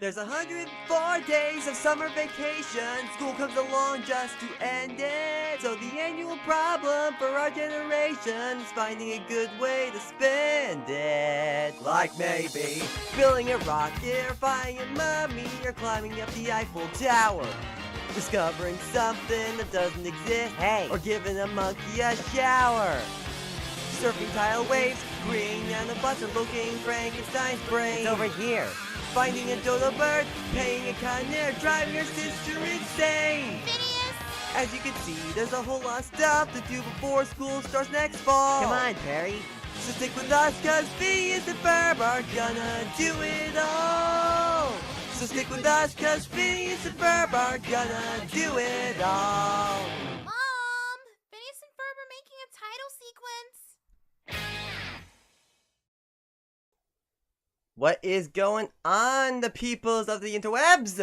There's 104 days of summer vacation. School comes along just to end it. So the annual problem for our generation is finding a good way to spend it. Like maybe building a rocket or flying a mummy or climbing up the Eiffel Tower. Discovering something that doesn't exist. Hey. Or giving a monkey a shower. Surfing tidal waves, bringing down the bus, or locating Frankenstein's brain. It's over here. Finding a dodo bird, paying a con air, driving your sister insane. Phineas! As you can see, there's a whole lot of stuff to do before school starts next fall. Come on, Perry. So stick with us, cause Phineas and Ferb are gonna do it all. So stick with us, cause Phineas and Ferb are gonna do it all. Mom! Phineas and Ferb are making a title sequence. What is going on, the peoples of the interwebs?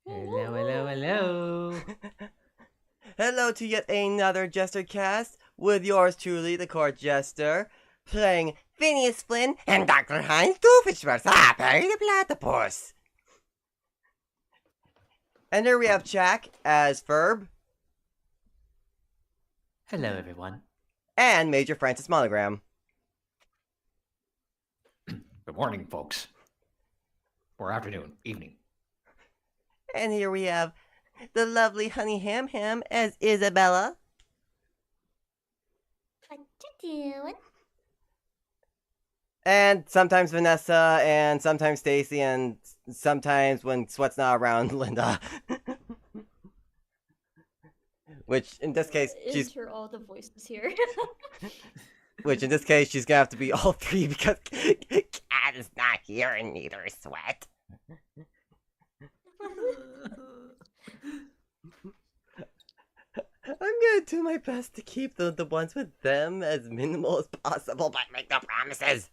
Hello, hello, hello. Hello to yet another JesterCast with yours truly, the Court Jester, playing Phineas Flynn and Dr. Heinz Doofenshmirtz, Perry the Platypus. And here we have Jack as Ferb Hello, everyone. and Major Francis Monogram. Good morning, folks. Or afternoon, evening. And here we have the lovely Honey Ham Ham as Isabella. What you doing? And sometimes Vanessa, and sometimes Stacy, and sometimes when Sweat's not around, Linda. Which in this case, she's all the voices here. she's gonna have to be all three because Cat is not here and neither is Sweat. I'm gonna do my best to keep the ones with them as minimal as possible, but make no promises.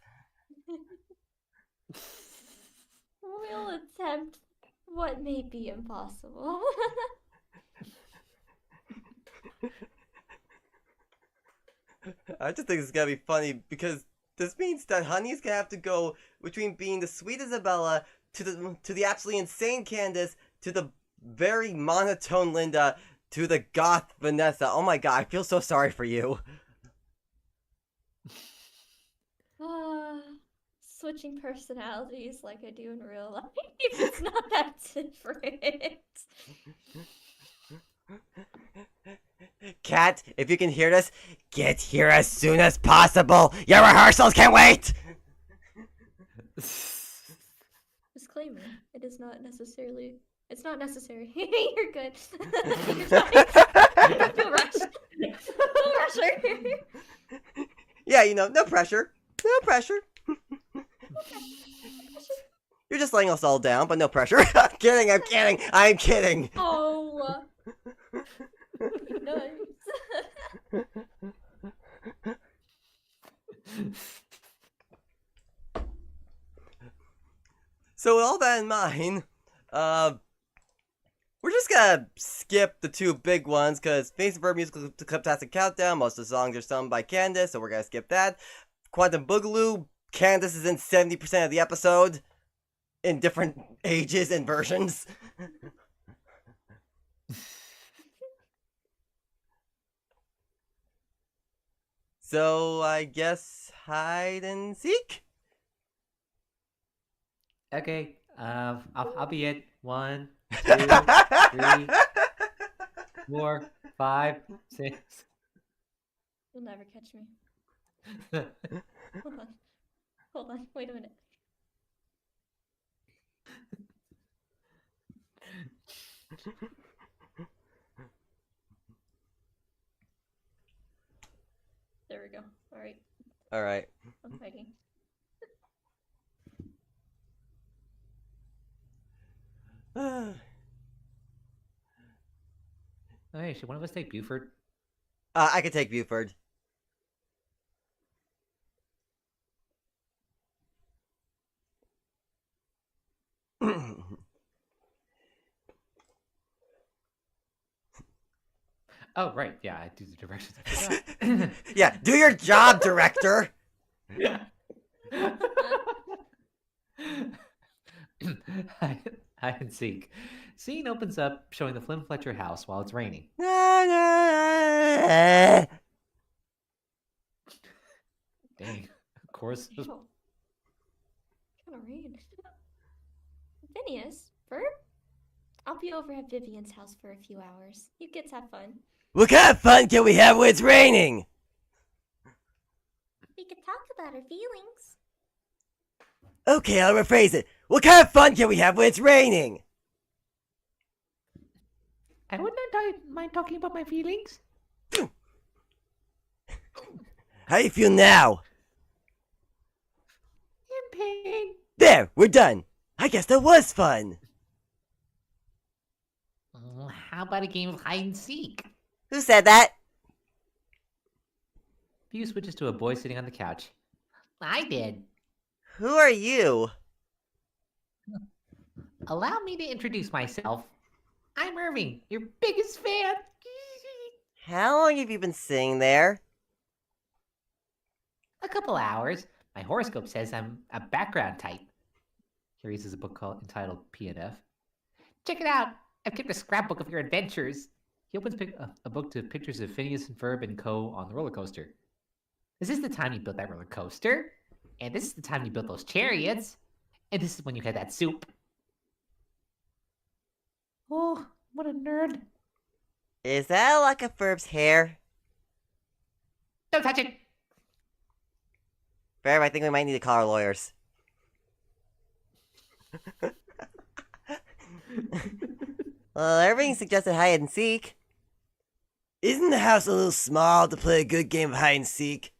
We'll attempt what may be impossible. I just think it's gonna be funny because this means that Honey's gonna have to go between being the sweet Isabella to the absolutely insane Candace to the very monotone Linda to the goth Vanessa. Oh my god, I feel so sorry for you. Switching personalities like I do in real life. It's not that different. Cat, if you can hear this, get here as soon as possible. Your rehearsals can't wait. Disclaimer: it is not necessarily. It's not necessary. You're good. You're fine. Feel rushed. No pressure. Yeah, no pressure. No pressure. You're just laying us all down, but no pressure. I'm kidding, I'm kidding. Oh. Nice. So with all that in mind, we're just gonna skip the two big ones, because Face and Verb Musical Clubtastic Countdown, most of the songs are sung by Candace, so we're gonna skip that. Quantum Boogaloo, Candace is in 70% of the episode, in different ages and versions. So, I guess hide and seek? Okay, I'll be it. 1, 2, 3, 4, 5, 6. You'll never catch me. Hold on. Hold on. Wait a minute. There we go. Alright. Alright. I'm fighting. Oh, hey, should one of us take Buford? I could take Buford. Oh, right. Yeah, I do the directions. I forgot. Yeah, do your job, director! Hide and seek. Scene opens up showing the Flynn Fletcher house while it's raining. Dang. Of course. Kind of rain. Phineas, Verb? I'll be over at Vivian's house for a few hours. You kids have fun. What kind of fun can we have when it's raining? We could talk about our feelings. Okay, I'll rephrase it. What kind of fun can we have when it's raining? I would not mind talking about my feelings. How do you feel now? In pain. There, we're done. I guess that was fun. How about a game of hide and seek? Who said that? View switches to a boy sitting on the couch. I did. Who are you? Allow me to introduce myself. I'm Irving, your biggest fan. How long have you been sitting there? A couple hours. My horoscope says I'm a background type. Here he uses a book entitled PNF. Check it out. I've kept a scrapbook of your adventures. He opens a book to pictures of Phineas and Ferb and Co. on the roller coaster. Is this the time you built that roller coaster? And this is the time you built those chariots? And this is when you had that soup. Oh, what a nerd. Is that a lock of Ferb's hair? Don't touch it! Ferb, I think we might need to call our lawyers. Well, Irving suggested hide and seek. Isn't the house a little small to play a good game of hide and seek?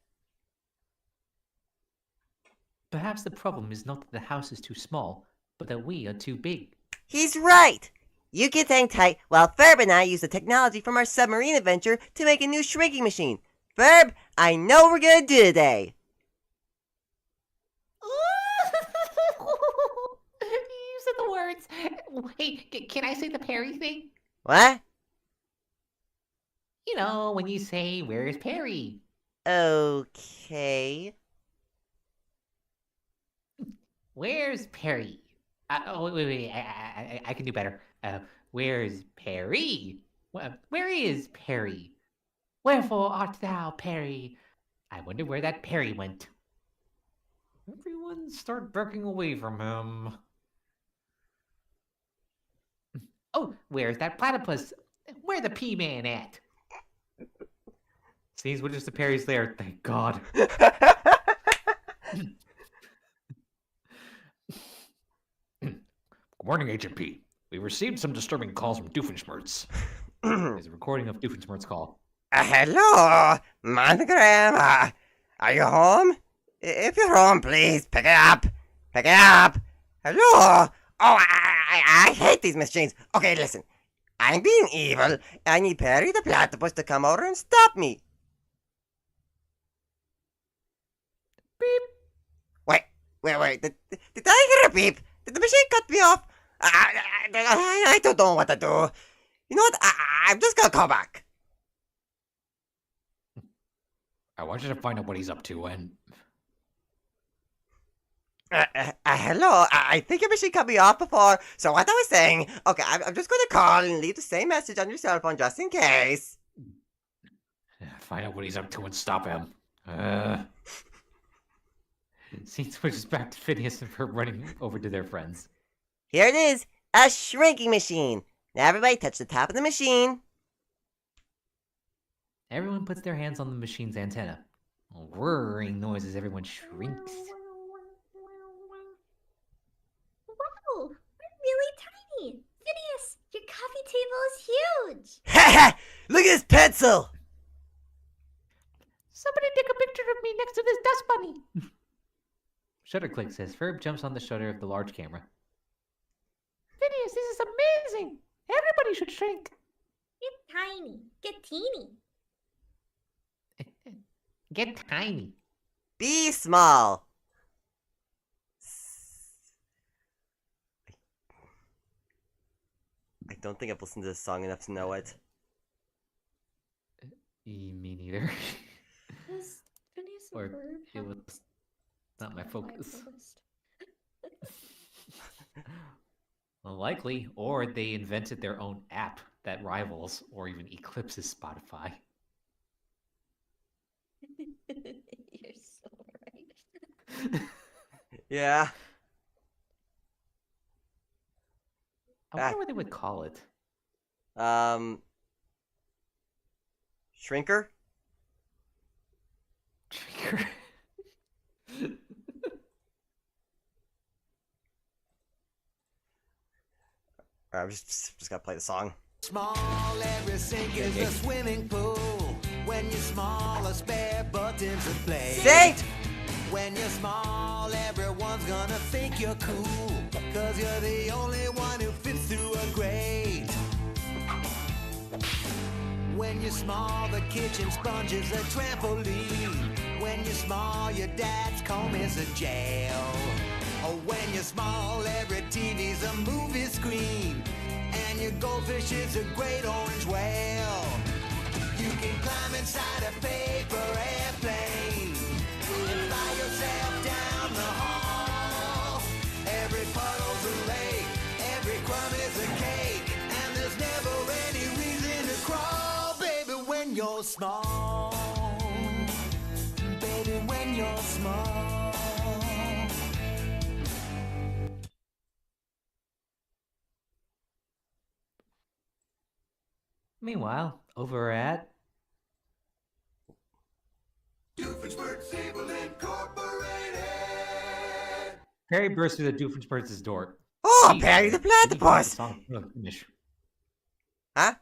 Perhaps the problem is not that the house is too small, but that we are too big. He's right! You kids hang tight while Ferb and I use the technology from our submarine adventure to make a new shrinking machine. Ferb, I know what we're gonna do today. You said the words. Wait, can I say the Perry thing? What? You know, when you say, "Where's Perry?" Okay. Where's Perry? Wait. I can do better. Where's Perry? Where is Perry? Wherefore art thou, Perry? I wonder where that Perry went. Everyone start backing away from him. Oh, where's that platypus? Where the P-Man at? Seems we're just the Perry's there, thank God. Good morning, Agent P. We received some disturbing calls from Doofenshmirtz. There's a recording of Doofenshmirtz's call. Hello, Monogram. Are you home? If you're home, please pick it up. Pick it up. Hello. Oh, I hate these machines. Okay, listen. I'm being evil. I need Perry the Platypus to come over and stop me. Beep. Wait. Did I hear a beep? Did the machine cut me off? I don't know what to do. You know what? I'm just gonna call back. I want you to find out what he's up to and... Hello, I think your machine cut me off before, so what I was saying, okay, I'm just going to call and leave the same message on your cell phone just in case. Find out what he's up to and stop him. Scene switches back to Phineas and Ferb running over to their friends. Here it is, a shrinking machine. Now everybody touch the top of the machine. Everyone puts their hands on the machine's antenna. A whirring noise as everyone shrinks. Wow, we're really tiny. Phineas, your coffee table is huge. Ha! Look at this pencil! Somebody take a picture of me next to this dust bunny. Shutter clicks as Ferb jumps on the shutter of the large camera. Phineas, this is amazing! Everybody should shrink. Get tiny. Get teeny. Get tiny. Be small. I don't think I've listened to this song enough to know it. Me neither. Does Phineas Or and Ferb it have was- Not my Spotify focus. playlist. Well, likely, or they invented their own app that rivals or even eclipses Spotify. You're so right. Yeah. I wonder what they would call it. Shrinker? Trigger. I'm just gotta play the song. Small, every sink is a swimming pool. When you're small, a spare button's a play. Saint! When you're small, everyone's gonna think you're cool. Cause you're the only one who fits through a grate. When you're small, the kitchen sponge is a trampoline. When you're small, your dad's comb is a jail. Oh, when you're small, every TV's a movie screen. And your goldfish is a great orange whale. You can climb inside a paper airplane and fly yourself down the hall. Every puddle's a lake, every crumb is a cake, and there's never any reason to crawl, baby, when you're small. Baby, when you're small. Meanwhile, over at Perry bursts through the Doofenshmirtz's door. Oh, Jeez, Perry the we need to let the Platypus! song finish. Huh?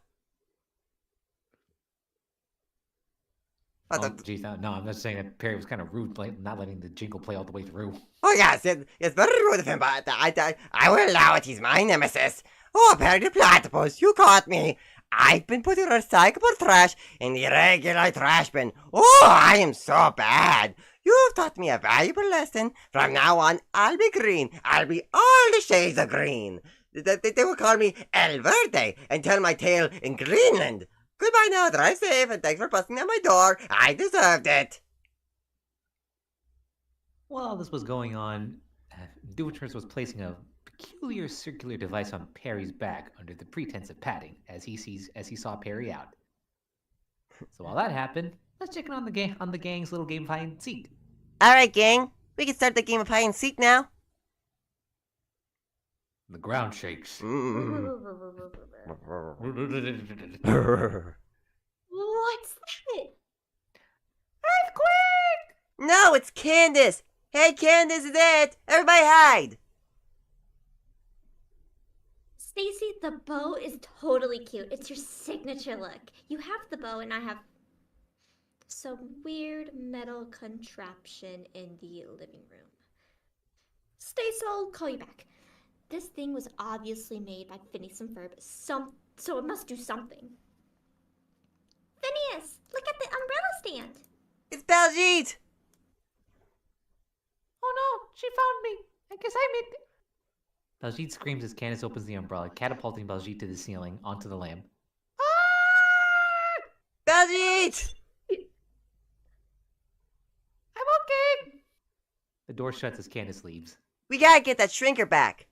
Oh, geez, no, I'm just saying that Perry was kind of rude, like not letting the jingle play all the way through. Oh, yes, it's very rude of him, but I will allow it. He's my nemesis. Oh, Perry the Platypus, you caught me. I've been putting recyclable trash in the regular trash bin. Oh, I am so bad. You've taught me a valuable lesson. From now on, I'll be green. I'll be all the shades of green. They will call me El Verde and tell my tale in Greenland. Goodbye now, drive safe, and thanks for busting at my door. I deserved it. While this was going on, Doofenshmirtz was placing a peculiar circular device on Perry's back under the pretense of patting, as he saw Perry out. So while that happened, let's check in on the gang's little game of hide and seek. All right, gang. We can start the game of hide and seek now. The ground shakes. Mm. What's that? Earthquake! No, it's Candace. Hey, Candace, it's it. Everybody hide. Stacy, the bow is totally cute. It's your signature look. You have the bow, and I have some weird metal contraption in the living room. Stacy, I'll call you back. This thing was obviously made by Phineas and Ferb, so it must do something. Phineas, look at the umbrella stand. It's Baljeet. Oh no, she found me. I guess I made it. Baljeet screams as Candace opens the umbrella, catapulting Baljeet to the ceiling, onto the lamp. Ah! Baljeet! I'm okay! The door shuts as Candace leaves. We gotta get that shrinker back.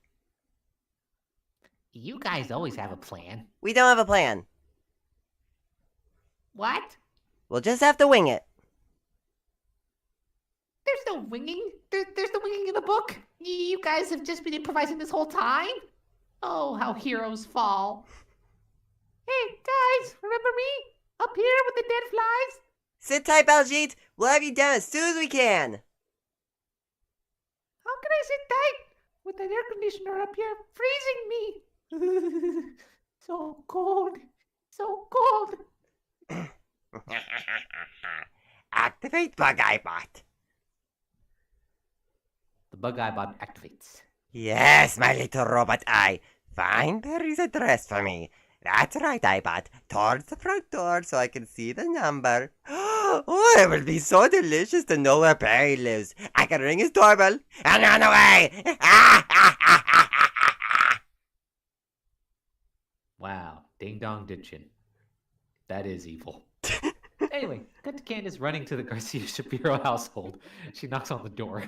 You guys always have a plan. We don't have a plan. What? We'll just have to wing it. There's no winging. There's no winging in the book. You guys have just been improvising this whole time? Oh, how heroes fall. Hey, guys, remember me? Up here with the dead flies? Sit tight, Baljeet. We'll have you down as soon as we can. How can I sit tight with the air conditioner up here freezing me? So cold. So cold. Activate Bug-Eye Bot. The Bug-Eye Bot activates. Yes, my little robot eye. Find Perry's address for me. That's right, iBot. Towards the front door so I can see the number. Oh, it will be so delicious to know where Perry lives. I can ring his doorbell and run away. Wow, ding dong ditchin'. That is evil. Anyway, cut to Candace running to the Garcia Shapiro household. She knocks on the door.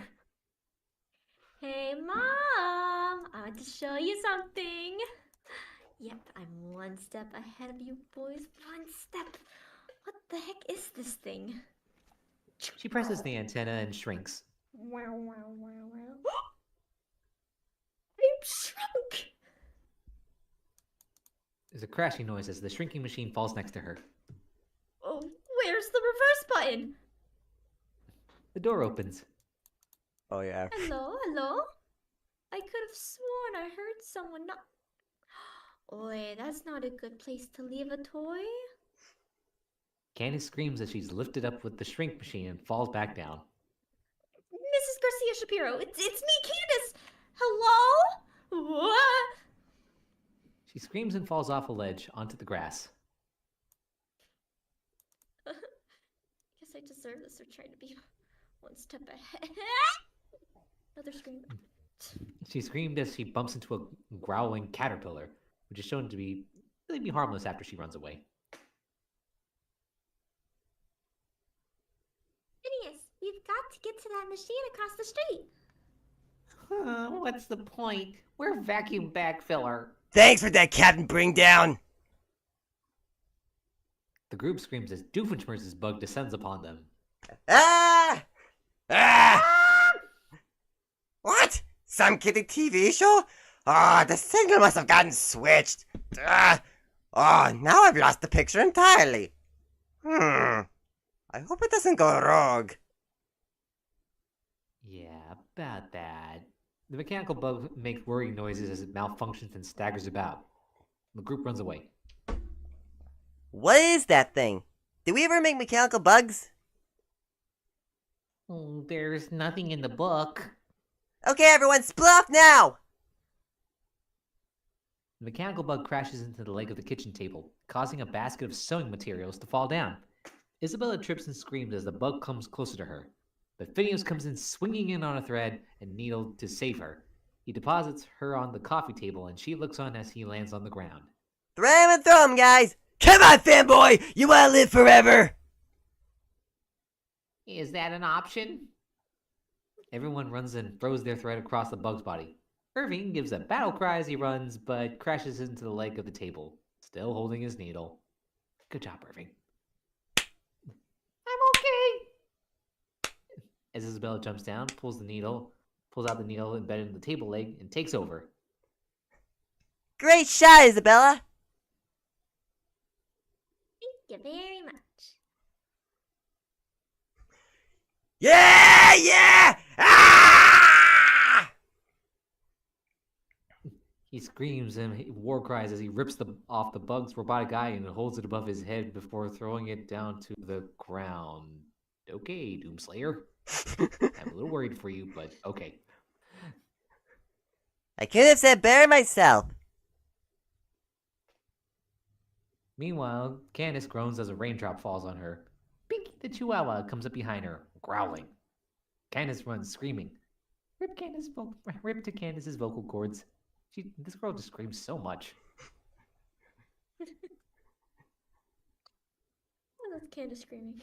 Mom! I want to show you something. Yep, I'm one step ahead of you boys. One step. What the heck is this thing? She presses the antenna and shrinks. Wow, wow, wow, wow. I'm shrunk! There's a crashing noise as the shrinking machine falls next to her. Oh, where's the reverse button? The door opens. Oh yeah. Hello, hello? I could have sworn I heard someone knock. Oi, that's not a good place to leave a toy. Candace screams as she's lifted up with the shrink machine and falls back down. Mrs. Garcia Shapiro, it's me, Candace! Hello? What? She screams and falls off a ledge onto the grass. Guess I deserve this for trying to be one step ahead. Another scream. She screamed as she bumps into a growling caterpillar, which is shown to be really harmless after she runs away. Phineas, we've got to get to that machine across the street. What's the point? We're vacuum bag filler. Thanks for that, Captain Bring Down. The group screams as Doofenshmirtz's bug descends upon them. Ah! Ah! What? Some kiddie TV show? Ah, the signal must have gotten switched. Ah! Oh, now I've lost the picture entirely. I hope it doesn't go rogue. Yeah, about that. The mechanical bug makes worrying noises as it malfunctions and staggers about. The group runs away. What is that thing? Did we ever make mechanical bugs? There's nothing in the book. Okay, everyone, split off now! The mechanical bug crashes into the leg of the kitchen table, causing a basket of sewing materials to fall down. Isabella trips and screams as the bug comes closer to her. But Phineas comes in swinging in on a thread and needle to save her. He deposits her on the coffee table and she looks on as he lands on the ground. Throw him and throw him, guys! Come on, fanboy! You wanna live forever? Is that an option? Everyone runs and throws their thread across the bug's body. Irving gives a battle cry as he runs, but crashes into the leg of the table, still holding his needle. Good job, Irving. I'm okay! As Isabella jumps down, pulls out the needle embedded in the table leg, and takes over. Great shot, Isabella! Thank you very much. Yeah! Yeah! Ah! He screams and war cries as he rips off the bug's robotic eye and holds it above his head before throwing it down to the ground. Okay, Doomslayer. I'm a little worried for you, but okay. I could have said better myself. Meanwhile, Candace groans as a raindrop falls on her. Pinky the Chihuahua comes up behind her, growling. Candace runs, screaming. Rip to Candace's vocal cords. This girl just screams so much. Oh, that's Candace screaming.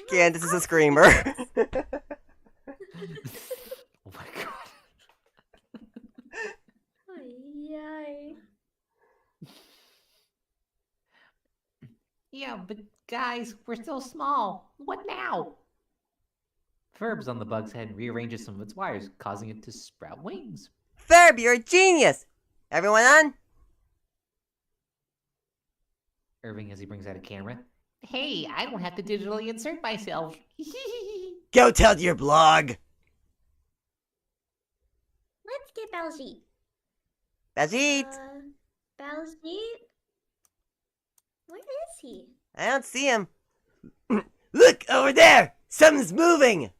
Candace is a screamer. Oh my god. Yay. Yeah, but guys, we're still small. What now? Ferb's on the bug's head and rearranges some of its wires, causing it to sprout wings. Ferb, you're a genius! Everyone on? Irving as he brings out a camera. Hey, I don't have to digitally insert myself. Go tell your blog. Let's get Baljeet. Baljeet! Baljeet? Where is he? I don't see him. Look, over there! Something's moving!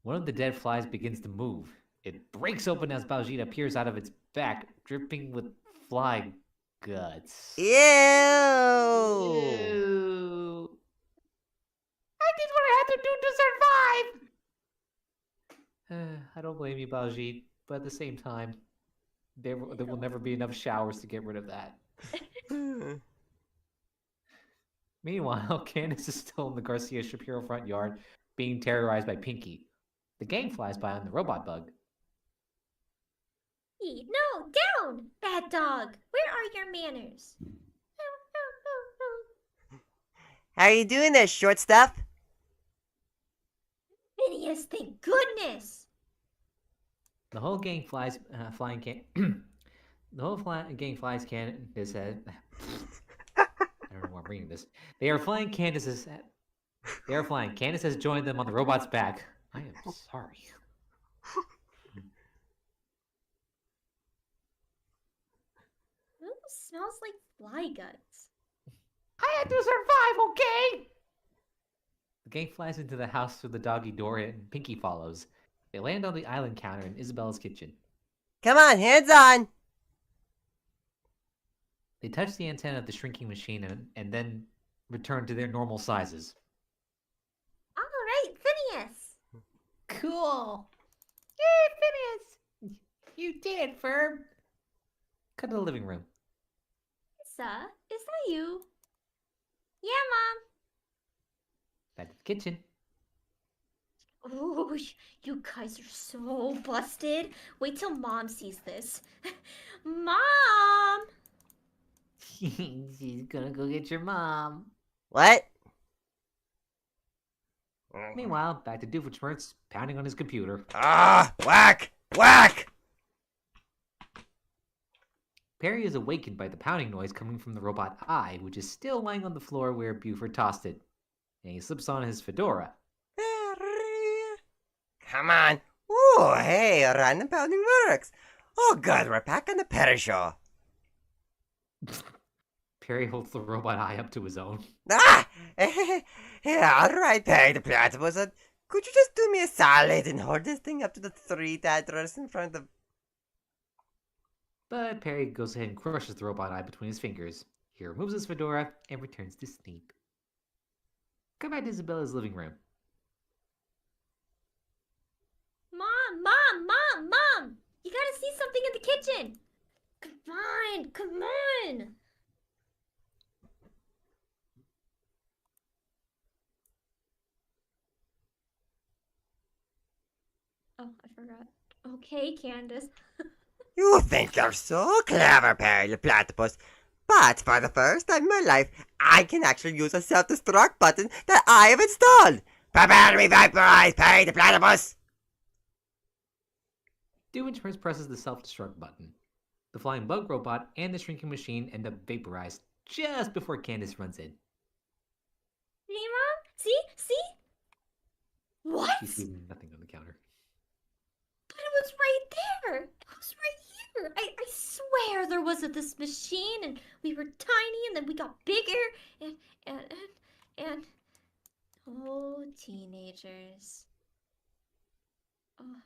One of the dead flies begins to move. It breaks open as Baljeet appears out of its back, dripping with fly guts. Ew! Ew. I did what I had to do to survive! I don't blame you, Baljeet, but at the same time, there will never be enough showers to get rid of that. Meanwhile, Candace is still in the Garcia Shapiro front yard, being terrorized by Pinky. The gang flies by on the robot bug. No, down! Bad dog! Where are your manners? How you doing there, short stuff? Phineas, thank goodness! The whole gang flies, flying can. Gang flies Candace. I don't know why I'm reading this. They are flying Candace's. They are flying. Candace has joined them on the robot's back. I am sorry. Ooh, smells like fly guts. I had to survive, okay? The gang flies into the house through the doggy door and Pinky follows. They land on the island counter in Isabella's kitchen. Come on, hands on! They touch the antenna of the shrinking machine and then return to their normal sizes. All right, Phineas! Cool! Yay, Phineas! You did it, Ferb! Cut to the living room. Lisa, is that you? Yeah, Mom. Back to the kitchen. Oh, you guys are so busted. Wait till Mom sees this. Mom! She's gonna go get your mom. What? Meanwhile, back to Doofenshmirtz pounding on his computer. Ah, whack! Whack! Perry is awakened by the pounding noise coming from the robot eye, which is still lying on the floor where Buford tossed it. And he slips on his fedora. Come on. Ooh, hey, random pounding works. Oh, good, we're back on the Perry show. Perry holds the robot eye up to his own. Ah! Yeah, all right, Perry the Platypus. Could you just do me a solid and hold this thing up to the three tetrads in front of... But Perry goes ahead and crushes the robot eye between his fingers. He removes his fedora and returns to sleep. Come back to Isabella's living room. Mom! You gotta see something in the kitchen. Come on! Oh, I forgot. Okay, Candace. You think you're so clever, Perry the Platypus. But for the first time in my life, I can actually use a self-destruct button that I have installed. Prepare to be vaporized, Perry the Platypus! Doofenshmirtz presses the self-destruct button. The flying bug robot and the shrinking machine end up vaporized just before Candace runs in. Hey, Mom? See? What? She sees nothing on the counter. But it was right there. It was right here. I swear there wasn't this machine, and we were tiny, and then we got bigger, and oh, teenagers. Oh,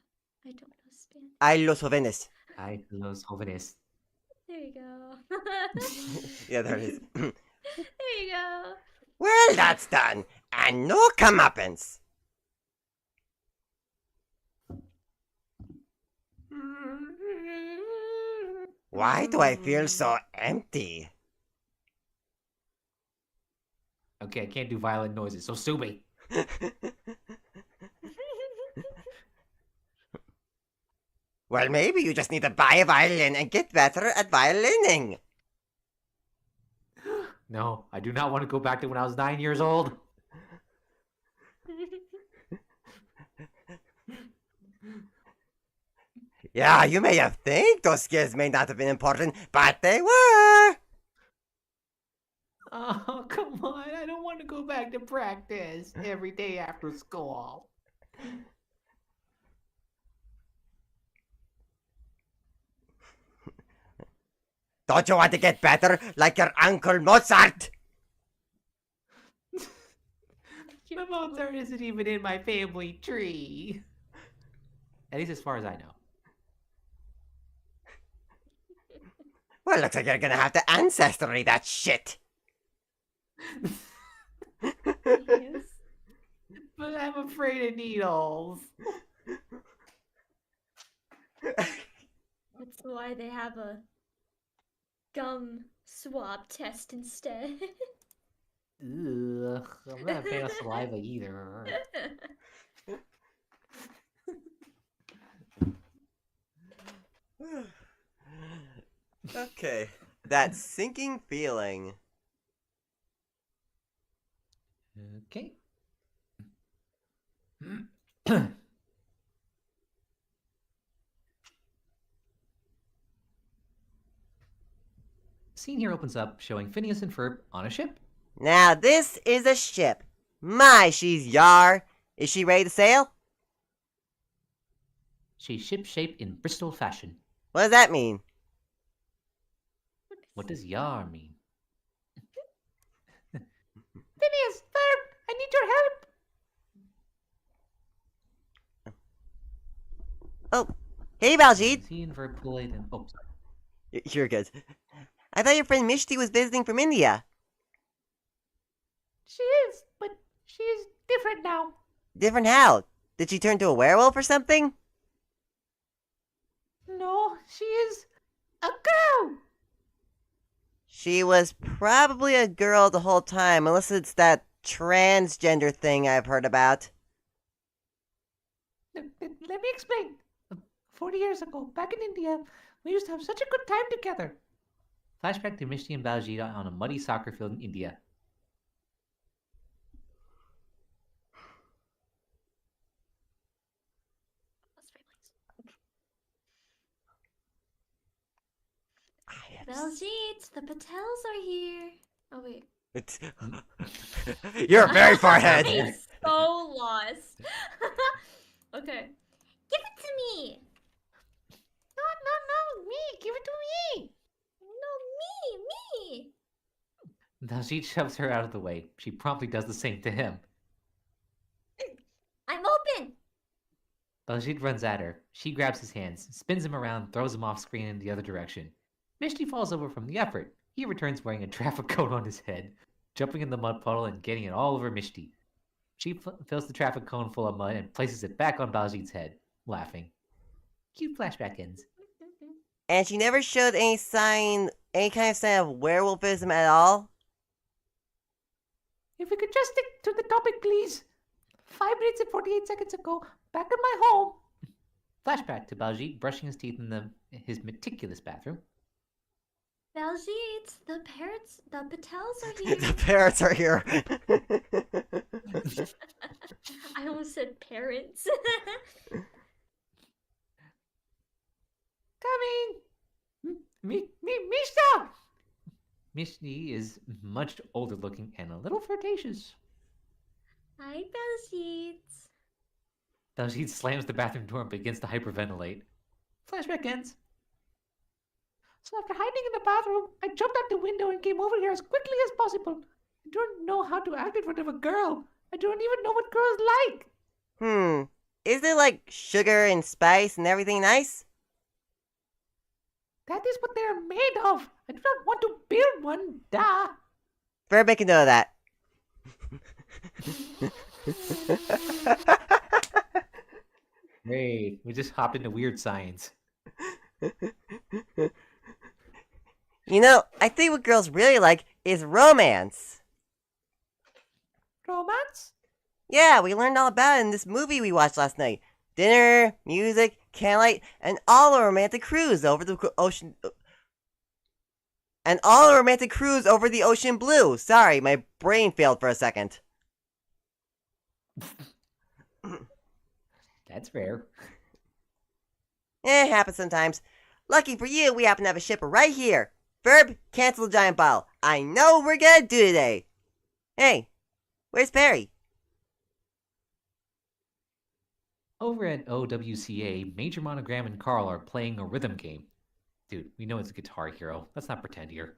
I don't understand. I los jóvenes. Ay, los jóvenes. There you go. Yeah, there it is. There you go. Well, that's done. And no comeuppance. Why do I feel so empty? Okay, I can't do violent noises, so sue me. Well, maybe you just need to buy a violin and get better at violining. No, I do not want to go back to when I was 9 years old. Yeah, you may have think those skills may not have been important, but they were. Oh, come on. I don't want to go back to practice every day after school. Don't you want to get better like your Uncle Mozart? My Mozart isn't even in my family tree. At least as far as I know. Well, looks like you're gonna have to ancestry that shit. Yes. But I'm afraid of needles. That's why they have a gum swab test instead. Ugh, I'm not a fan of saliva either. That sinking feeling. Okay. Scene here opens up showing Phineas and Ferb on a ship. Now this is a ship. My, she's yar. Is she ready to sail? She's ship-shape in Bristol fashion. What does that mean? What does yar mean? Phineas, Ferb, I need your help. Oh, hey Baljeet. He and Ferb pull it and... Oh, sorry. You're good. I thought your friend Mishti was visiting from India. She is, but she is different now. Different how? Did she turn to a werewolf or something? No, she is a girl. She was probably a girl the whole time, unless it's that transgender thing I've heard about. Let me explain. 40 years ago, back in India, we used to have such a good time together. Flashback to Mishti and Baljeet on a muddy soccer field in India. Baljeet, the Patels are here. Oh wait. You're very far ahead. I'm so lost. Okay. Give it to me. No, me. Give it to me. No, me. Baljeet shoves her out of the way. She promptly does the same to him. I'm open. Baljeet runs at her. She grabs his hands, spins him around, throws him off screen in the other direction. Mishti falls over from the effort. He returns wearing a traffic cone on his head, jumping in the mud puddle and getting it all over Mishti. She fills the traffic cone full of mud and places it back on Baljeet's head, laughing. Cute flashback ends. And she never showed any kind of sign of werewolfism at all? If we could just stick to the topic, please. 5 minutes and 48 seconds ago, back in my home. Flashback to Baljeet brushing his teeth in his meticulous bathroom. Baljeet, the Patels are here. The parrots are here. I almost said parents. Coming. Mishta. Mishti is much older looking and a little flirtatious. Hi, Baljeet. Baljeet slams the bathroom door and begins to hyperventilate. Flashback ends. So after hiding in the bathroom, I jumped out the window and came over here as quickly as possible. I don't know how to act in front of a girl. I don't even know what girls like. Is it like sugar and spice and everything nice? That is what they are made of. I do not want to build one. Duh. Verb make a note of that. Great. We just hopped into weird science. You know, I think what girls really like is romance. Romance? Yeah, we learned all about it in this movie we watched last night. Dinner, music, candlelight, and all a romantic cruise over the ocean. And all a romantic cruise over the ocean blue. Sorry, my brain failed for a second. That's rare. Happens sometimes. Lucky for you, we happen to have a ship right here. Verb, cancel the giant bottle. I know what we're gonna do today. Hey, where's Perry? Over at OWCA, Major Monogram and Carl are playing a rhythm game. Dude, we know it's a Guitar Hero. Let's not pretend here.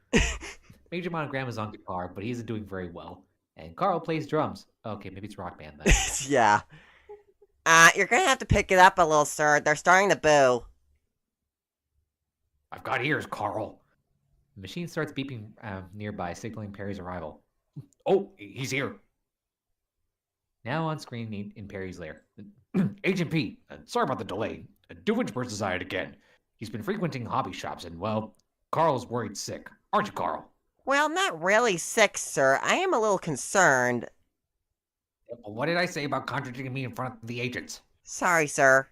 Major Monogram is on guitar, but he isn't doing very well. And Carl plays drums. Okay, maybe it's Rock Band then. Yeah. You're gonna have to pick it up a little, sir. They're starting to boo. I've got ears, Carl. The machine starts beeping nearby, signaling Perry's arrival. Oh, he's here. Now on screen in Perry's lair. Agent P, sorry about the delay. Doofenshmirtz desired again. He's been frequenting hobby shops and, well, Carl's worried sick. Aren't you, Carl? Well, not really sick, sir. I am a little concerned. What did I say about contradicting me in front of the agents? Sorry, sir.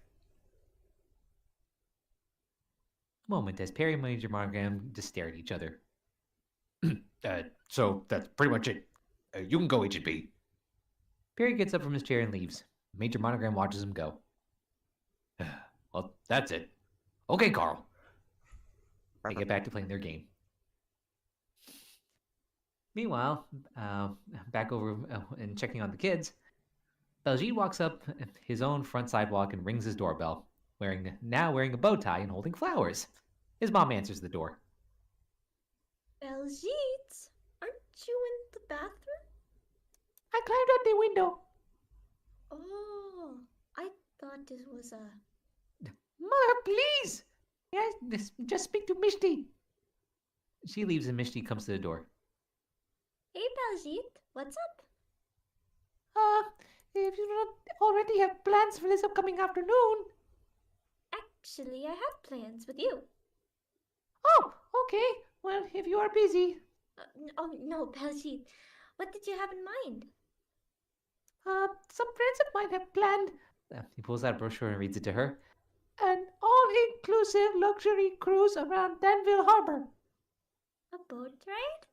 Moment as Perry and Major Monogram just stare at each other. So that's pretty much it. You can go, Agent B. Perry gets up from his chair and leaves. Major Monogram watches him go. Well, that's it. Okay, Carl. They get back to playing their game. Meanwhile, back over and checking on the kids, Belgique walks up his own front sidewalk and rings his doorbell, wearing a bow tie and holding flowers. His mom answers the door. Belgique, aren't you in the bathroom? I climbed out the window. Oh, I thought this was a... Mother, please! Yes, just speak to Misty. She leaves and Misty comes to the door. Hey, Belgique, what's up? If you don't already have plans for this upcoming afternoon. Actually, I have plans with you. Oh, okay. Well, if you are busy. Oh, no, Belgique. What did you have in mind? Some friends of mine have planned He pulls out a brochure and reads it to her. an all-inclusive luxury cruise around Danville Harbor. A boat ride?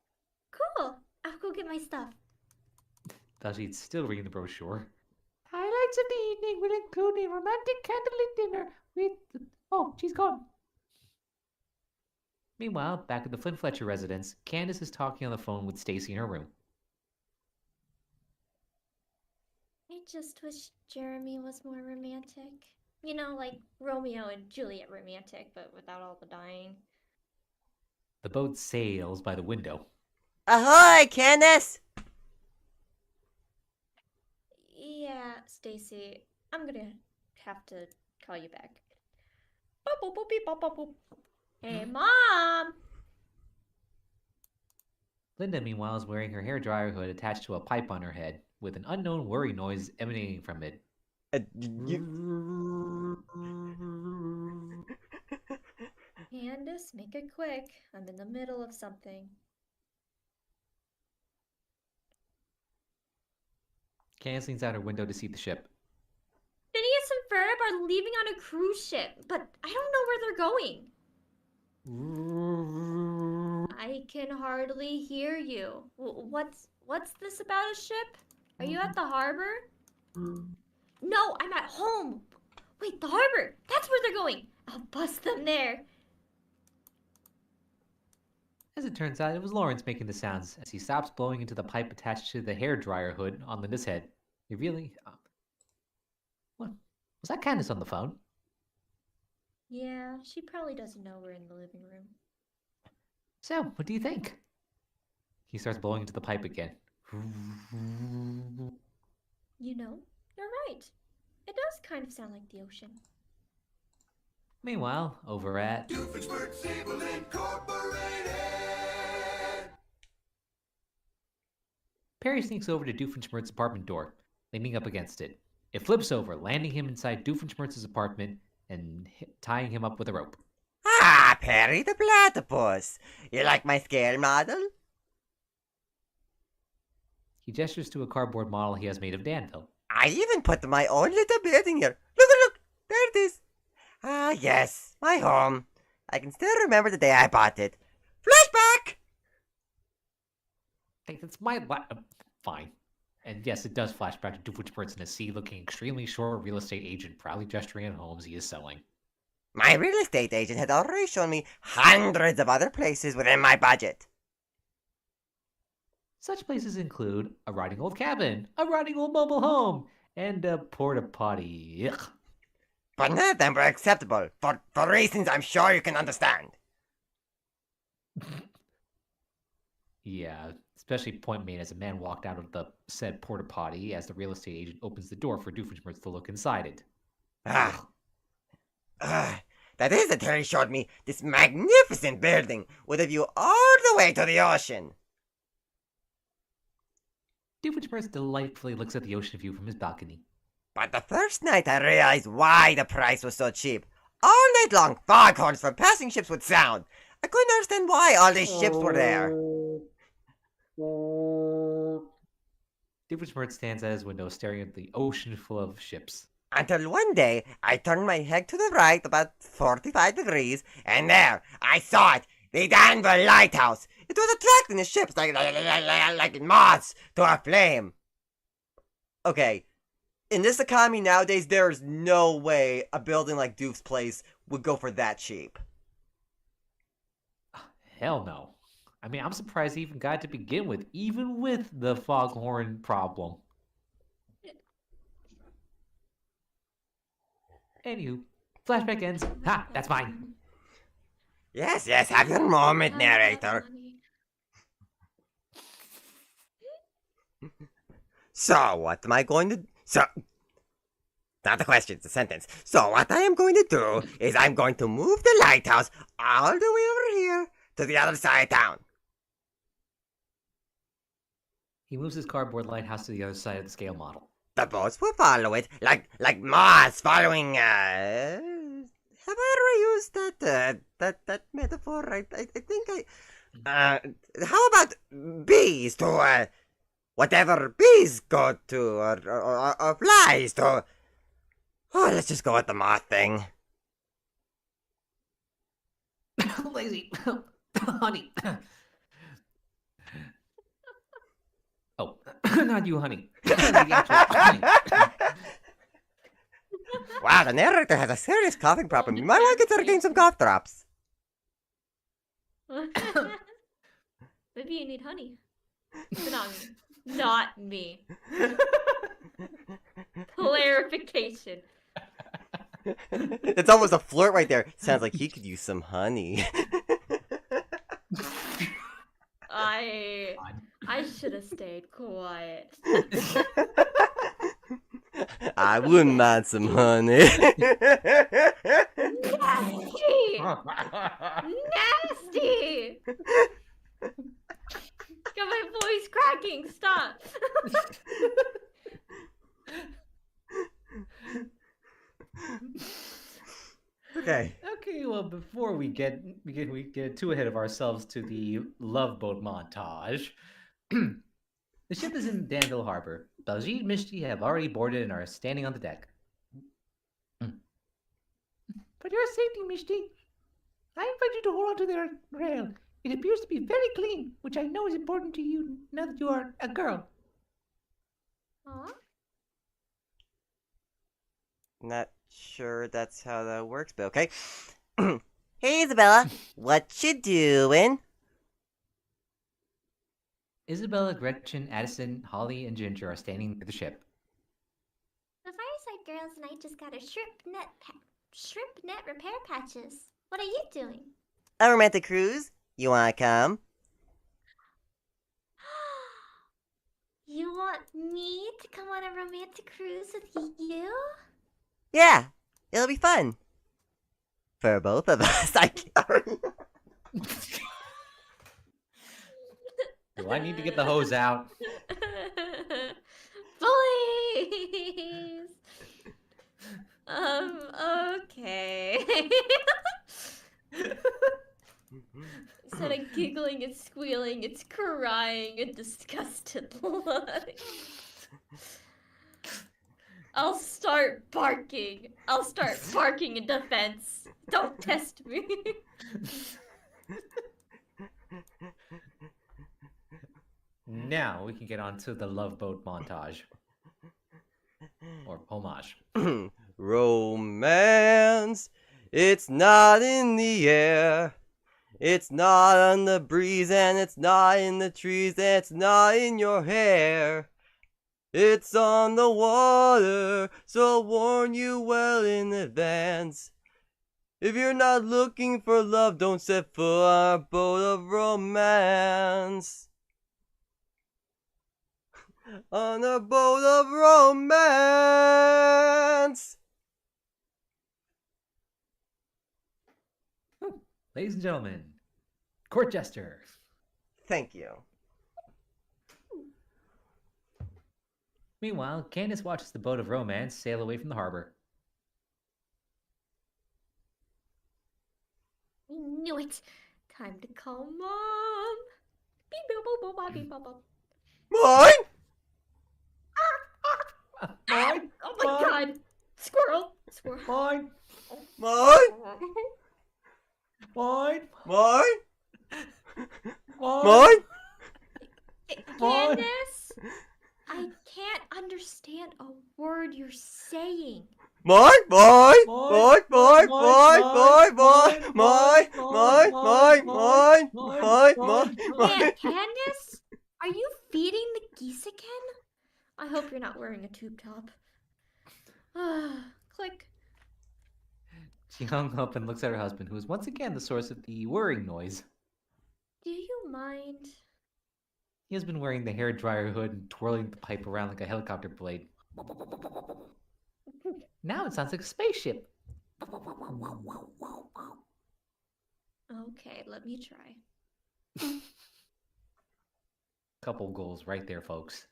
Cool. I'll go get my stuff. Belgique's still reading the brochure. Highlights of the evening will include a romantic candlelit dinner with... Oh, she's gone. Meanwhile, back at the Flynn Fletcher residence, Candace is talking on the phone with Stacy in her room. I just wish Jeremy was more romantic. You know, like Romeo and Juliet romantic, but without all the dying. The boat sails by the window. Ahoy, Candace! Yeah, Stacy, I'm gonna have to call you back. Boop, boop, boop, beep, boop, boop, boop. Hey, Mom! Linda, meanwhile, is wearing her hairdryer hood attached to a pipe on her head, with an unknown whirring noise emanating from it. Candace, make it quick. I'm in the middle of something. Candace leans out her window to see the ship. Phineas and Ferb are leaving on a cruise ship, but I don't know where they're going. I can hardly hear you. What's this about a ship? Are you at the harbor? No, I'm at home. Wait, the harbor. That's where they're going. I'll bust them there. As it turns out, it was Lawrence making the sounds as he stops blowing into the pipe attached to the hairdryer hood on Linda's head. Revealing... What? Was that Candace on the phone? Yeah, she probably doesn't know we're in the living room. So, what do you think? He starts blowing into the pipe again. You know, you're right. It does kind of sound like the ocean. Meanwhile, over at... Doofenshmirtz Evil Incorporated! Perry sneaks over to Doofenshmirtz's apartment door, leaning up against it. It flips over, landing him inside Doofenshmirtz's apartment and tying him up with a rope. Ah, Perry the platypus. You like my scale model? He gestures to a cardboard model he has made of Danville. I even put my own little building here. Look, there it is. Ah, yes, my home. I can still remember the day I bought it. Flashback! Hey, that's my... Fine. And yes, it does flash back to Doofenshmirtz in a sea looking extremely short real estate agent proudly gesturing at homes he is selling. My real estate agent had already shown me hundreds of other places within my budget. Such places include a rotting old cabin, a rotting old mobile home, and a porta potty. Ugh. But none of them were acceptable, for reasons I'm sure you can understand. Yeah, especially point made as a man walked out of the said porta potty as the real estate agent opens the door for Doofenshmirtz to look inside it. That is until he showed me this magnificent building with a view all the way to the ocean. Doofenshmirtz delightfully looks at the ocean view from his balcony. But the first night I realized why the price was so cheap. All night long, foghorns from passing ships would sound. I couldn't understand why all these ships were there. Doofenshmirtz stands at his window staring at the ocean full of ships. Until one day, I turned my head to the right about 45 degrees, and there, I saw it, the Danville Lighthouse. It It was attracting the ships like moths to a flame. Okay, in this economy nowadays, there's no way a building like Duke's Place would go for that cheap. Hell no. I mean, I'm surprised he even got to begin with, even with the foghorn problem. Anywho, flashback ends. Ha, that's mine. Yes, have your moment, narrator. So, what am I going to... Not a question, it's a sentence. So, what I am going to do is I'm going to move the lighthouse all the way over here to the other side of town. He moves his cardboard lighthouse to the other side of the scale model. The boats will follow it, like moths following, have I ever used that metaphor? I think how about bees to, whatever bees go to, or flies to? Oh, let's just go with the moth thing. Lazy. Honey. Oh, not you, honey. The actual honey. Wow, the narrator has a serious coughing problem. You might want to consider getting some cough drops. Maybe you need honey. Not me. Clarification. It's almost a flirt right there. Sounds like he could use some honey. I should have stayed quiet. I wouldn't mind some honey. Nasty! Nasty! Got my voice cracking. Stop. Okay. Okay, well, before we get too ahead of ourselves to the Love Boat montage, the ship is in Danville Harbor. Baljeet and Mishti have already boarded and are standing on the deck. For your safety, Mishti, I invite you to hold on to their rail. It appears to be very clean, which I know is important to you now that you are a girl. Aw. Not sure that's how that works, but okay. Hey, Isabella, what you doing? Isabella, Gretchen, Addison, Holly, and Ginger are standing near the ship. The Fireside Girls and I just got a shrimp net repair patches. What are you doing? A romantic cruise? You wanna come? You want me to come on a romantic cruise with you? Yeah, it'll be fun. For both of us, Do I need to get the hose out? Please. Okay. Instead of giggling and squealing, it's crying and disgusted like. I'll start barking. I'll start barking in defense. Don't test me. Now we can get on to the Love Boat montage. Or homage. Romance, it's not in the air. It's not on the breeze, and it's not in the trees, and it's not in your hair. It's on the water, so warn you well in advance. If you're not looking for love, don't set foot on a boat of romance. On a boat of romance. Ladies and gentlemen, Court Jester. Thank you. Meanwhile, Candace watches the boat of romance sail away from the harbor. I knew it. Time to call Mom. Beep, boop, boop, boop, boop, beep, boop, boop. Mine? Mine? Oh my god! Squirrel! Squirrel. Mine? Mine? Mine? Mine? Mine? Candace, I can't understand a word you're saying. Mine? Mine? Mine? Mine? Mine? Mine? Mine? Mine? Mine? Mine? Mine? Mine? Aunt Candace, are you feeding the geese again? I hope you're not wearing a tube top. Click. She hung up and looks at her husband, who is once again the source of the whirring noise. Do you mind? He has been wearing the hairdryer hood and twirling the pipe around like a helicopter blade. Now it sounds like a spaceship. Okay, let me try. Couple goals right there, folks.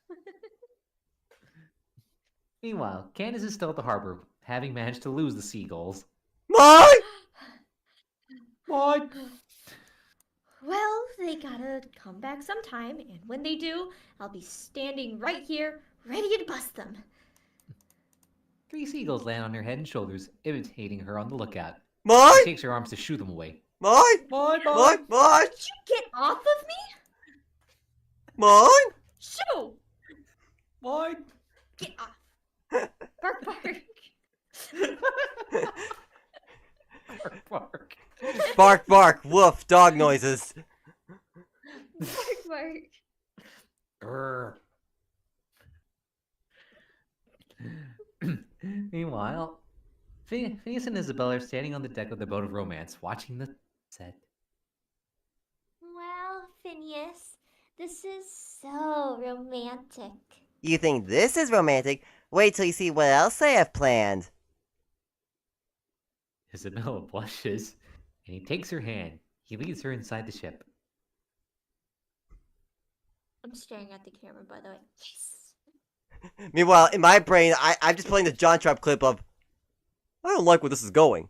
Meanwhile, Candace is still at the harbor, having managed to lose the seagulls. Mine? Mine. Well, they gotta come back sometime, and when they do, I'll be standing right here, ready to bust them. 3 seagulls land on her head and shoulders, imitating her on the lookout. She Mine? takes her arms to shoo them away. Mine? Mine. Mine? Mine? Did you get off of me? Mine? Shoo! Mine. Get off. Bark, bark. Bark. Bark, bark, woof, dog noises. Bark, bark. Grr. Meanwhile, Phineas and Isabella are standing on the deck of the boat of romance, watching the set. Well, Phineas, this is so romantic. You think this is romantic? Wait till you see what else I have planned. Isabella blushes, and he takes her hand. He leads her inside the ship. I'm staring at the camera, by the way. Yes! Meanwhile, in my brain, I'm just playing the John Trapp clip of, I don't like where this is going.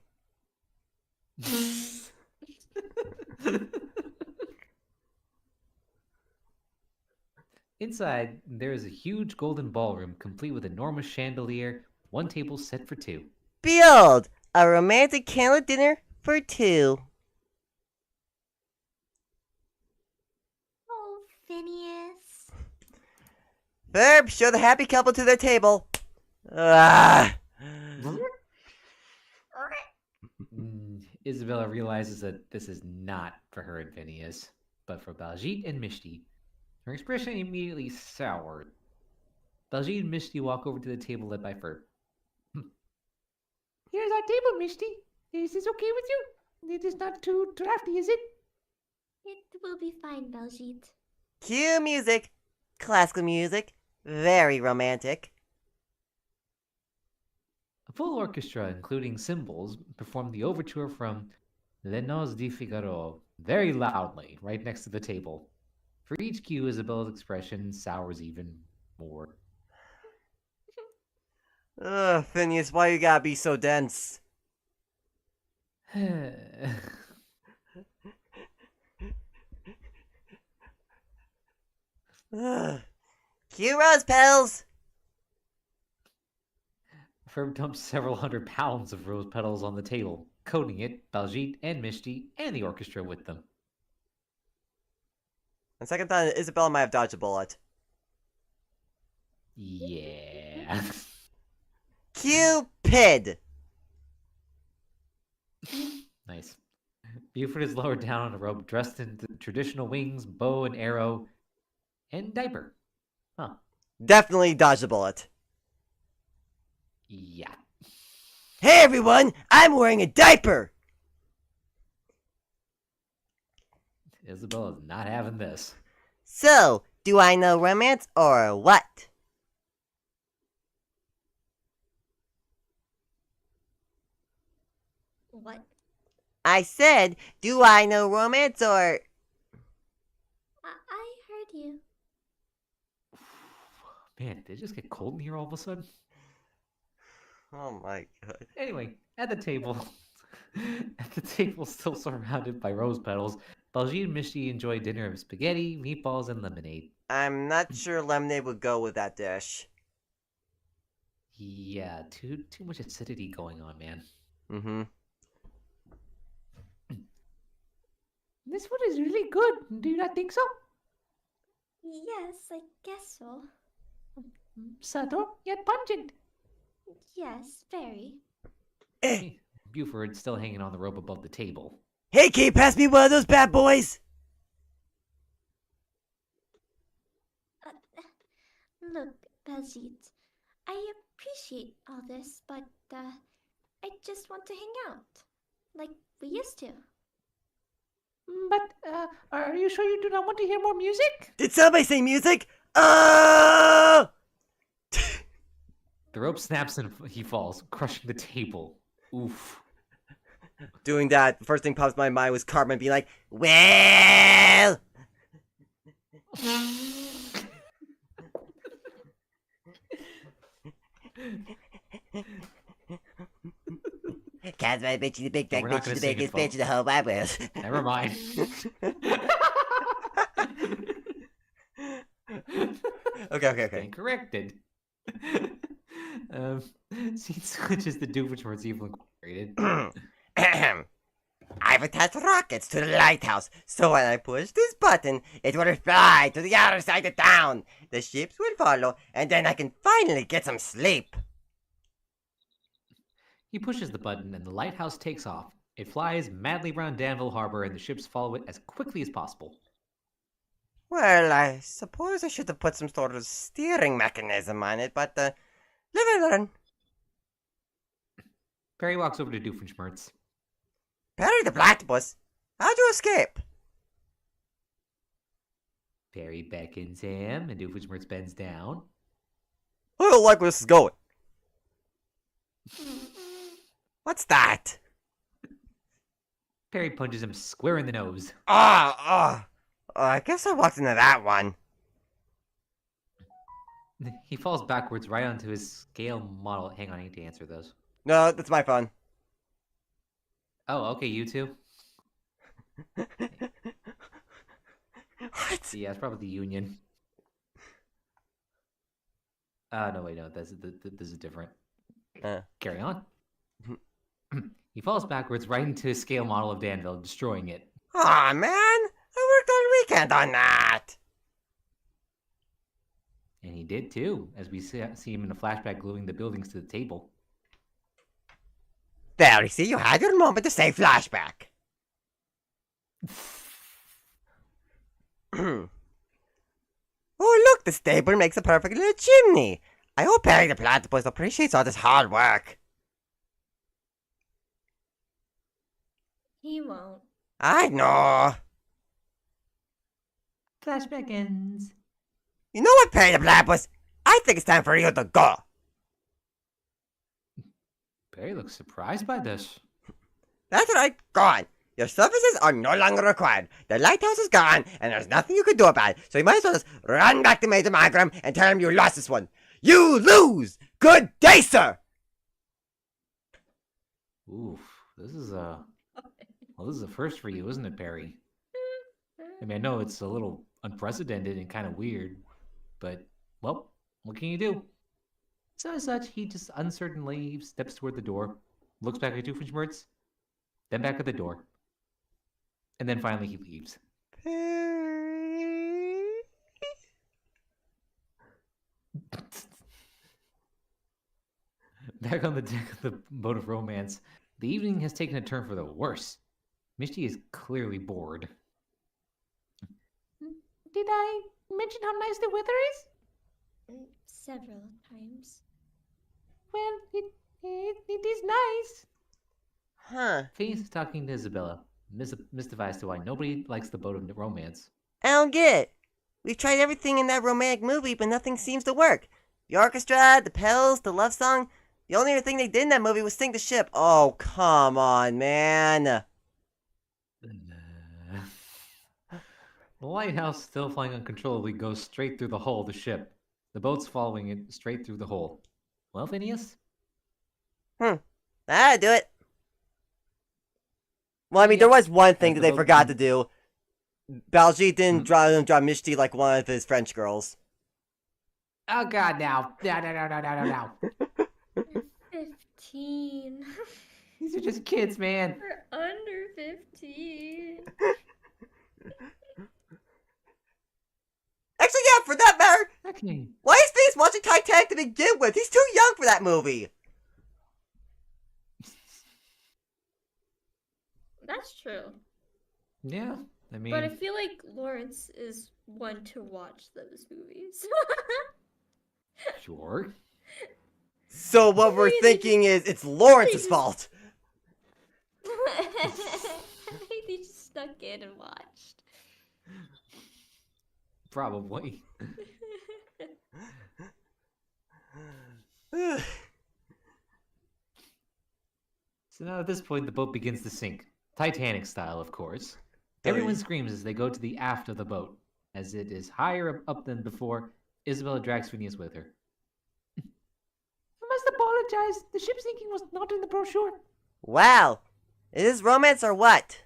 Inside, there is a huge golden ballroom, complete with enormous chandelier, one table set for 2. Behold, a romantic candlelit dinner for 2. Oh, Phineas. Ferb, show the happy couple to their table. Ah. Isabella realizes that this is not for her and Phineas, but for Baljeet and Mishti. Her expression immediately soured. Baljeet and Mishti walk over to the table led by Ferb. Here's our table, Mishti. Is this okay with you? It is not too drafty, is it? It will be fine, Baljeet. Cue music. Classical music. Very romantic. A full orchestra, including cymbals, performed the overture from Les Noces de Figaro very loudly, right next to the table. For each cue, Isabella's expression sours even more. Ugh, Phineas, why you gotta be so dense? Ugh. Cue rose petals. Ferb dumps several hundred pounds of rose petals on the table, coating it, Baljeet and Mishti, and the orchestra with them. On second thought, Isabella might have dodged a bullet. Yeah. Cupid! Nice. Buford is lowered down on a rope, dressed in the traditional wings, bow and arrow, and diaper. Huh. Definitely dodged a bullet. Yeah. Hey everyone, I'm wearing a diaper! Isabella's not having this. So, do I know romance or what? What? I said, do I know romance or... I heard you. Man, did it just get cold in here all of a sudden? Oh my god. Anyway, at the table, still surrounded by rose petals, Baljeet and Mishti enjoy dinner of spaghetti, meatballs, and lemonade. I'm not sure lemonade would go with that dish. Yeah, too much acidity going on, man. Mm-hmm. This food is really good. Do you not think so? Yes, I guess so. Subtle yet pungent. Yes, very. Buford's still hanging on the rope above the table. Hey, can you pass me one of those bad boys? Look, Baljeet, I appreciate all this, but I just want to hang out, like we used to. But are you sure you do not want to hear more music? Did somebody say music? Oh! The rope snaps and he falls, crushing the table. Oof. Doing that, the first thing pops in my mind was Cartman being like, well! Cause I bet you the big We're not bitch, gonna the sing it, biggest bitch folks. in the whole wide world. Never mind. Okay. Stand corrected. Scene switches to Doofenshmirtz Evil Incorporated. I've attached rockets to the lighthouse, so when I push this button, it will fly to the other side of town. The ships will follow, and then I can finally get some sleep. He pushes the button and the lighthouse takes off. It flies madly around Danville Harbor and the ships follow it as quickly as possible. Well, I suppose I should have put some sort of steering mechanism on it, but live and learn. Perry walks over to Doofenshmirtz. Perry the Platypus, how'd you escape? Perry beckons him and Doofenshmirtz bends down. I don't like where this is going. What's that? Perry punches him square in the nose. I guess I walked into that one. He falls backwards right onto his scale model. Hang on, I need to answer those. No, that's my phone. Oh, okay, you two. What? Yeah, it's probably the Union. No, wait, no, this is different. Carry on. He falls backwards right into his scale model of Danville, destroying it. Aw, man! I worked all weekend on that! And he did too, as we see him in a flashback gluing the buildings to the table. There, you see, you had your moment to say flashback. Oh, look, the stable makes a perfect little chimney. I hope Perry the Platypus appreciates all this hard work. He won't. I know. Flashback ends. You know what, Perry the Platypus? I think it's time for you to go. Perry looks surprised by this. That's right, go on. Your services are no longer required. The lighthouse is gone, and there's nothing you can do about it. So you might as well just run back to Major Markram and tell him you lost this one. You lose! Good day, sir! Oof, this is a first for you, isn't it, Perry? I mean, I know it's a little unprecedented and kind of weird, but, well, what can you do? So as such, he just uncertainly steps toward the door, looks back at Doofenshmirtz, then back at the door, and then finally he leaves. Perry? Back on the deck of the boat of romance, the evening has taken a turn for the worse. Misty is clearly bored. Did I mention how nice the weather is? Several times. Well, it is nice. Huh. Phineas is talking to Isabella, mystified as to why nobody likes the boat of romance. I don't get it. We've tried everything in that romantic movie, but nothing seems to work. The orchestra, the pills, the love song. The only other thing they did in that movie was sink the ship. Oh, come on, man. The lighthouse, still flying uncontrollably, goes straight through the hull of the ship. The boat's following it straight through the hole. Well, Phineas? That'll do it. Well, I mean, there was one thing that they forgot to do. Baljeet didn't draw Mishti like one of his French girls. Oh, God, now. No. 15. These are just kids, man. We're under 15. Actually, yeah, for that matter, Okay. why is Phineas watching Titanic to begin with? He's too young for that movie. That's true. Yeah, I mean, But I feel like Lawrence is one to watch those movies. sure. So what we're thinking is it's Lawrence's fault. They just snuck in and watched. Probably. So now at this point, the boat begins to sink. Titanic style, of course. Everyone screams as they go to the aft of the boat. As it is higher up than before, Isabella drags Phineas with her. I must apologize. The ship sinking was not in the brochure. Wow. Is this romance or what?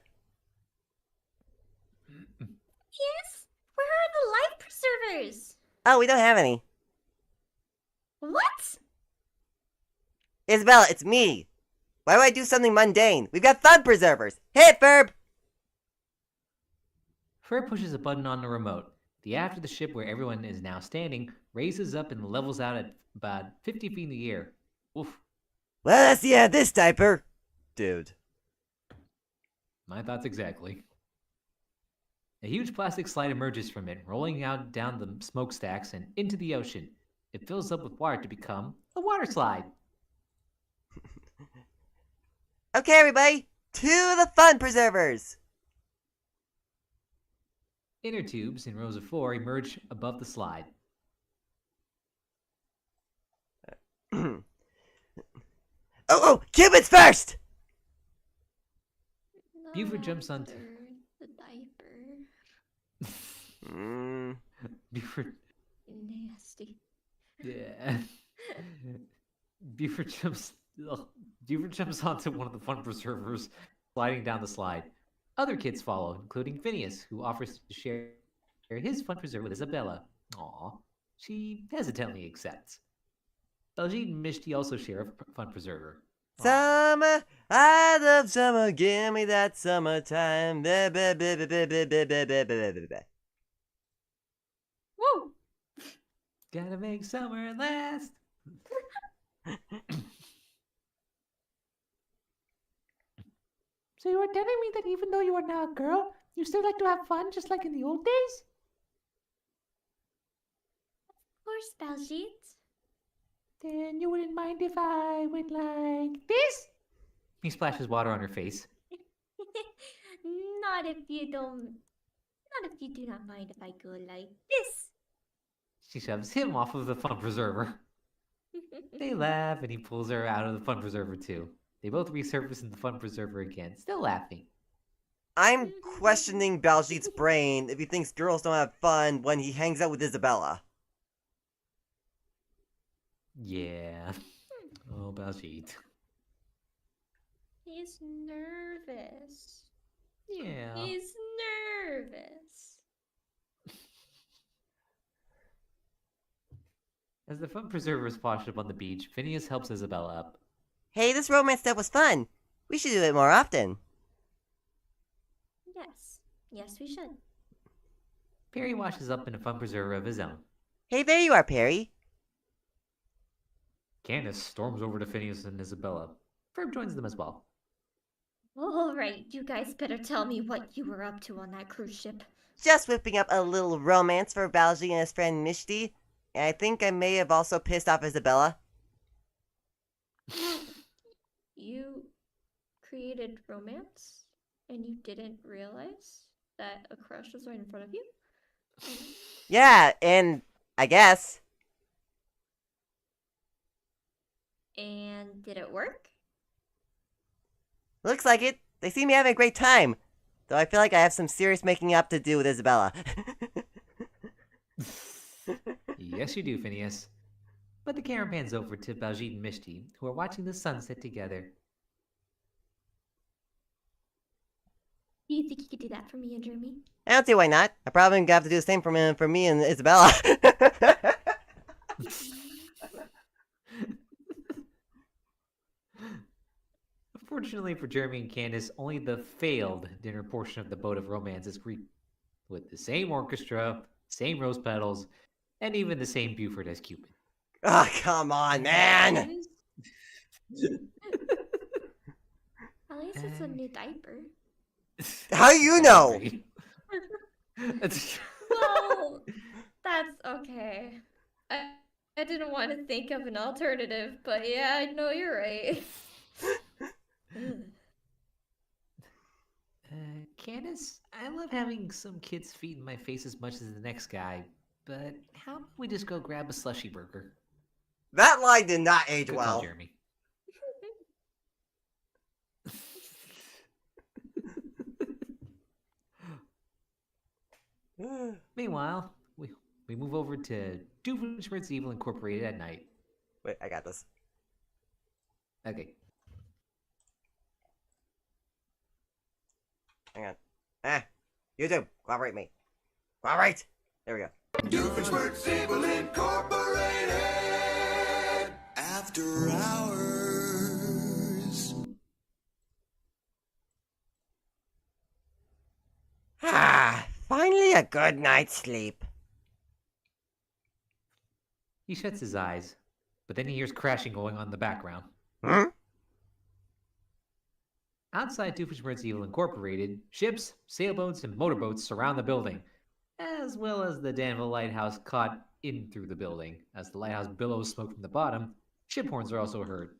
Yes? Where are the life preservers? Oh, we don't have any. What? Isabella, it's me. Why would I do something mundane? We've got fun preservers. Hit, Ferb! Ferb pushes a button on the remote. The aft of the ship, where everyone is now standing, raises up and levels out at about 50 feet in the air. Oof. Well, that's the end of this diaper. Dude. My thoughts exactly. A huge plastic slide emerges from it, rolling out down the smokestacks and into the ocean. It fills up with water to become a water slide. Okay, everybody. To the fun preservers. Inner tubes in rows of 4 emerge above the slide. Oh, Cupid's first! Buford jumps onto... The diaper. Buford... Nasty. Yeah. Buford jumps... Ugh. Buford jumps onto one of the fun preservers, sliding down the slide. Other kids follow, including Phineas, who offers to share his fun preserver with Isabella. Aw. She hesitantly accepts. Baljeet and Mishti also share a fun preserver. Aw. Summer, I love summer, give me that summertime. Woo! Gotta make summer last. So you are telling me that even though you are now a girl, you still like to have fun just like in the old days? Of course, Baljeet. Then you wouldn't mind if I went like this? He splashes water on her face. Not if you do not mind if I go like this. She shoves him off of the fun preserver. They laugh, and he pulls her out of the fun preserver too. They both resurface in the fun preserver again, still laughing. I'm questioning Baljeet's brain if he thinks girls don't have fun when he hangs out with Isabella. Yeah. Oh, Baljeet. He's nervous. Yeah. He's nervous. As the fun preservers wash up on the beach, Phineas helps Isabella up. Hey, this romance stuff was fun. We should do it more often. Yes. Yes, we should. Perry washes up in a fun preserver of his own. Hey, there you are, Perry. Candace storms over to Phineas and Isabella. Ferb joins them as well. All right, you guys better tell me what you were up to on that cruise ship. Just whipping up a little romance for Baljeet and his friend Mishti. And I think I may have also pissed off Isabella. You created romance and you didn't realize that a crush was right in front of you? Yeah, and I guess. And did it work? Looks like it. They seem to be having a great time. Though I feel like I have some serious making up to do with Isabella. Yes, you do, Phineas. But the camera pans over to Baljeet and Mishti, who are watching the sunset together. Do you think you could do that for me and Jeremy? I don't see why not. I probably gonna have to do the same for me and Isabella. Unfortunately for Jeremy and Candace, only the failed dinner portion of the Boat of Romance is with the same orchestra, same rose petals, and even the same Buford as Cupid. Ah, come on, man. At least it's a new diaper. How you know? Well, that's okay. I didn't want to think of an alternative, but yeah, I know you're right. Candace, I love having some kid's feet in my face as much as the next guy, but how about we just go grab a slushy burger? That line did not age Good call, well. Jeremy. Meanwhile, we move over to Doofenshmirtz Evil Incorporated at night. Wait, I got this. Okay. Hang on. YouTube, cooperate me. Cooperate! There we go. Doofenshmirtz Evil Incorporated. After hours. Finally a good night's sleep. He shuts his eyes, but then he hears crashing going on in the background. Hmm? Outside Doofenshmirtz Evil Incorporated, ships, sailboats, and motorboats surround the building, as well as the Danville Lighthouse caught in through the building. As the lighthouse billows smoke from the bottom, ship horns are also heard.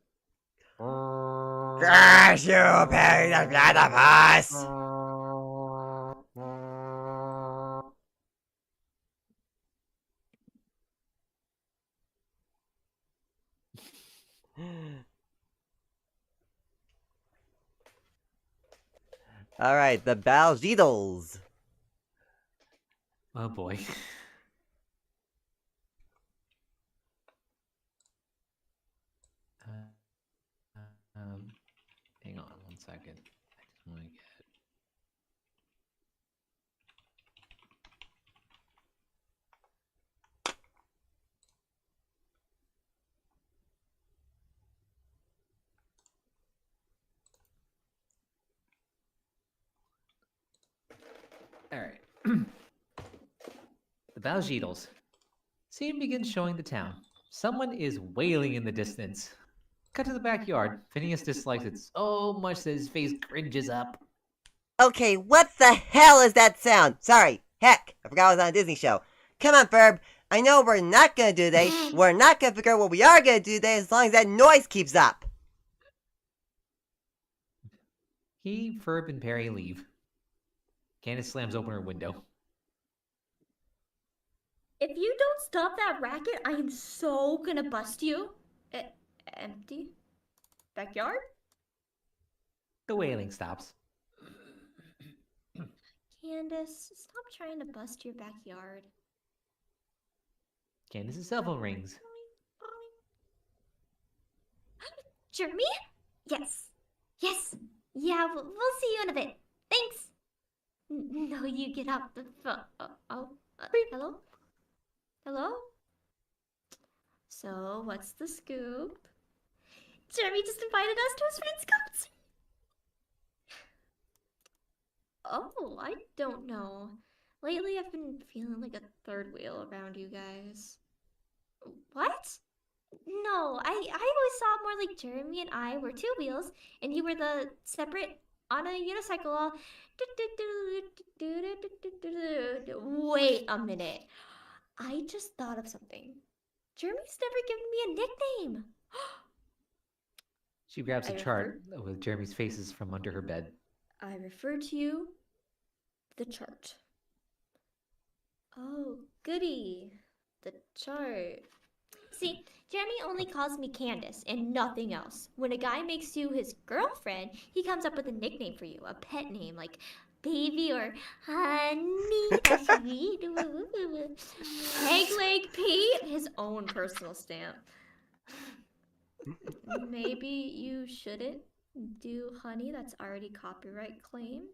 Curse you, Perry the Platypus! Alright, the Baljeedles. Oh boy. Hang on one second. I just want to get. All right. The Baljeedles. Scene begins showing the town. Someone is wailing in the distance. Cut to the backyard. Phineas dislikes it so much that his face cringes up. Okay, what the hell is that sound? Sorry, heck, I forgot I was on a Disney show. Come on, Ferb. I know we're not gonna do today. We're not gonna figure out what we are gonna do today as long as that noise keeps up. He, Ferb, and Perry leave. Candace slams open her window. If you don't stop that racket, I am so gonna bust you. Empty? Backyard? The wailing stops. Candace, stop trying to bust your backyard. Candace's cell phone rings. Jeremy? Yes. Yes. Yeah, we'll see you in a bit. Thanks. No, you get off the phone. Hello? Hello? So, what's the scoop? Jeremy just invited us to his friend's concert. Oh, I don't know. Lately, I've been feeling like a third wheel around you guys. What? No, I always saw more like Jeremy and I were two wheels, and you were the separate on a unicycle all... Wait a minute. I just thought of something. Jeremy's never given me a nickname. She grabs a chart with Jeremy's faces from under her bed. I refer to you, the chart. Oh, goody. The chart. See, Jeremy only calls me Candace and nothing else. When a guy makes you his girlfriend, he comes up with a nickname for you, a pet name like Baby or Honey. That's sweet. Egg Leg Pete, his own personal stamp. Maybe you shouldn't do Honey, that's already copyright claimed.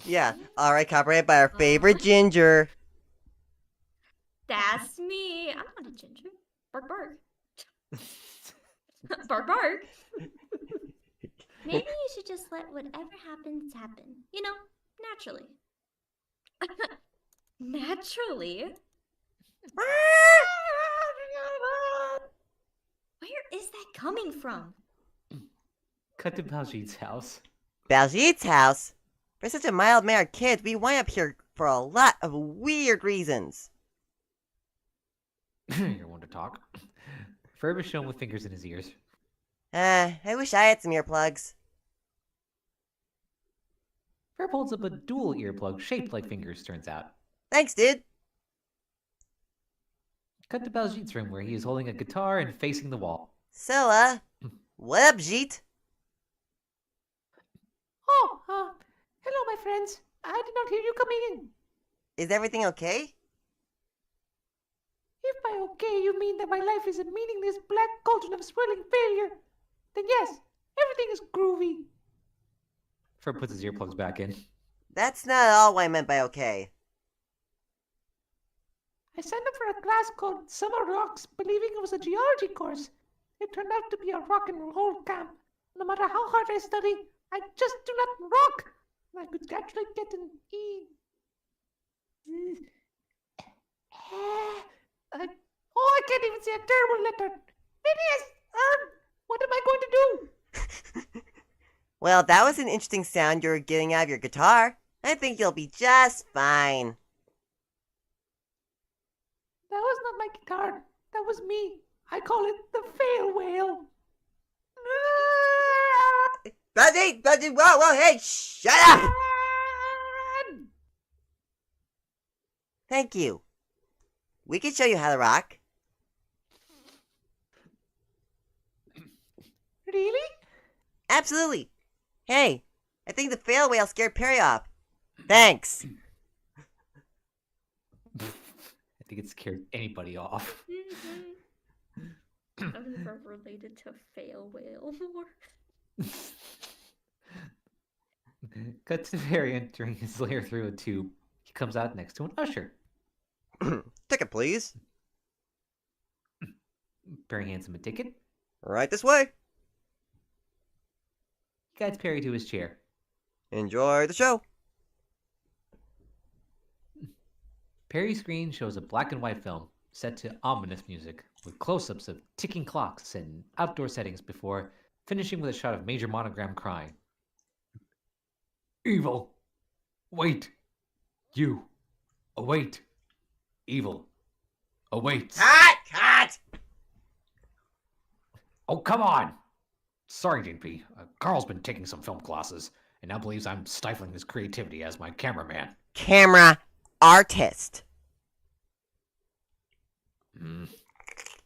Yeah, alright, copyrighted by our favorite ginger. That's me. I'm not a ginger. Bark, bark. Bark, bark. Maybe you should just let whatever happens happen. You know, naturally. Naturally. Where is that coming from? Cut to Baljeet's house. Baljeet's house? For such a mild-mannered kid, we wind up here for a lot of weird reasons. You're one to talk. Ferb is shown with fingers in his ears. I wish I had some earplugs. Ferb holds up a dual earplug shaped like fingers, turns out. Thanks, dude. Cut to Baljeet's room where he is holding a guitar and facing the wall. So, what up, Jeet? Oh, hello, my friends. I did not hear you coming in. Is everything okay? If by okay you mean that my life is a meaningless black cauldron of swirling failure, then yes, everything is groovy. Ferb puts his earplugs back in. That's not at all what I meant by okay. I signed up for a class called Summer Rocks, believing it was a geology course. It turned out to be a rock and roll camp. No matter how hard I study, I just do not rock. I could actually get an E. I can't even say a terrible letter. Phineas, what am I going to do? Well, that was an interesting sound you were getting out of your guitar. I think you'll be just fine. That was not my guitar. That was me. I call it the fail whale. Buddy, whoa, hey, shut up! Thank you. We can show you how to rock. Really? Absolutely. Hey, I think the fail whale scared Perry off. Thanks. I think it scared anybody off. I've never related to fail whale more. Cut to Perry entering his lair through a tube. He comes out next to an usher. Ticket, please. Perry hands him a ticket. Right this way. He guides Perry to his chair. Enjoy the show. Perry's screen shows a black and white film set to ominous music with close-ups of ticking clocks and outdoor settings before finishing with a shot of Major Monogram crying. Evil. Wait. You. Await. Evil. Awaits. Cut! Oh, come on. Sorry, JP. Carl's been taking some film classes and now believes I'm stifling his creativity as my cameraman. Camera artist.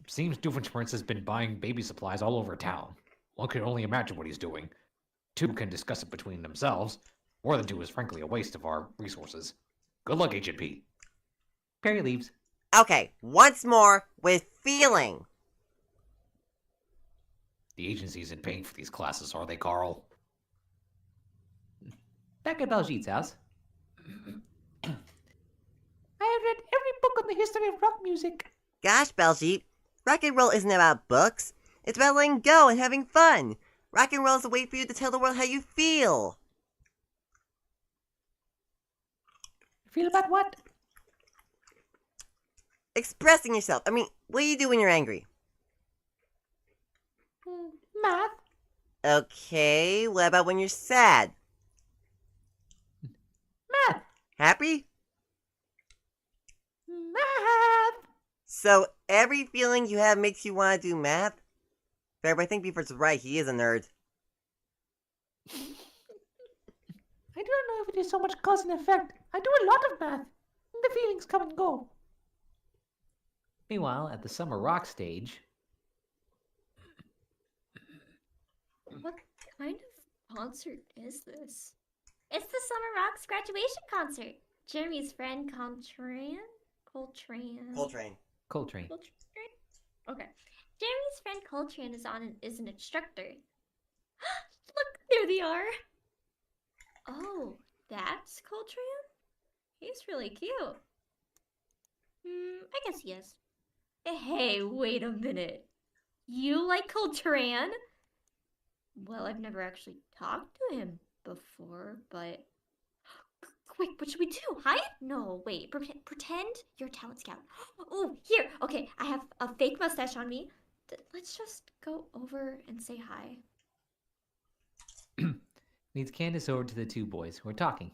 Seems Doofenshmirtz has been buying baby supplies all over town. One can only imagine what he's doing. Two can discuss it between themselves. More than two is frankly a waste of our resources. Good luck, Agent P. Perry leaves. Okay, once more with feeling. The agency isn't paying for these classes, are they, Carl? Back at Baljeet's house. I have read every book on the history of rock music. Gosh, Baljeet, rock and roll isn't about books. It's about letting go and having fun. Rock and roll is a way for you to tell the world how you feel. Feel about what? Expressing yourself. I mean, what do you do when you're angry? Math. Okay, what about when you're sad? Math. Happy? Math. So every feeling you have makes you want to do math? Fair, but I think Beaver's right, he is a nerd. I don't know if it is so much cause and effect. I do a lot of math. The feelings come and go. Meanwhile, at the Summer Rock stage, What kind of concert is this? It's the Summer Rocks graduation concert. Jeremy's friend Coltrane? Coltrane. Coltrane. Okay. Jeremy's friend Coltrane is an instructor. Look, there they are. Oh, that's Coltrane? He's really cute. I guess he is. Hey, wait a minute. You like Coltrane? Well, I've never actually talked to him before, but... Quick, what should we do? Hide? No, wait. Pretend you're a talent scout. Oh, here. Okay, I have a fake mustache on me. Let's just go over and say hi. Leads Candace over to the two boys who are talking.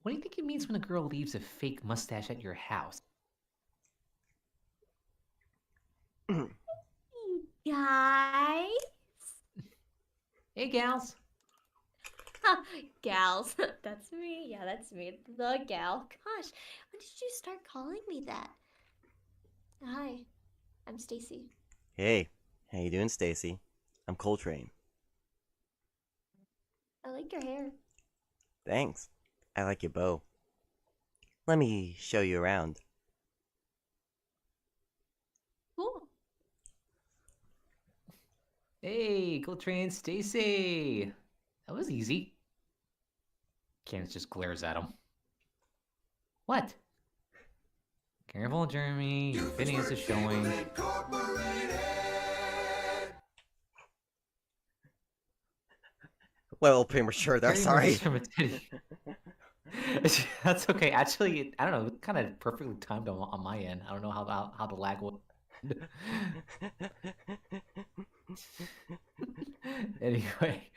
What do you think it means when a girl leaves a fake mustache at your house? Guys? Hey, gals. Gals. That's me. Yeah, that's me. The gal. Gosh, when did you start calling me that? Hi, I'm Stacy. Hey, how you doing, Stacy? I'm Coltrane. I like your hair. Thanks. I like your bow. Let me show you around. Cool. Hey, Coltrane, Stacy. That was easy. Candace just glares at him. What? Careful, Jeremy. Your Phineas is showing. Well, premature there, Jeremy sorry. emerges from a teddy. That's okay. Actually, I don't know. It kind of perfectly timed on my end. I don't know how the lag was. Anyway,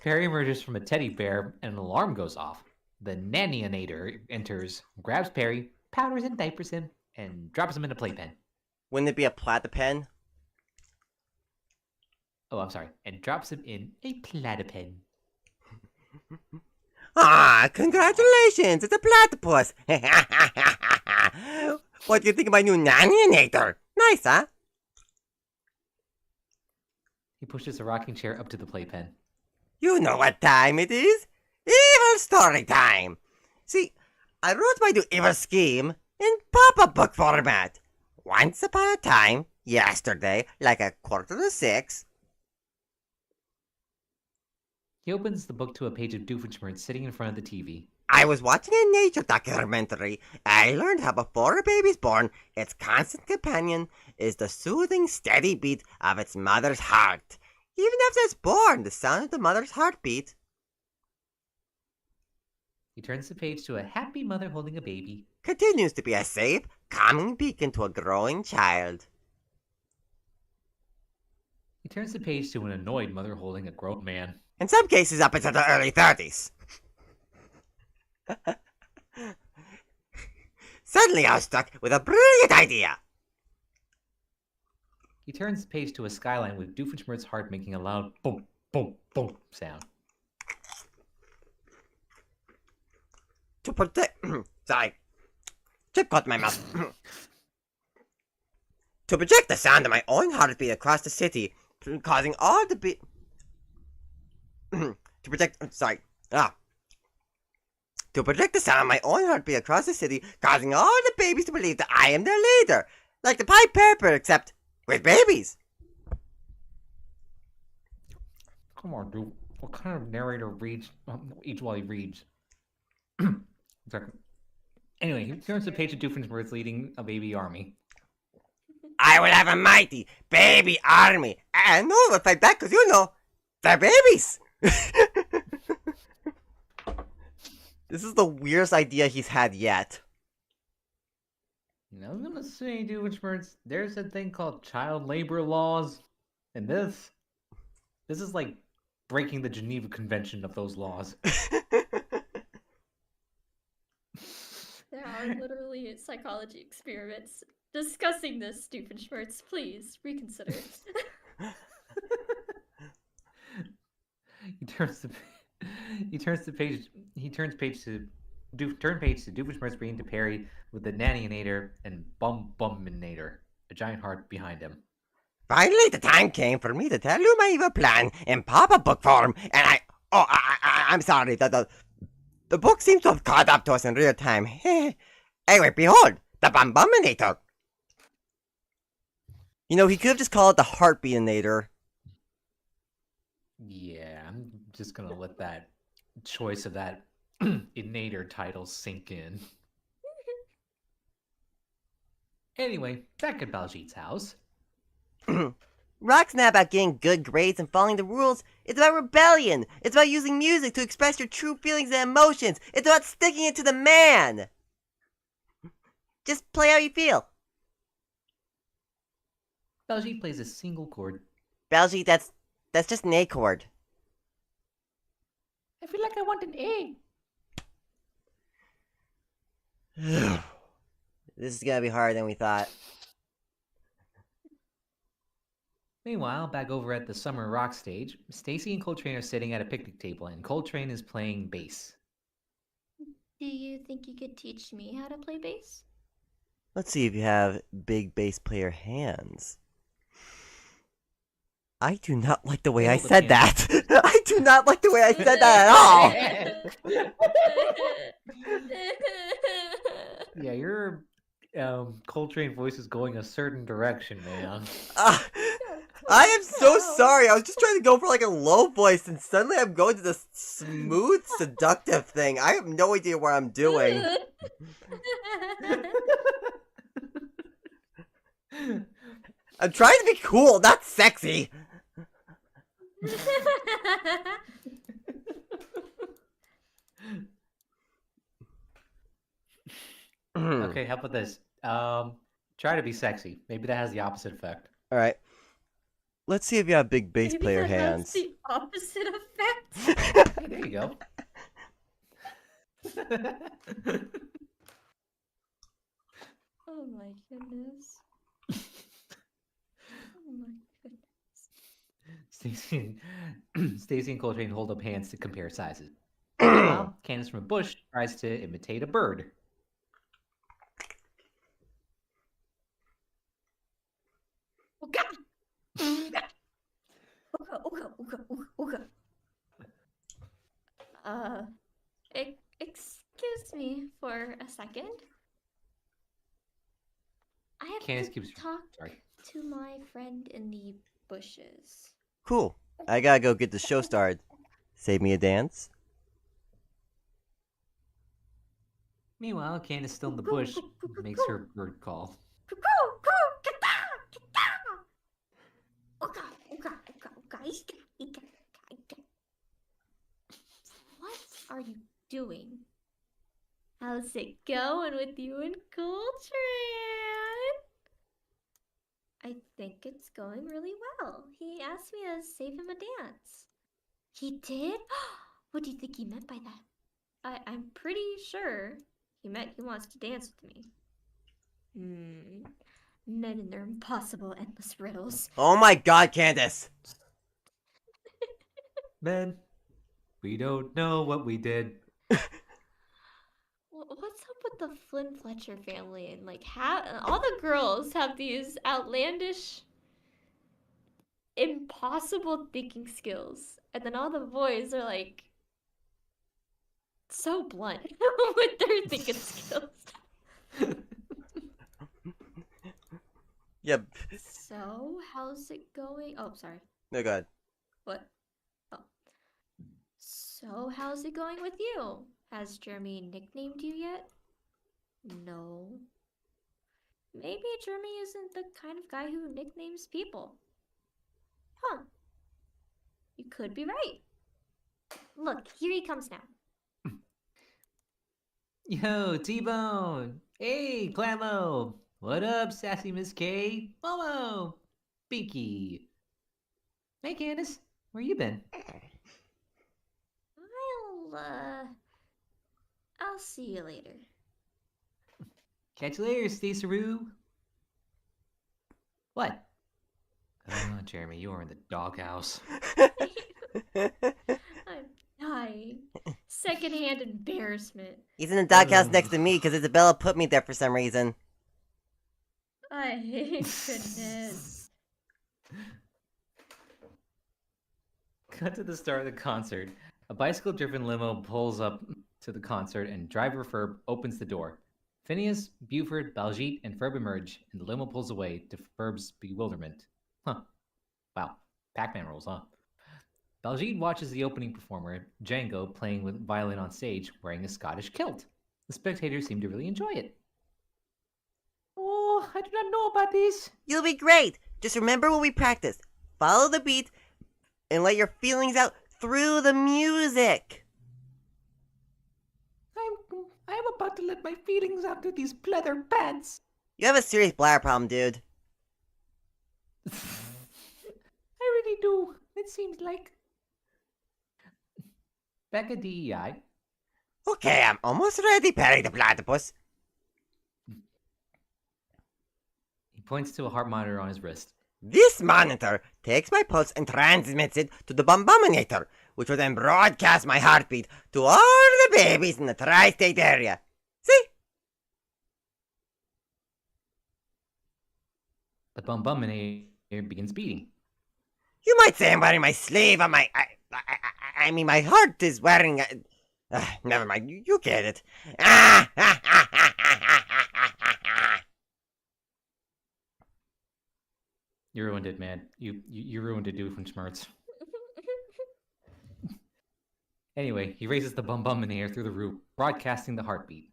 Perry emerges from a teddy bear and an alarm goes off. The nannyinator enters, grabs Perry, powders and diapers him, and drops him in a playpen. Wouldn't it be a platypen? Oh, I'm sorry. And drops him in a platypen. Ah, congratulations! It's a platypus! What do you think of my new nannyinator? Nice, huh? He pushes a rocking chair up to the playpen. You know what time it is? Evil story time! See, I wrote my new evil scheme in pop-up book format. Once upon a time, yesterday, like 5:45. He opens the book to a page of Doofenshmirtz sitting in front of the TV. I was watching a nature documentary. I learned how before a baby's born, its constant companion is the soothing, steady beat of its mother's heart. Even after it's born, the sound of the mother's heartbeat. He turns the page to a happy mother holding a baby. Continues to be a safe, calming beacon to a growing child. He turns the page to an annoyed mother holding a grown man. In some cases, up into the early 30s. Suddenly, I was struck with a brilliant idea. He turns the page to a skyline with Doofenshmirtz's heart making a loud boom, boom, boom sound. To protect. Sorry. Chip caught my mouth. To project the sound of my own heartbeat across the city, causing all the beat. To project the sound of my own heartbeat across the city, causing all the babies to believe that I am their leader, like the Pied Piper, except with babies. Come on, dude. What kind of narrator reads each while he reads? Anyway, he turns the page to Doofenshmirtz leading a baby army. I will have a mighty baby army, and no one will fight back because, you know, they're babies. This is the weirdest idea he's had yet. I was gonna say, Doofenshmirtz, there's a thing called child labor laws, and this is like breaking the Geneva Convention of those laws. There are literally psychology experiments discussing this, Doofenshmirtz. Please reconsider. He turns page to Doofenshmirtz reading to Perry with the nannyinator and bumminator, a giant heart behind him. Finally, the time came for me to tell you my evil plan in pop-up book form, and I'm sorry, the book seems to have caught up to us in real time. Anyway, behold, the bumminator. You know, he could have just called it the heartbeatinator. Yeah, I'm just gonna let that choice of that inator title sink in. Anyway, back at Baljeet's house. Rock's not about getting good grades and following the rules. It's about rebellion. It's about using music to express your true feelings and emotions. It's about sticking it to the man. Just play how you feel. Baljeet plays a single chord. Baljeet, that's just an A chord. I feel like I want an A. This is gonna be harder than we thought. Meanwhile, back over at the Summer Rock stage, Stacy and Coltrane are sitting at a picnic table, and Coltrane is playing bass. Do you think you could teach me how to play bass? Let's see if you have big bass player hands. I do not like the way I said that. I do not like the way I said that at all. Yeah, your Coltrane voice is going a certain direction, man. I am so sorry. I was just trying to go for like a low voice, and suddenly I'm going to this smooth, seductive thing. I have no idea what I'm doing. I'm trying to be cool, not sexy. Okay, how about this? Try to be sexy. Maybe that has the opposite effect. All right. Let's see if you have big bass Maybe player that hands. has the opposite effect. Hey, there you go. Oh my goodness. Oh my goodness. Stacy and Coltrane hold up hands to compare sizes. Meanwhile, Candace from a bush tries to imitate a bird. Ooga! Ooga, ooga, ooga, ooga, ooga. Excuse me for a second. I have Candace to keeps- talk sorry. to my friend in the bushes. Cool. I gotta go get the show started. Save me a dance. Meanwhile, Candace, still in the bush, makes her bird call. What are you doing? How's it going with you and Coltrane? I think it's going really well. He asked me to save him a dance. He did? What do you think he meant by that? I'm pretty sure he meant he wants to dance with me. Men and their impossible endless riddles. Oh my god, Candace! Men, we don't know what we did. What's up with the Flynn Fletcher family and like all the girls have these outlandish, impossible thinking skills, and then all the boys are like so blunt with their thinking skills. Yep. So how's it going? Oh, sorry. No, go ahead. What? Oh. So how's it going with you? Has Jeremy nicknamed you yet? No. Maybe Jeremy isn't the kind of guy who nicknames people. Huh. You could be right. Look, here he comes now. Yo, T-Bone! Hey, Clamo! What up, sassy Miss K? Momo! Binky! Hey, Candace, where you been? I'll see you later. Catch you later, Staceroo. What? Oh, Jeremy, you are in the doghouse. I'm dying. Secondhand embarrassment. He's in the doghouse next to me because Isabella put me there for some reason. I hate goodness. Cut to the start of the concert. A bicycle-driven limo pulls up to the concert, and driver Ferb opens the door. Phineas, Buford, Baljeet, and Ferb emerge, and the limo pulls away to Ferb's bewilderment. Huh. Wow. Pac-Man rules, huh? Baljeet watches the opening performer, Django, playing with violin on stage, wearing a Scottish kilt. The spectators seem to really enjoy it. Oh, I do not know about this. You'll be great. Just remember what we practiced. follow the beat and let your feelings out through the music. I'm about to let my feelings out through these pleather pants. You have a serious bladder problem, dude. I really do. It seems like. Back at DEI, Okay, I'm almost ready, Perry the Platypus. he points to a heart monitor on his wrist. This monitor takes my pulse and transmits it to the Bombominator, which will then broadcast my heartbeat to all the babies in the tri-state area. See? The Bum-Buminator begins beating. You might say I'm wearing my sleeve on my... I mean, my heart is wearing... never mind, you get it. You ruined it, man. You ruined it, Doofenshmirtz. Anyway, he raises the Bum-Buminator through the roof, broadcasting the heartbeat.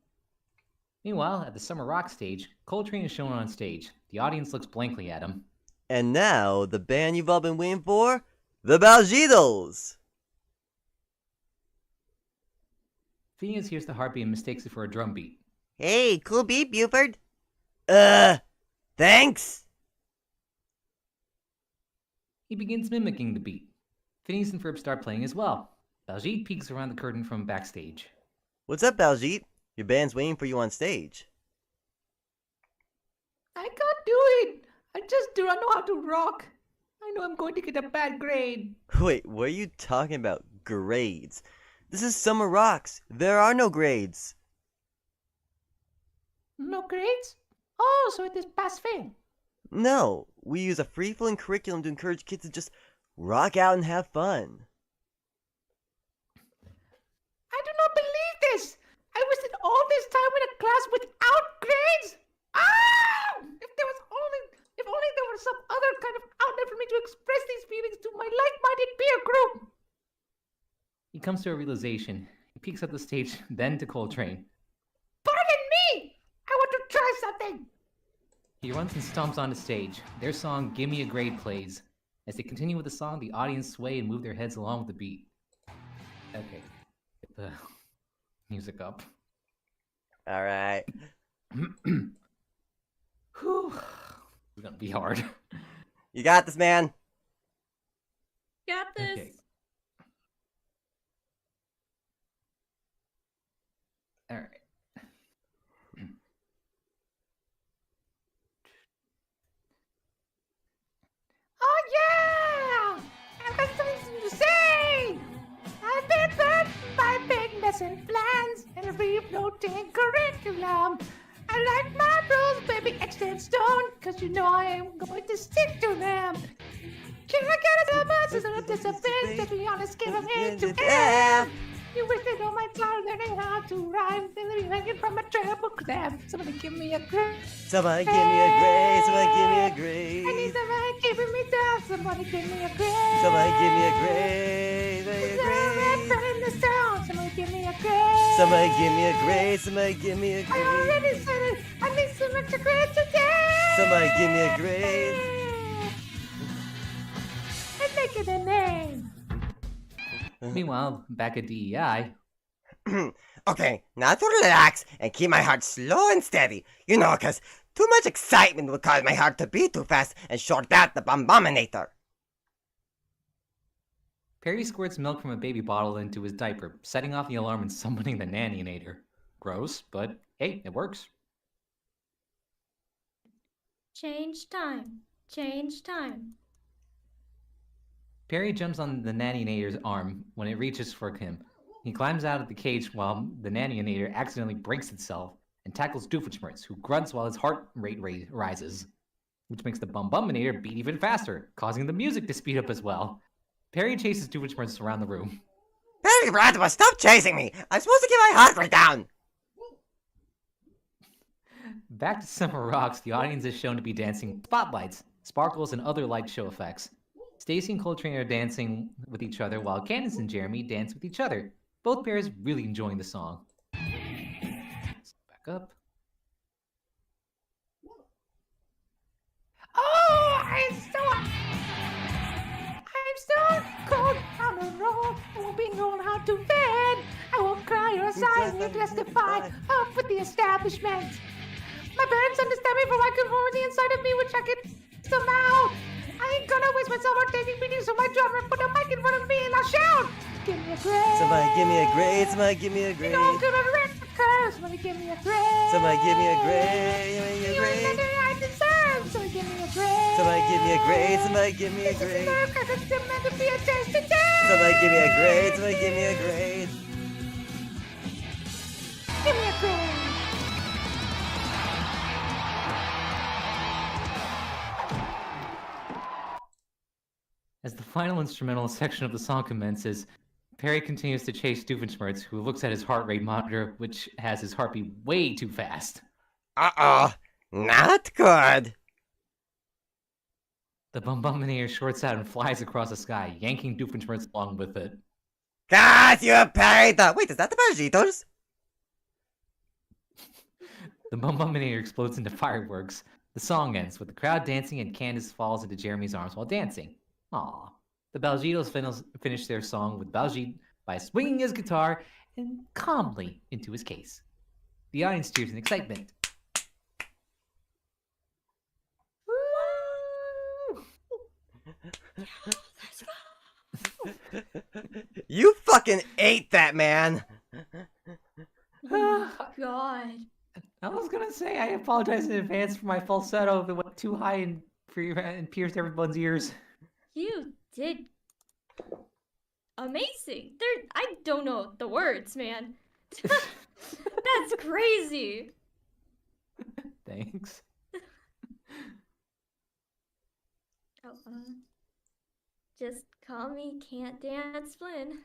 Meanwhile, at the Summer Rock stage, Coltrane is shown on stage. The audience looks blankly at him. And now, the band you've all been waiting for, the Balgitos. Phineas hears the heartbeat and mistakes it for a drum beat. Hey, cool beat, Buford. Thanks. He begins mimicking the beat. Phineas and Ferb start playing as well. Baljeet peeks around the curtain from backstage. What's up, Baljeet? Your band's waiting for you on stage. I can't do it. I just do not know how to rock. I know I'm going to get a bad grade. Wait, what are you talking about? Grades? This is Summer Rocks. There are no grades. No grades? Oh, so it is pass-fail. No, we use a free-flowing curriculum to encourage kids to just rock out and have fun. I do not believe this. I wasted all this time in a class without grades. Ah! If only there were some other kind of outlet for me to express these feelings to my like-minded peer group. He comes to a realization. He peeks at the stage, then to Coltrane. Pardon me! I want to try something. He runs and stomps onto stage. Their song, Give Me a Grade, plays. As they continue with the song, the audience sway and move their heads along with the beat. Okay. Get the music up. Alright. Whew. It's gonna be hard. You got this, man. Got this. Okay. Alright. Oh yeah! I've got something to say! I've been burnt by big lesson plans and a free-floating curriculum. I like my rules, baby, etched in stone, cause you know I am going to stick to them. Can I get a masses of discipline? To be honest, give them into F. You wasted all my time learning how to rhyme, then leaving hanging from a triple crab. Somebody give me a grade. Somebody give me a grade. Somebody give me a grade. I need somebody keeping me down. Somebody give me a grade. Somebody give me a grade. Give me a grade. In this town. Somebody give me a grade. Somebody give me a grade. Somebody give me a I grade. already said it. I need some extra grade today. Somebody give me a grade. And make it a name. Meanwhile, back at DEI, Okay, now to relax and keep my heart slow and steady. You know, cause too much excitement will cause my heart to beat too fast and short out the Bombominator. Perry squirts milk from a baby bottle into his diaper, setting off the alarm and summoning the Nannyinator. Gross, but hey, it works. Change time. Change time. Perry jumps on the Nannyinator's arm when it reaches for him. He climbs out of the cage while the Nannyinator accidentally breaks itself and tackles Doofenshmirtz, who grunts while his heart rate rises, which makes the Bum-Buminator beat even faster, causing the music to speed up as well. Perry chases Doofenshmirtz around the room. Perry Bradford, stop chasing me! I'm supposed to get my heart rate down! Back to Summer Rocks, the audience is shown to be dancing spotlights, sparkles, and other light show effects. Stacy and Coltrane are dancing with each other while Candace and Jeremy dance with each other. Both pairs really enjoying the song. Back up. Oh, I won't be known how to vent. I won't cry or sigh or testify up with the establishment. My parents understand me for my conformity inside of me, which I can somehow. I ain't gonna waste my summer taking meetings with my drummer. Put a mic in front of me and I'll shout. Give me a grade. Somebody give me a grade. Somebody give me a grade. Don't give it a red curse. Somebody give me a grade. Somebody give me a grade. Give me a You ain't grade. nothing I deserve. Somebody give me a grade. Somebody give me a grade. Somebody give me a This is grade. nerve 'cause it's meant to be a taste of death. Somebody give me a grade. Somebody give me a grade. Give me a grade. As the final instrumental section of the song commences, Perry continues to chase Doofenshmirtz, who looks at his heart rate monitor, which has his heartbeat way too fast. Uh-oh. Not good. The Bum-Buminator shorts out and flies across the sky, yanking Doofenshmirtz along with it. God, you paid the... Wait, is that the Barjitos? The Bum-Buminator explodes into fireworks. The song ends with the crowd dancing and Candace falls into Jeremy's arms while dancing. Aww. The Baljitos finish their song with Baljit by swinging his guitar and calmly into his case. The audience cheers in excitement. You fucking ate that, man. God. I was gonna say, I apologize in advance for my falsetto that went too high and pierced everyone's ears. You did amazing. I don't know the words, man. That's crazy. Thanks. Oh, just call me Can't Dance Flynn.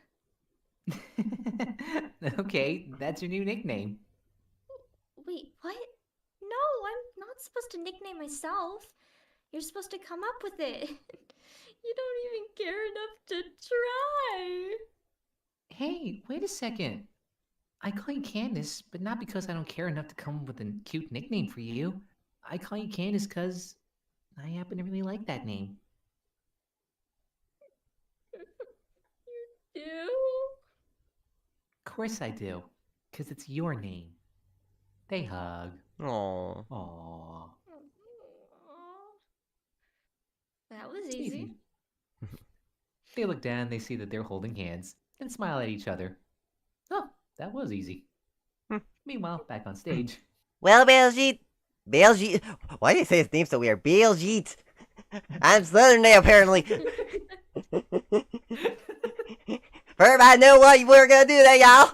Okay, that's your new nickname. Wait, what? No, I'm not supposed to nickname myself. You're supposed to come up with it. You don't even care enough to try. Hey, wait a second. I call you Candace, but not because I don't care enough to come up with a cute nickname for you. I call you Candace because I happen to really like that name. You? Of course I do, because it's your name. They hug. Aww. Aww. That was It's easy. They look down, they see that they're holding hands, and smile at each other. Oh, that was easy. Meanwhile, back on stage. Well, Baljit. Why do you say his name so weird? Baljit. I'm Southern now, apparently. Everybody know what you were gonna do there, y'all.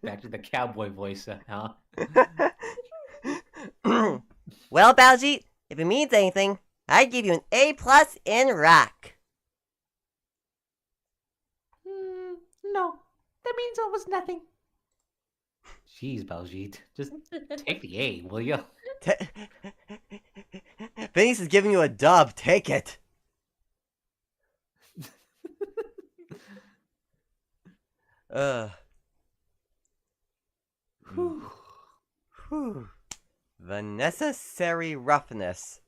Back to the cowboy voice, huh? Well, Baljit, if it means anything, I'd give you an A+ in rock. No, that means almost nothing. Jeez, Baljit. Just take the A, will you? Phineas is giving you a dub. Take it. Whew. The necessary roughness.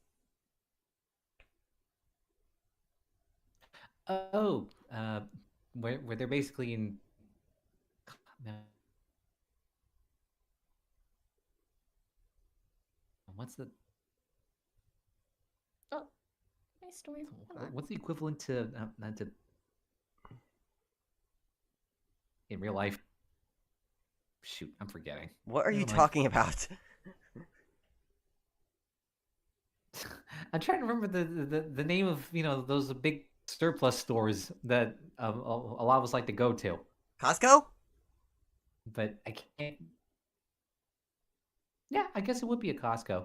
Oh, where they're basically in. What's the Nice story. Come on. what's the equivalent to not to in real life? Shoot, I'm forgetting. What are you Never mind. talking about? I'm trying to remember the name of those big surplus stores that a lot of us like to go to, Costco? but I can't. Yeah, I guess it would be a Costco.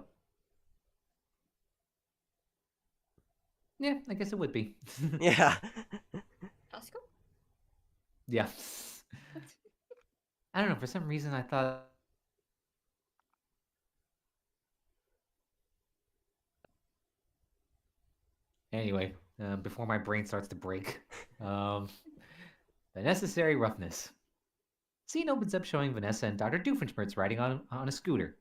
Yeah, I guess it would be. Yeah. Costco? Yeah. I don't know. For some reason, I thought. Anyway, before my brain starts to break, the necessary roughness. Scene opens up showing Vanessa and Dr. Doofenshmirtz riding on a scooter.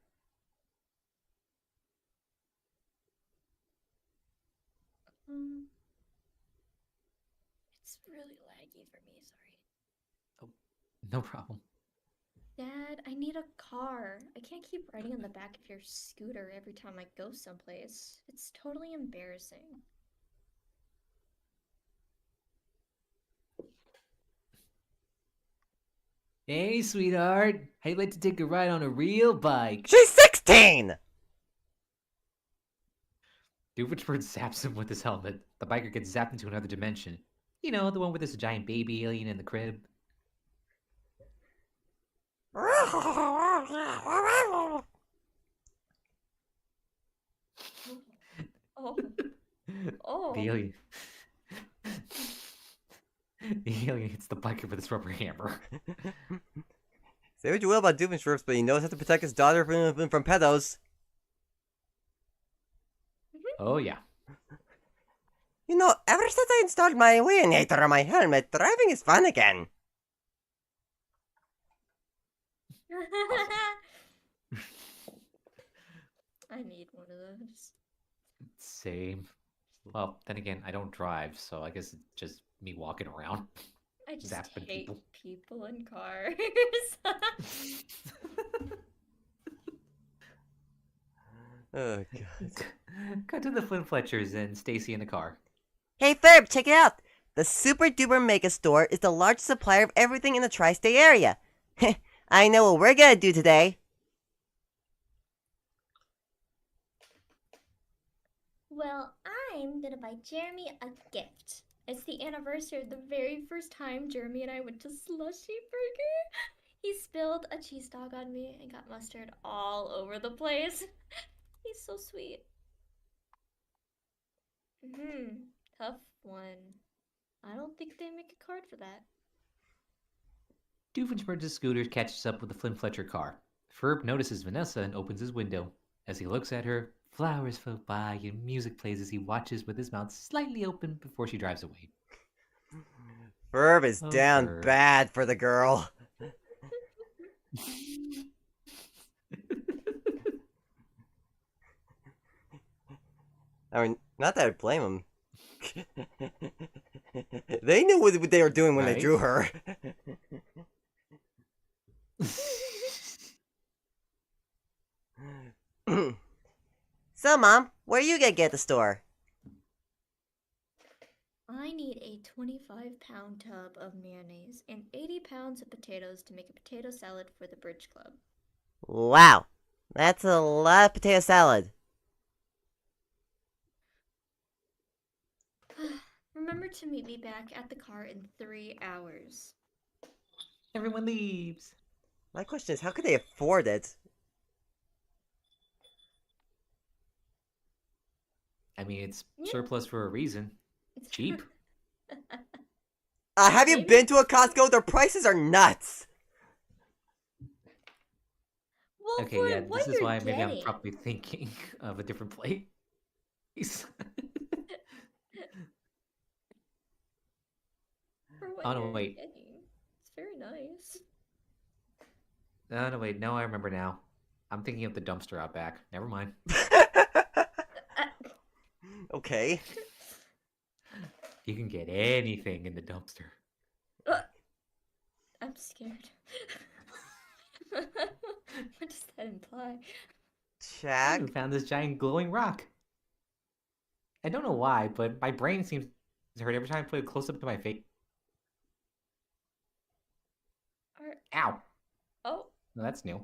It's really laggy for me, sorry. No problem. Dad, I need a car. I can't keep riding on the back of your scooter every time I go someplace. It's totally embarrassing. Hey, sweetheart. How'd you like to take a ride on a real bike? She's 16! Doofenshmirtz zaps him with his helmet. The biker gets zapped into another dimension. You know, the one with this giant baby alien in the crib. Oh. Oh. The alien. The alien hits the biker with his rubber hammer. Say what you will about Doofenshmirtz, but he knows how to protect his daughter from pedos. Oh, yeah. You know, ever since I installed my Wayinator on my helmet, driving is fun again. I need one of those. Same. Well, then again, I don't drive, so I guess it's just me walking around. I just Zapping hate people. people in cars. Oh, God. Cut to the Flynn Fletchers and Stacy in the car. Hey, Ferb, check it out. The Super Duper Mega Store is the largest supplier of everything in the tri-state area. I know what we're gonna do today. Well, I'm gonna buy Jeremy a gift. It's the anniversary of the very first time Jeremy and I went to Slushy Burger. He spilled a cheese dog on me and got mustard all over the place. He's so sweet. Tough one. I don't think they make a card for that. Doofenshmirtz's scooter catches up with the Flynn Fletcher car. Ferb notices Vanessa and opens his window. As he looks at her, flowers float by and music plays as he watches with his mouth slightly open before she drives away. Ferb is Oh, down Ferb. bad for the girl. I mean, not that I blame him. They knew what they were doing when they Right. drew her. So, Mom, where are you gonna get the store? I need a 25-pound tub of mayonnaise and 80 pounds of potatoes to make a potato salad for the Bridge Club. Wow, that's a lot of potato salad. Remember to meet me back at the car in 3 hours. Everyone leaves. My question is, how could they afford it? I mean, it's Yeah. surplus for a reason. Cheap. Have you Maybe- been to a Costco? Their prices are nuts. Well, Okay, for yeah, what this is you're why maybe I'm getting. probably thinking of a different place. For what Oh, no, you're wait. getting. It's very nice. No, wait, no, I remember now. I'm thinking of the dumpster out back. Never mind. Okay. You can get anything in the dumpster. I'm scared. What does that imply? Check. We found this giant glowing rock. I don't know why, but my brain seems to hurt every time I put it close up to my face. Are, Ow! oh, No, that's new.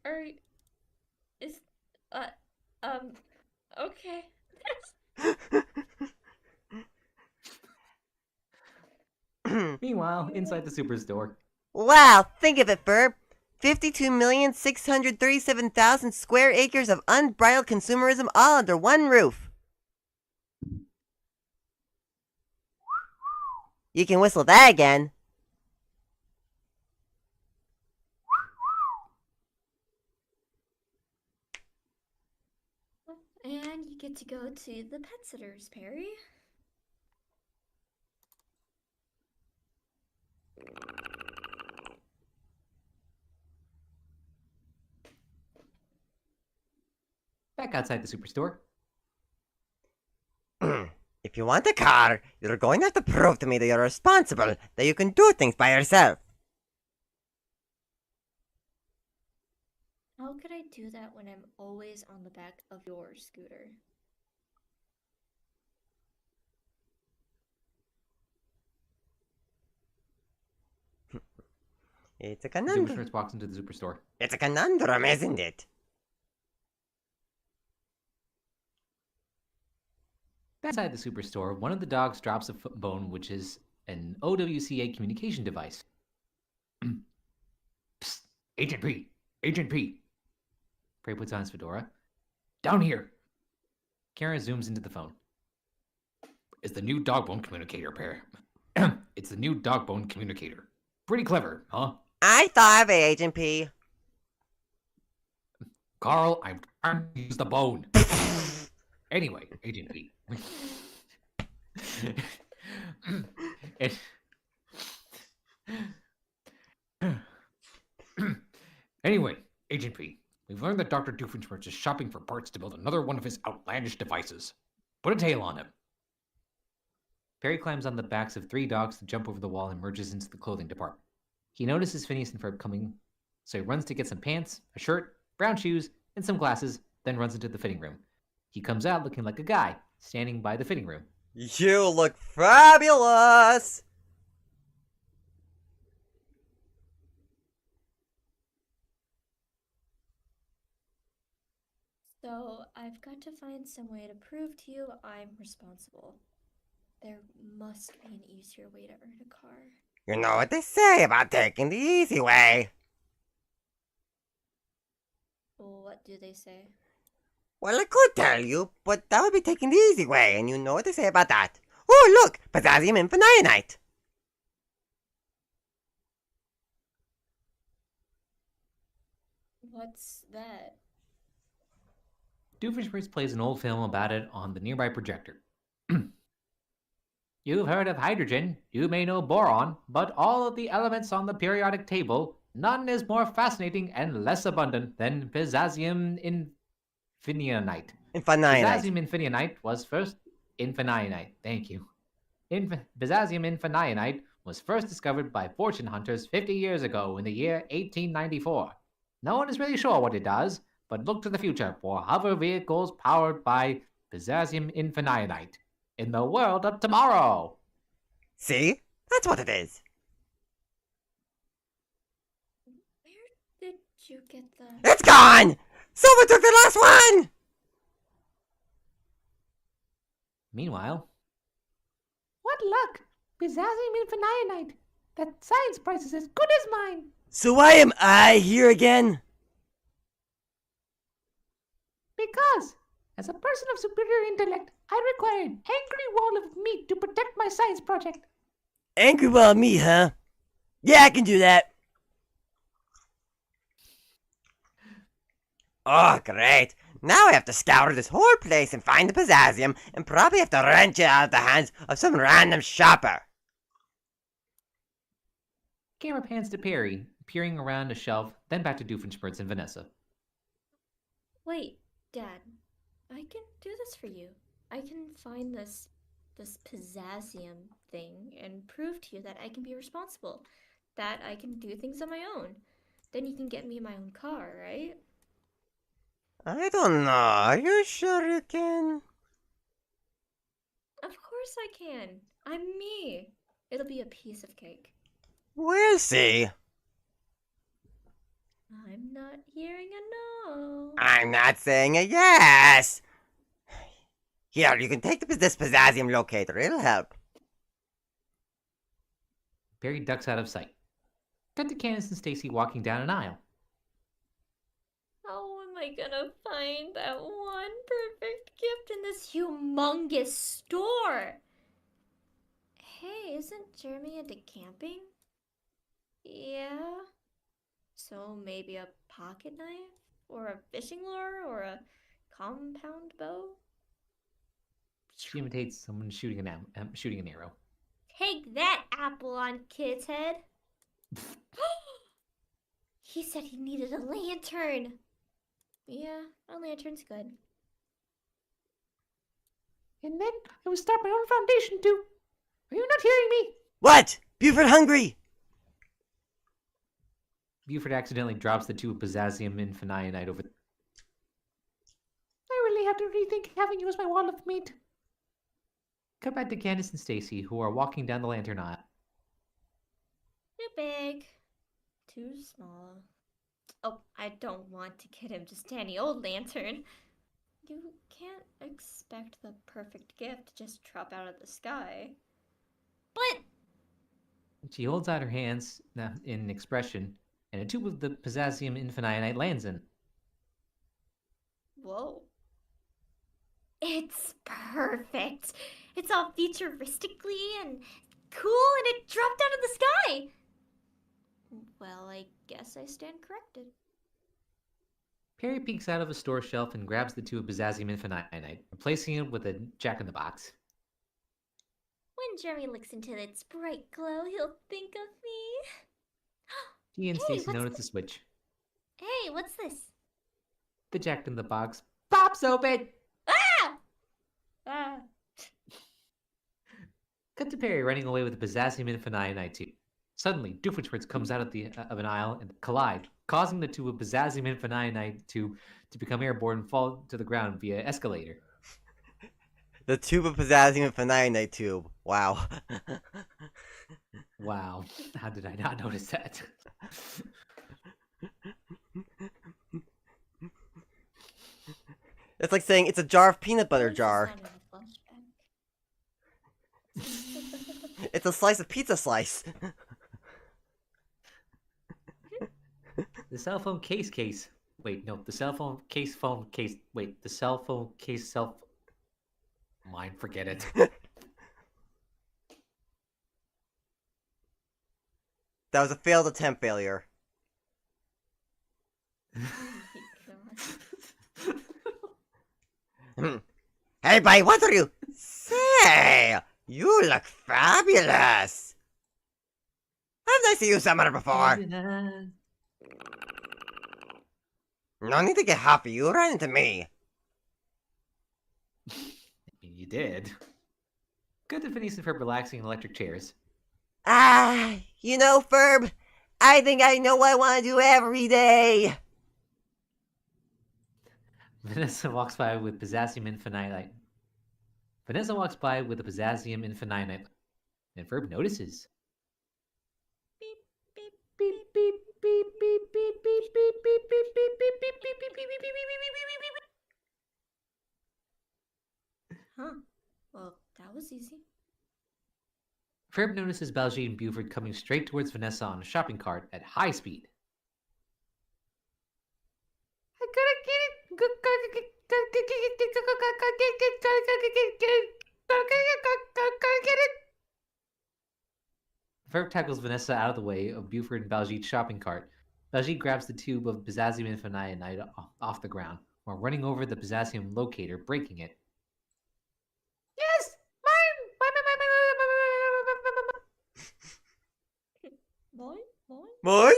are, is, okay. Meanwhile, inside the superstore. Wow, think of it, Ferb. 52,637,000 square acres of unbridled consumerism all under one roof. You can whistle that again. And you get to go to the pet sitters, Perry. Hmm. Back outside the superstore. If you want a car, you're going to have to prove to me that you're responsible, that you can do things by yourself. How could I do that when I'm always on the back of your scooter? It's a Doofenshmirtz conundrum. walks into the superstore. It's a conundrum, isn't it? Inside the superstore, one of the dogs drops a foot bone, which is an OWCA communication device. Psst, Agent P. Agent P. Prey puts on his fedora. Down here. Kara zooms into the phone. It's the new dog bone communicator pair. It's the new dog bone communicator. Pretty clever, huh? I thought of it, Agent P. Carl, I'm trying to use the bone. Anyway, Agent P. It- Anyway, Agent P, we've learned that Dr. Doofenshmirtz is shopping for parts to build another one of his outlandish devices. Put a tail on him. Perry climbs on the backs of 3 dogs to jump over the wall and merges into the clothing department. He notices Phineas and Ferb coming, so he runs to get some pants, a shirt, brown shoes, and some glasses, then runs into the fitting room. He comes out looking like a guy, standing by the fitting room. You look fabulous! So, I've got to find some way to prove to you I'm responsible. There must be an easier way to earn a car. You know what they say about taking the easy way. What do they say? Well, I could tell you, but that would be taking the easy way, and you know what they say about that. Oh, look! Potassium infinionite! What's that? Doofenshmirtz plays an old film about it on the nearby projector. You've heard of hydrogen, you may know boron, but all of the elements on the periodic table, none is more fascinating and less abundant than potassium infinionite. Infinionite. Potassium infinionite was first infinionite. Thank you. Potassium infinionite was first discovered by fortune hunters 50 years ago in the year 1894. No one is really sure what it does, but look to the future for hover vehicles powered by potassium infinionite in the world of tomorrow. See? That's what it is. Where did you get the... It's gone! Someone took the last one! Meanwhile, What luck! Potassium infinionite. That science prize is as good as mine. So why am I here again? Because, as a person of superior intellect, I require an angry wall of meat to protect my science project. Angry wall meat, huh? Yeah, I can do that. Oh, great. Now I have to scour this whole place and find the potassium, and probably have to wrench it out of the hands of some random shopper. camera pans to Perry, peering around a shelf, then back to Doofenshmirtz and Vanessa. Wait, Dad. I can do this for you. I can find this potassium thing and prove to you that I can be responsible. That I can do things on my own. Then you can get me my own car, right? I don't know. Are you sure you can? Of course I can. I'm me. It'll be a piece of cake. We'll see. I'm not hearing a no. I'm not saying a yes. Here, you can take this potassium locator. It'll help. Perry ducks out of sight. Cut to Candace and Stacy walking down an aisle. How am I gonna find that one perfect gift in this humongous store? Hey, isn't Jeremy into camping? Yeah. So maybe a pocket knife? Or a fishing lure? Or a compound bow? She imitates someone shooting an arrow. Take that, apple on kid's head. He said he needed a lantern. Yeah, a lantern's good. And then I will start my own foundation too. Are you not hearing me? What? Buford hungry! Buford accidentally drops the tube of potassium infinionite over. I really have to rethink having you as my wall of meat. Cut back to Candace and Stacy, who are walking down the lantern aisle. Too big. Too small. Oh, I don't want to get him just any old lantern. You can't expect the perfect gift to just drop out of the sky. But She holds out her hands in expression, and a tube of the potassium infinionite lands in. whoa. It's perfect. It's all futuristically and cool, and it dropped out of the sky. Well, I guess I stand corrected. Perry peeks out of a store shelf and grabs the tube of potassium infinionite, replacing it with a jack-in-the-box. When Jeremy looks into its bright glow, he'll think of me. She and Hey, Stacy what's notice thi- the switch. Hey, what's this? The jack-in-the-box pops open! Ah! Ah. Cut to Perry running away with the potassium infinionite tube. Suddenly, Doofenshmirtz comes out of an aisle and collide, causing the tube of potassium infinionite to become airborne and fall to the ground via escalator. The tube of potassium infinionite tube. Wow. Wow, how did I not notice that? It's like saying it's a jar of peanut butter What is the jar. sound of a flashback? It's a slice of pizza slice. The cell phone case. Wait, no, the cell phone case phone case. Wait, the cell phone case self. Mine, forget it. That was a failed attempt failure. Hey, buddy, what are you? Say, you look fabulous. Have I seen you somewhere before? No need to get happy. You ran into me. I mean, you did. Good to Phineas and Ferb relaxing in electric chairs. You know, Ferb, I think I know what I want to do every day. Vanessa walks by with potassium infinionite. Vanessa walks by with a potassium infinionite, and Ferb notices. Beep, beep, Beep beep beep beep beep beep beep beep beep beep beep beep beep beep beep beep beep beep. Huh. Well, that was easy. Ferb notices Baljeet and Buford coming straight towards Vanessa on a shopping cart at high speed. I gotta get it. Gotta get it. Ferb tackles Vanessa out of the way of Buford and Baljeet's shopping cart. Baljeet grabs the tube of potassium infinionite off the ground while running over the potassium locator, breaking it. Yes, mine. Boy? Mine?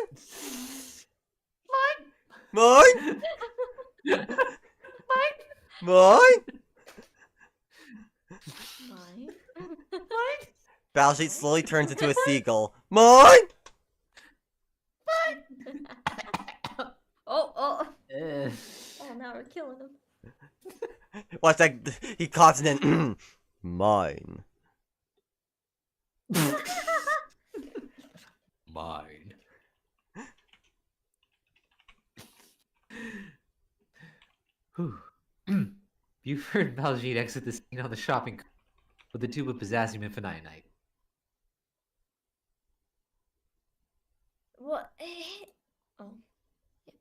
Mine? Mine? Baljeet slowly turns into a seagull. Mine? Oh, Ugh. oh, now we're killing him. Watch that. He coughs and then. Mine. Mine. Whew. Buford and Baljeet exit the scene on the shopping cart with the tube of potassium infinionite. What? Hey. Oh. Yeah.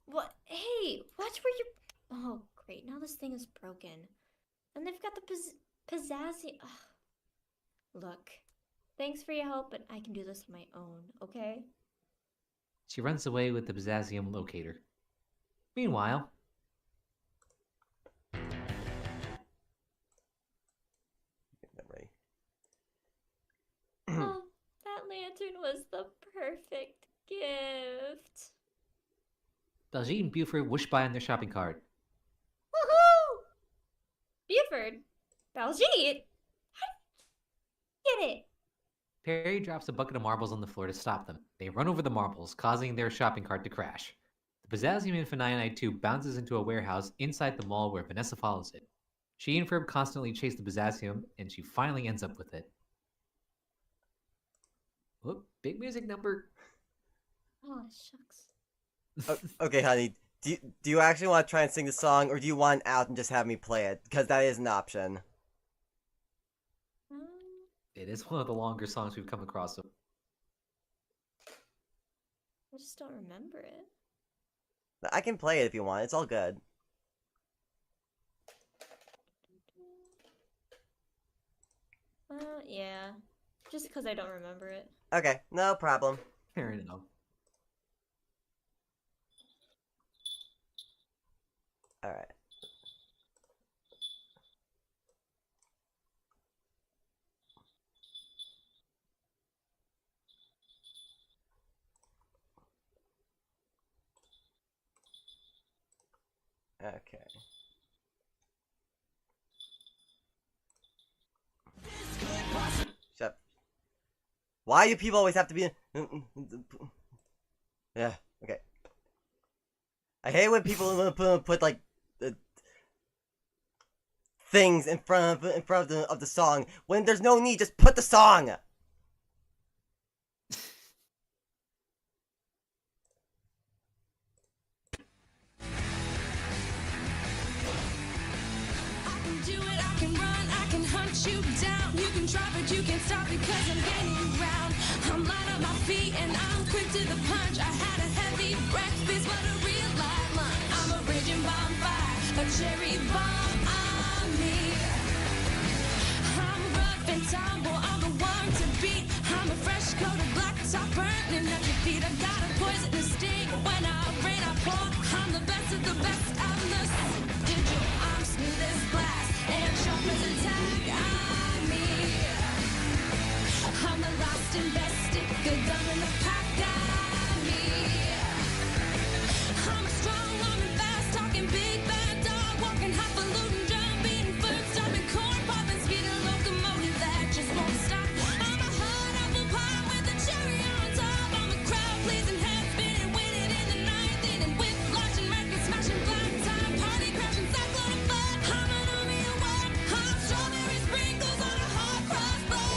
What? Hey, watch where you. Oh, great. Now this thing is broken. And they've got the pizzazzy. Ugh. Look. Thanks for your help, but I can do this on my own, okay? She runs away with the potassium locator. Meanwhile, Oh, that lantern was the perfect gift. Baljeet and Buford whoosh by on their shopping cart. Woohoo! Buford, Baljeet? How did you get it? Perry drops a bucket of marbles on the floor to stop them. They run over the marbles, causing their shopping cart to crash. The Pizzazzium Infinite 2 bounces into a warehouse inside the mall where Vanessa follows it. She and Ferb constantly chase the Pizzazzium, and she finally ends up with it. Whoop, big music number. Oh, shucks. Okay, honey. Do you actually want to try and sing the song, or do you want out and just have me play it? Because that is an option. It is one of the longer songs we've come across. So I just don't remember it. I can play it if you want. It's all good. Yeah. Just because I don't remember it. Okay, no problem. fair enough. Alright. Okay. Shut up. Why do people always have to be... Yeah, okay. I hate when people put like things in front of the song when there's no need. Just put the song. You down. You can try, but you can't stop because I'm gaining ground. I'm light on my feet and I'm quick to the punch. I had a heavy breakfast, but a real light lunch. I'm a raging bonfire, a cherry bomb. I'm me. I'm rough and tumble. I'm the one to beat. I'm a fresh coat of black top burning at your feet. I got a poisonous sting. When I rain, I pour. I'm the best of the best. I'm the digital. I'm smooth as glass and sharp as a tack. I'm the last invested, good gun in the pack, got me. I'm a strong woman, fast talking, big bad dog, walking highfalutin, drum beating, food stomping, corn popping, speeding locomotive that just won't stop. I'm a hot apple pie with a cherry on top. I'm a crowd pleasing, head spinning, winning in the ninth inning, whip launching, record smashing, black time, party crashing, cyclone of fun. I'm an army of one, hot strawberry sprinkles on a hot cross bun.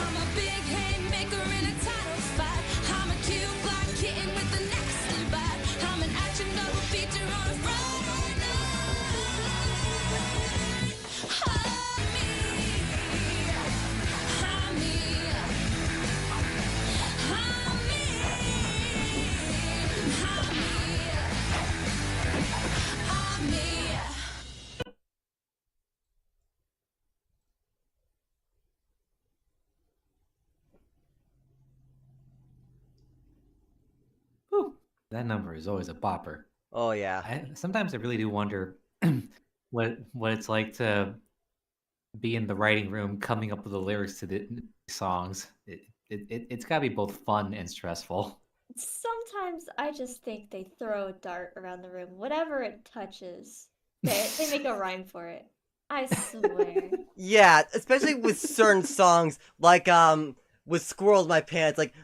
I'm a big haymaker in a title fight. I'm a cute black kitten with a nasty bite. I'm an action double feature on a Friday night. I'm me. I'm me. I'm me. I'm me. Whew, that number is always a bopper. Oh yeah. Sometimes I really do wonder what it's like to be in the writing room coming up with the lyrics to the songs. It's got to be both fun and stressful. Sometimes I just think they throw a dart around the room. Whatever it touches, they make a rhyme for it. I swear. Yeah, especially with certain songs, like with Squirrels in My Pants, like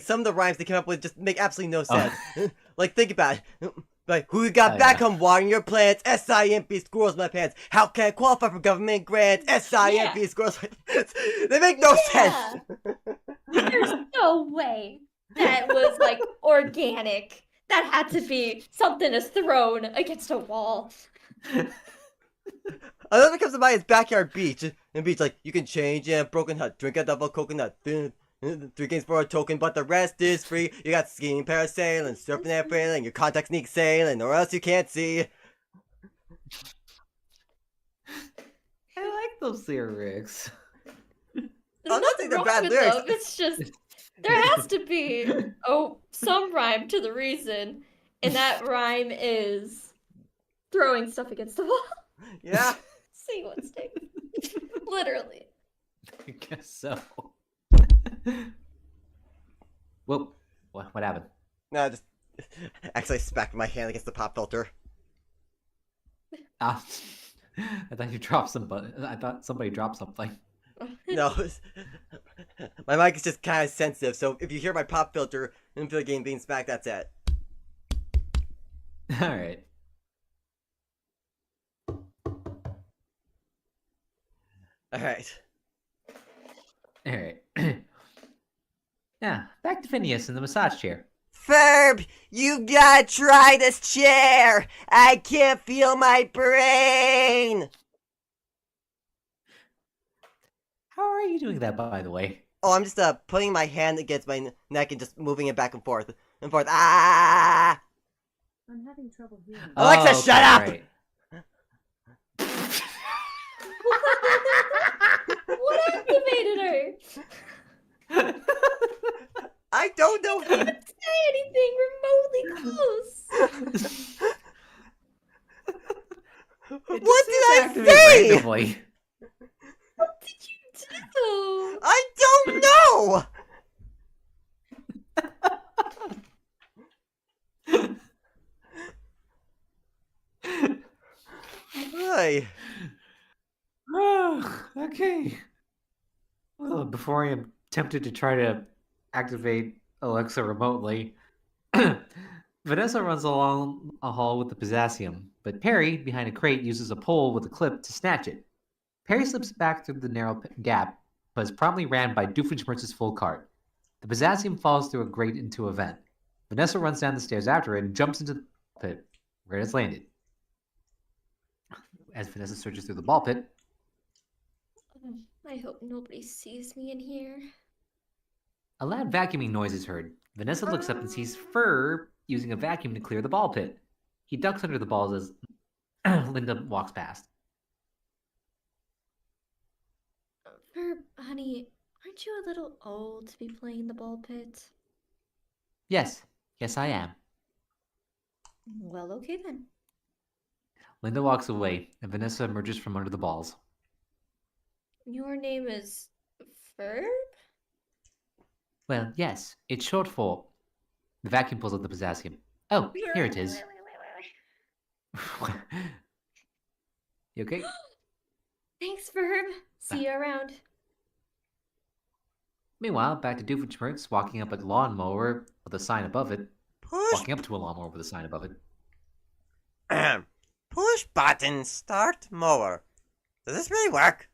some of the rhymes they came up with just make absolutely no sense. Like, think about it. Like, who you got back home watering your plants? S-I-M-P, Squirrels in My Pants. How can I qualify for government grants? S-I-M-P, Squirrels in My Pants. They make no sense. There's no way that was like organic. That had to be something is thrown against a wall. Another comes to mind is Backyard Beach. And Beach, like, you can change in a broken hut, drink a double coconut, 3 games for a token, but the rest is free. You got skiing, parasailing, surfing and frailing, your contact sneak sailing, or else you can't see. I like those lyrics. There's I'm not saying they're nothing bad wrong with lyrics. them. It's just there has to be some rhyme to the reason, and that rhyme is throwing stuff against the wall. Yeah. See what sticks. Literally. I guess so. Whoa, what happened? No, just actually smacked my hand against the pop filter. Ah, I thought you dropped I thought somebody dropped something. No, my mic is just kind of sensitive, so if you hear my pop filter and feel the game being smacked, that's it. All right. Alright. All right. Yeah, back to Phineas in the massage chair. Ferb, you gotta try this chair! I can't feel my brain! How are you doing that, by the way? Oh, I'm just putting my hand against my neck and just moving it back and forth. And forth. Ah! I'm having trouble hearing. Alexa, Oh, okay, shut up! right. What activated her? I don't know. Say anything remotely close. It What just did seems to I activate say? randomly. What did you do? I don't know! Hi. Okay. Well, before I am tempted to try to activate Alexa remotely, Vanessa runs along a hall with the potassium, but Perry, behind a crate, uses a pole with a clip to snatch it. Perry slips back through the narrow gap, but is promptly ran by Doofenshmirtz's full cart. The potassium falls through a grate into a vent. Vanessa runs down the stairs after it and jumps into the pit, where it has landed. As Vanessa searches through the ball pit, I hope nobody sees me in here. a loud vacuuming noise is heard. Vanessa looks up and sees Fur using a vacuum to clear the ball pit. He ducks under the balls as Linda walks past. Herb, honey, aren't you a little old to be playing the ball pit? Yes, I am. Well, okay then. Linda walks away, and Vanessa emerges from under the balls. Your name is Ferb? Well, yes, it's short for... The vacuum pulls out the potassium. Oh, here it is. You okay? Thanks, Ferb. See you around. Meanwhile, back to Doofenshmirtz walking up a lawnmower with a sign above it. Push, Walking up to a lawnmower with a sign above it. push button, start mower. Does this really work?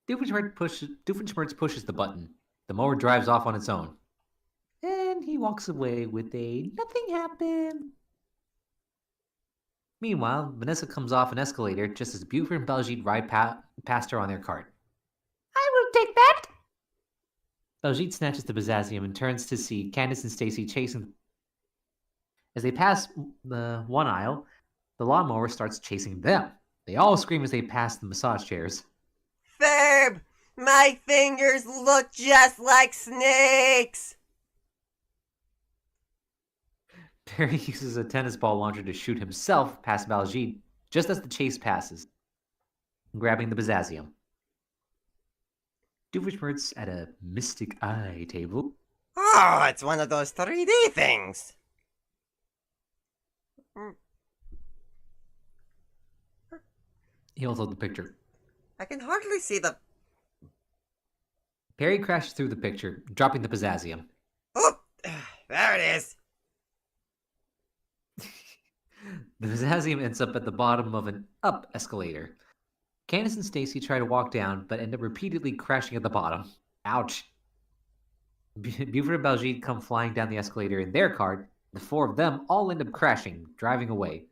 Doofenshmirtz pushes the button. The mower drives off on its own. And he walks away with a nothing happened. Meanwhile, Vanessa comes off an escalator just as Buford and Baljeet ride past her on their cart. I will take that. Baljeet snatches the potassium and turns to see Candace and Stacy chasing. As they pass the one aisle, the lawnmower starts chasing them. They all scream as they pass the massage chairs. Ferb, my fingers look just like snakes. Perry uses a tennis ball launcher to shoot himself past Baljeet just as the chase passes, grabbing the potassium. Doofenshmirtz at a mystic eye table. Oh, it's one of those 3D things. He holds up the picture. I can hardly see the... Perry crashes through the picture, dropping the potassium. Oh, there it is. The potassium ends up at the bottom of an up escalator. Candace and Stacy try to walk down, but end up repeatedly crashing at the bottom. Ouch. Buford and Baljeet come flying down the escalator in their cart. The four of them all end up crashing, driving away.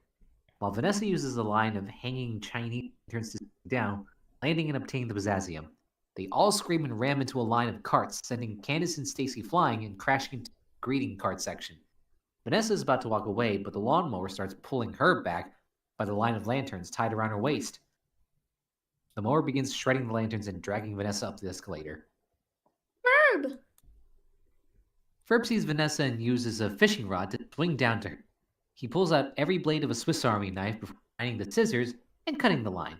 While Vanessa uses a line of hanging Chinese lanterns to down, landing and obtaining the potassium. They all scream and ram into a line of carts, sending Candace and Stacy flying and crashing into the greeting cart section. Vanessa is about to walk away, but the lawnmower starts pulling her back by the line of lanterns tied around her waist. The mower begins shredding the lanterns and dragging Vanessa up the escalator. Ferb! Ferb sees Vanessa and uses a fishing rod to swing down to her. He pulls out every blade of a Swiss Army knife before finding the scissors and cutting the line.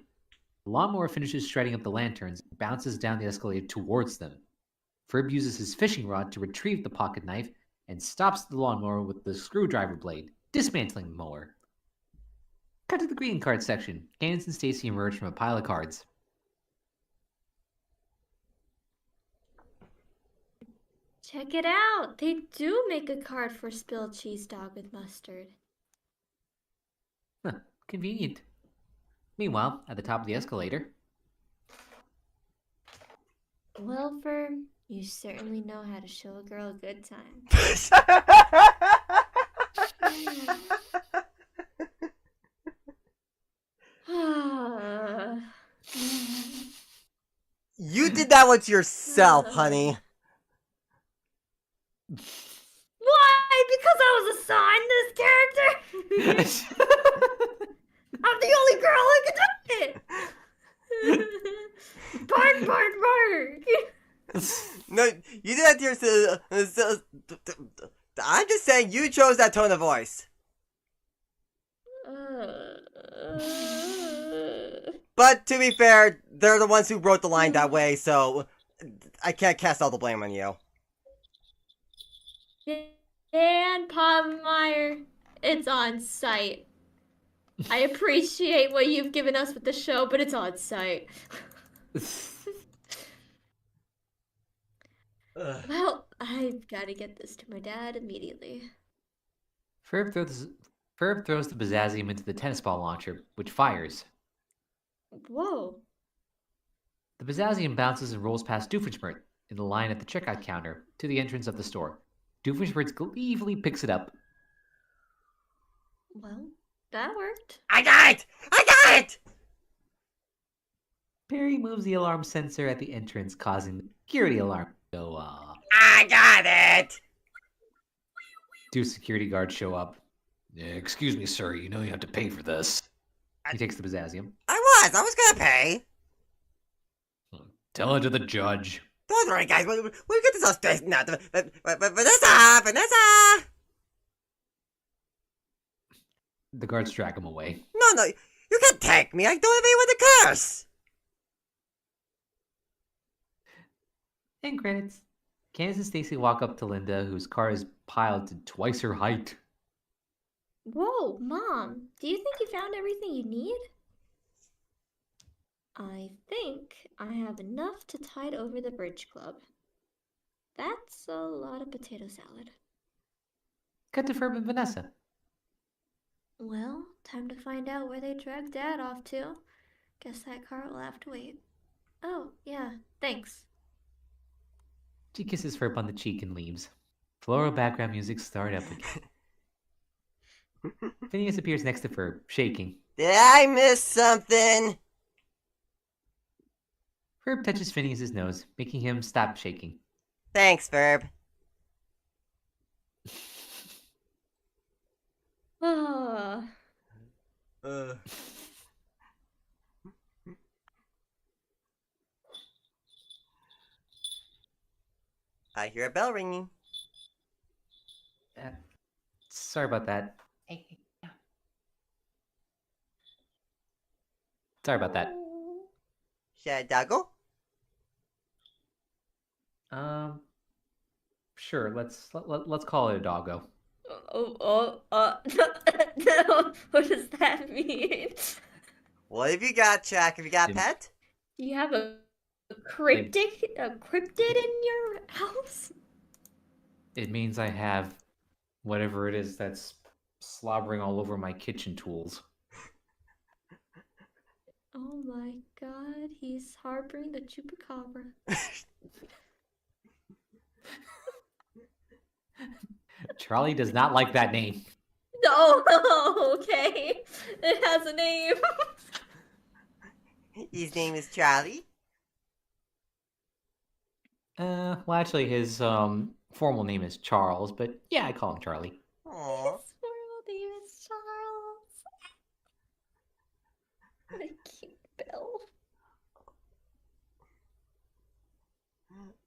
The lawnmower finishes shredding up the lanterns and bounces down the escalator towards them. Ferb uses his fishing rod to retrieve the pocket knife and stops the lawnmower with the screwdriver blade, dismantling the mower. Cut to the greeting card section. Candace and Stacy emerge from a pile of cards. Check it out. They do make a card for spilled cheese dog with mustard. Huh, convenient. Meanwhile, at the top of the escalator, Well, Fern, you certainly know how to show a girl a good time. You did that one to yourself, honey. Why? Because I was assigned this character? I'm the only girl who can do it! Bark, bark, bark! No, you did that to yourself. I'm just saying you chose that tone of voice. But to be fair, they're the ones who wrote the line that way, so I can't cast all the blame on you. Dan Povenmire, it's on site. I appreciate what you've given us with the show, but it's on site. Well, I've got to get this to my dad immediately. Ferb throws the Bazzazium into the tennis ball launcher, which fires. Whoa. The Bazzazium bounces and rolls past Doofenshmirtz in the line at the checkout counter to the entrance of the store. Doofenshmirtz gleefully picks it up. Well, that worked. I got it! I got it! Perry moves the alarm sensor at the entrance, causing the security alarm to go off. I got it! Two security guards show up. Excuse me, sir. You know you have to pay for this. He takes the Bazzazium. I was gonna pay. Tell it to the judge. Don't worry, guys. We'll get this all straightened out. Vanessa! The guards drag him away. No, you can't take me. I don't have anyone to curse. End credits. Candace and Stacy walk up to Linda, whose car is piled to twice her height. Whoa, Mom, do you think you found everything you need? I think I have enough to tide over the bridge club. That's a lot of potato salad. Cut to Ferb and Vanessa. Well, time to find out where they dragged Dad off to. Guess that car will have to wait. Oh, yeah, thanks. She kisses Ferb on the cheek and leaves. Floral background music start up again. Phineas appears next to Ferb, shaking. Did I miss something? Ferb touches Phineas's nose, making him stop shaking. Thanks, Ferb. Ah. I hear a bell ringing. Sorry about that. Sorry about that. Should I go? Sure. Let's call it a doggo. No, what does that mean? What have you got, Chuck? Have you got a Didn't- pet? You have a cryptid in your house? It means I have whatever it is that's slobbering all over my kitchen tools. Oh my god, he's harboring the chupacabra. Charlie does not like that name. No, okay. It has a name. His name is Charlie. Well, actually, his formal name is Charles, but yeah, I call him Charlie. Aww. His formal name is Charles. What a cute Bill.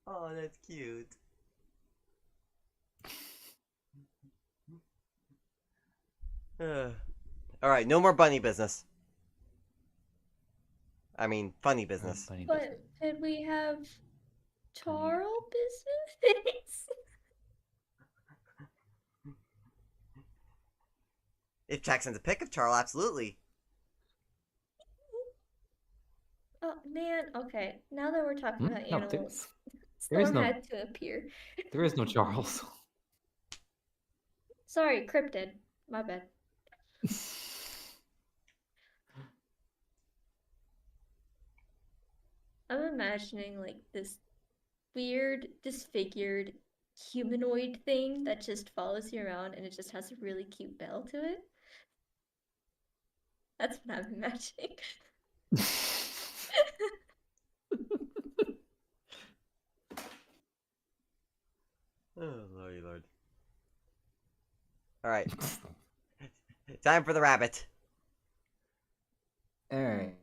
Oh, that's cute. Alright, no more bunny business. I mean, funny business. Funny business. But did we have Charles business? If Jack sends a pic of Charles, absolutely. Oh man, okay. Now that we're talking about No, animals, there is Storm no- had to appear. There is no Charles. Sorry, cryptid. My bad. I'm imagining like this weird, disfigured humanoid thing that just follows you around and it just has a really cute bell to it. That's what I'm imagining. Oh, lordy lord. Alright. Time for the rabbit. All right.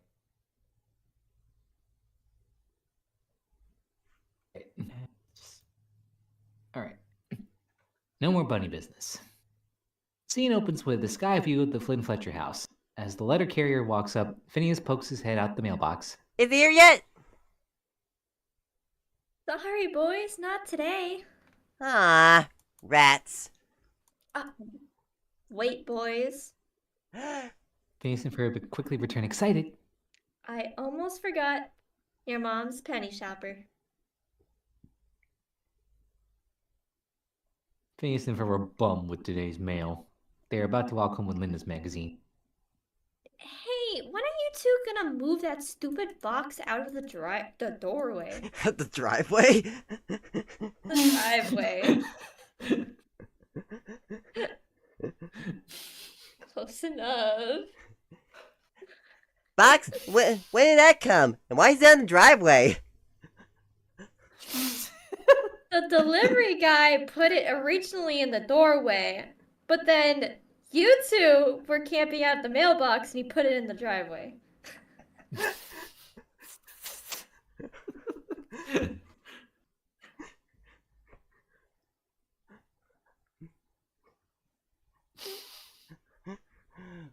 All right. No more bunny business. Scene opens with a sky view of the Flynn Fletcher house. As the letter carrier walks up, Phineas pokes his head out the mailbox. Is he here yet? Sorry, boys, not today. Ah, rats. Wait, boys. Phineas and Ferb quickly return excited. I almost forgot your mom's penny shopper. Phineas and Ferb are bummed with today's mail. They are about to walk home with Linda's magazine. Hey, when are you two gonna move that stupid box out of the doorway? The driveway? The driveway. Close enough. Box? When did that come? And why is that in the driveway? The delivery guy put it originally in the doorway, but then you two were camping out the mailbox and he put it in the driveway.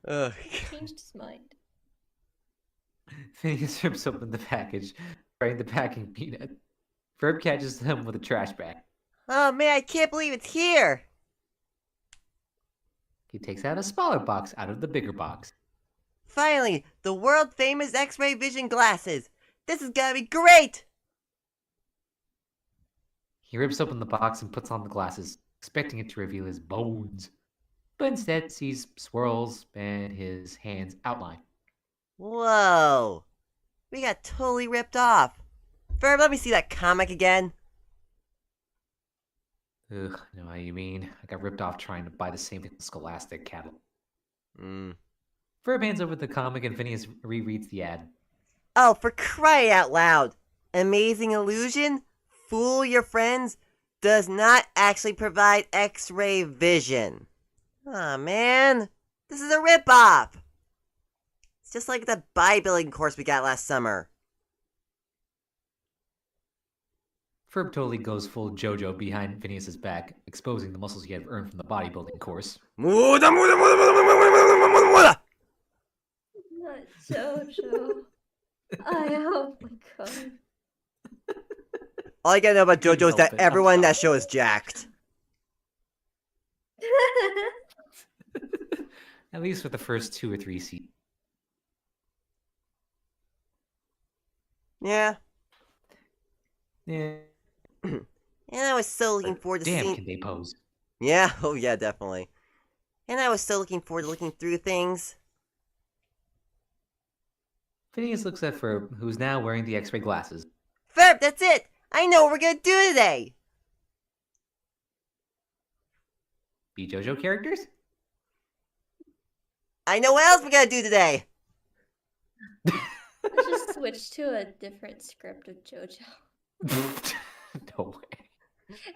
Ugh. Changed his mind. Phineas rips open the package, trying the packing peanut. Ferb catches him with a trash bag. Oh man, I can't believe it's here! He takes out a smaller box out of the bigger box. Finally, the world famous X-ray vision glasses! This is gonna be great! He rips open the box and puts on the glasses, expecting it to reveal his bones. But instead sees swirls and his hands outline. Whoa! We got totally ripped off. Ferb, let me see that comic again. Ugh, I know how you mean. I got ripped off trying to buy the same thing with Scholastic catalog. Ferb hands over the comic and Phineas rereads the ad. Oh, for crying out loud! Amazing illusion? Fool your friends? Does not actually provide X-ray vision. Aw, man. This is a ripoff! It's just like the bodybuilding course we got last summer. Ferb totally goes full JoJo behind Phineas's back, exposing the muscles he had earned from the bodybuilding course. Muda. Not JoJo. Oh my god. All I gotta know about JoJo is that everyone in that show is jacked. At least for the first 2 or 3 seasons. Yeah. Yeah. And I was so looking forward to Damn, seeing... can they pose? Yeah, oh yeah, definitely. And I was so looking forward to looking through things. Phineas looks at Ferb, who's now wearing the X-ray glasses. Ferb, that's it! I know what we're gonna do today! Be JoJo characters? I know what else we're gonna do today! Let's just switch to a different script of JoJo. No way.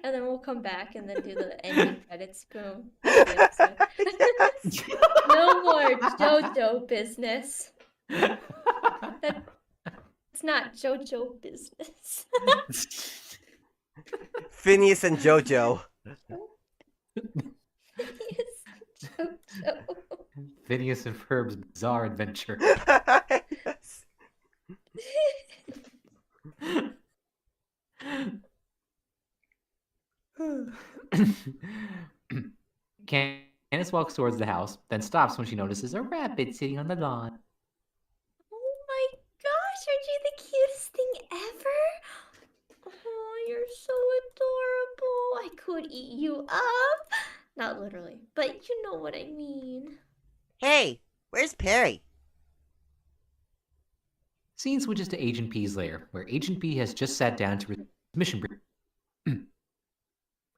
And then we'll come back and then do the ending credits. Boom. No more JoJo business. That's not JoJo business. Phineas and JoJo. JoJo. Phineas and Ferb's bizarre adventure. Candace walks towards the house, then stops when she notices a rabbit sitting on the lawn. Oh my gosh, are Reggie the cutest thing ever? Oh, you're so adorable. I could eat you up. Not literally, but you know what I mean. Hey, where's Perry? Scene switches to Agent P's lair, where Agent P has just sat down to receive mission brief.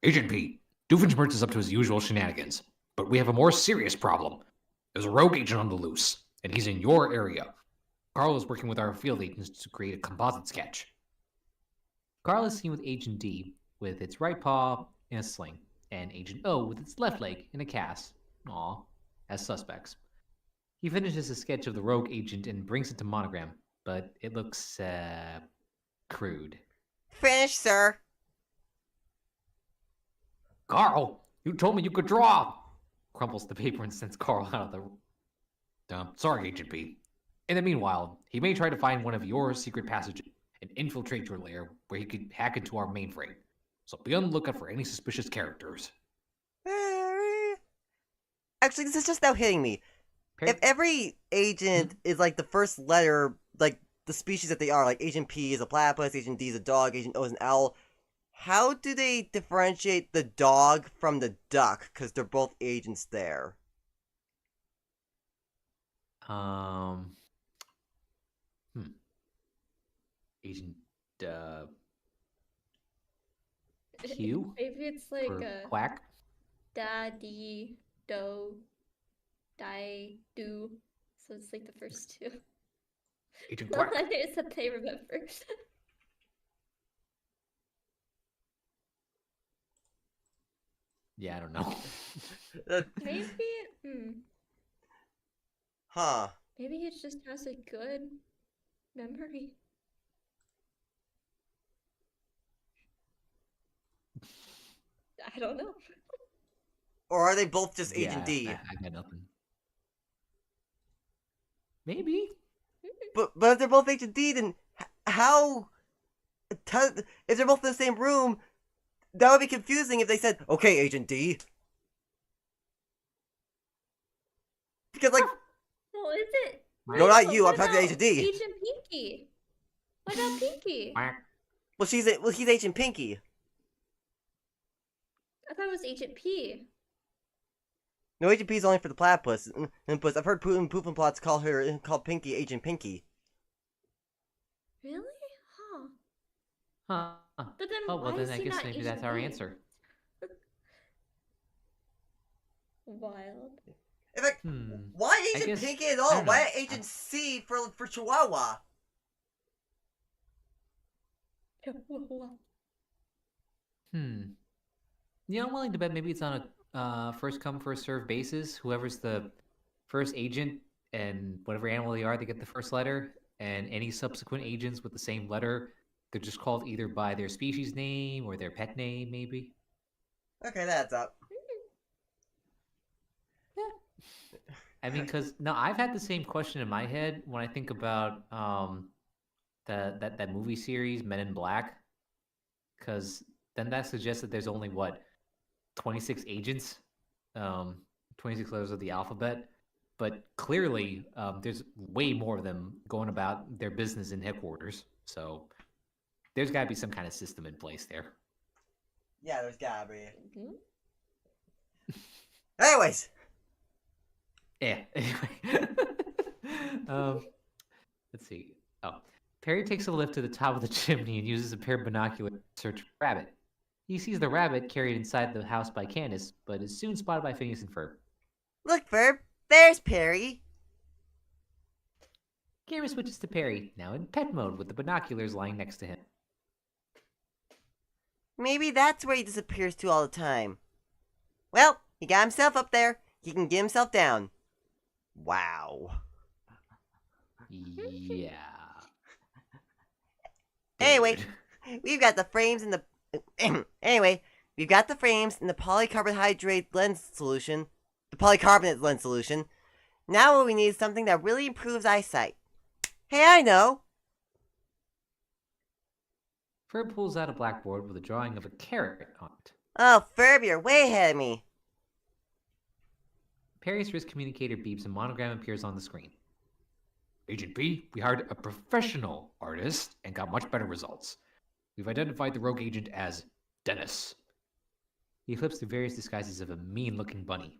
Agent P, Doofenshmirtz is up to his usual shenanigans, but we have a more serious problem. There's a rogue agent on the loose, and he's in your area. Carl is working with our field agents to create a composite sketch. Carl is seen with Agent D with its right paw in a sling, and Agent O with its left leg in a cast. Aw, as suspects. He finishes a sketch of the rogue agent and brings it to Monogram, but it looks, crude. Finished, sir. Carl, you told me you could draw! Crumples the paper and sends Carl out of the... Sorry, Agent P. In the meanwhile, he may try to find one of your secret passages and infiltrate your lair where he could hack into our mainframe. So be on the lookout for any suspicious characters. Perry. Actually, this is just now hitting me. Perry- If every agent is like the first letter, like the species that they are, like Agent P is a platypus, Agent D is a dog, Agent O is an owl, how do they differentiate the dog from the duck? Because they're both agents there. Agent, Q? Maybe it's like For a Quack? da, di, do, die, do. So it's like the first two. Agent No, Quack. it's that they remember. Yeah, I don't know. Maybe, Huh. maybe it just has a good memory. I don't know. Or are they both just Agent Yeah, D? I got nothing. Maybe. But if they're both Agent D, then how? If they're both in the same room, that would be confusing if they said, "Okay, Agent D." Because like, Oh, is it? no, not you. I'm What talking to about Agent D. Agent Pinky. What about Pinky? Quack. Well, he's Agent Pinky. I thought it was Agent P. No, Agent P is only for the platypus. And plus, I've heard Poofenplots call Pinky Agent Pinky. Really? Huh. Huh. But then Oh, well, why then is I he guess not maybe Agent that's our P? answer. Wild. In fact, Hmm. why I Agent guess- Pinky at I all? don't know. Why Agent C for Chihuahua? Yeah, I'm willing to bet maybe it's on a first come, first serve basis. Whoever's the first agent and whatever animal they are, they get the first letter. And any subsequent agents with the same letter, they're just called either by their species name or their pet name, maybe. Okay, that's up. I mean, because no, I've had the same question in my head when I think about that movie series Men in Black, because then that suggests that there's only what 26 agents, 26 letters of the alphabet, but clearly there's way more of them going about their business in headquarters. So there's got to be some kind of system in place there. Yeah, there's gotta be. Mhm. Anyways, Yeah. Anyway, let's see. Oh, Perry takes a lift to the top of the chimney and uses a pair of binoculars to search for a rabbit. He sees the rabbit carried inside the house by Candace, but is soon spotted by Phineas and Ferb. look, Ferb. There's Perry. Camera switches to Perry, now in pet mode with the binoculars lying next to him. Maybe that's where he disappears to all the time. Well, he got himself up there. He can get himself down. Wow. Yeah. Anyway, Dude. we've got the frames in the anyway, we've got the frames in the polycarbonate lens solution. The polycarbonate lens solution. Now what we need is something that really improves eyesight. Hey, I know. Ferb pulls out a blackboard with a drawing of a carrot on it. Oh, Ferb, you're way ahead of me. Perry's wrist communicator beeps and Monogram appears on the screen. Agent B, we hired a professional artist and got much better results. We've identified the rogue agent as Dennis. He flips through various disguises of a mean-looking bunny.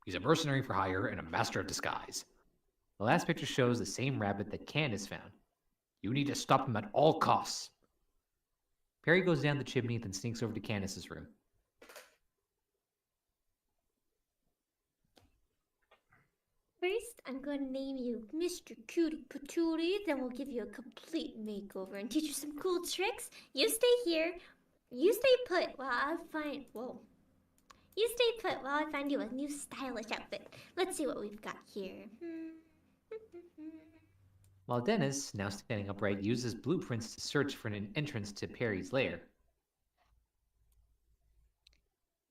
He's a mercenary for hire and a master of disguise. The last picture shows the same rabbit that Candace found. You need to stop him at all costs. Perry goes down the chimney, then sneaks over to Candace's room. First, I'm going to name you Mr. Cutie Patootie, then we'll give you a complete makeover and teach you some cool tricks. You stay here. You stay put while I find... Whoa. You stay put while I find you a new stylish outfit. Let's see what we've got here. While Dennis, now standing upright, uses blueprints to search for an entrance to Perry's lair.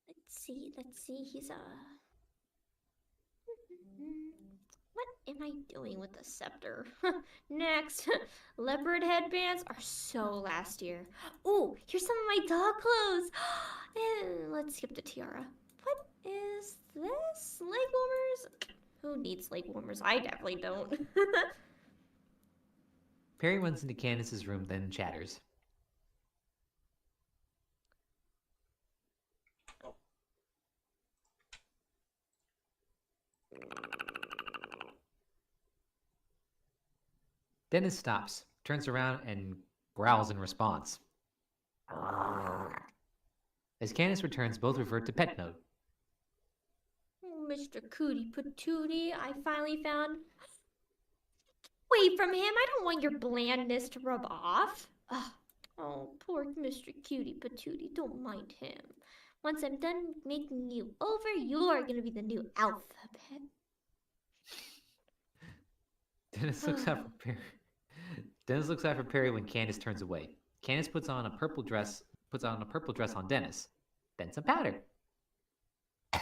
Let's see, he's What am I doing with the scepter? Next, leopard headbands are so last year. Ooh, here's some of my dog clothes. And let's skip the tiara. What is this? Leg warmers? Who needs leg warmers? I definitely don't. Perry runs into Candace's room, then chatters. Dennis stops, turns around, and growls in response. As Candace returns, both revert to pet mode. Mr. Cootie Patootie, I finally found... Wait from him, I don't want your blandness to rub off. Oh, poor Mr. Cutie Patootie, don't mind him. Once I'm done making you over, you're gonna be the new alphabet. Dennis looks out for Perry. Dennis looks out for Perry when Candace turns away. Candace puts on a purple dress on Dennis, then some powder. Oh,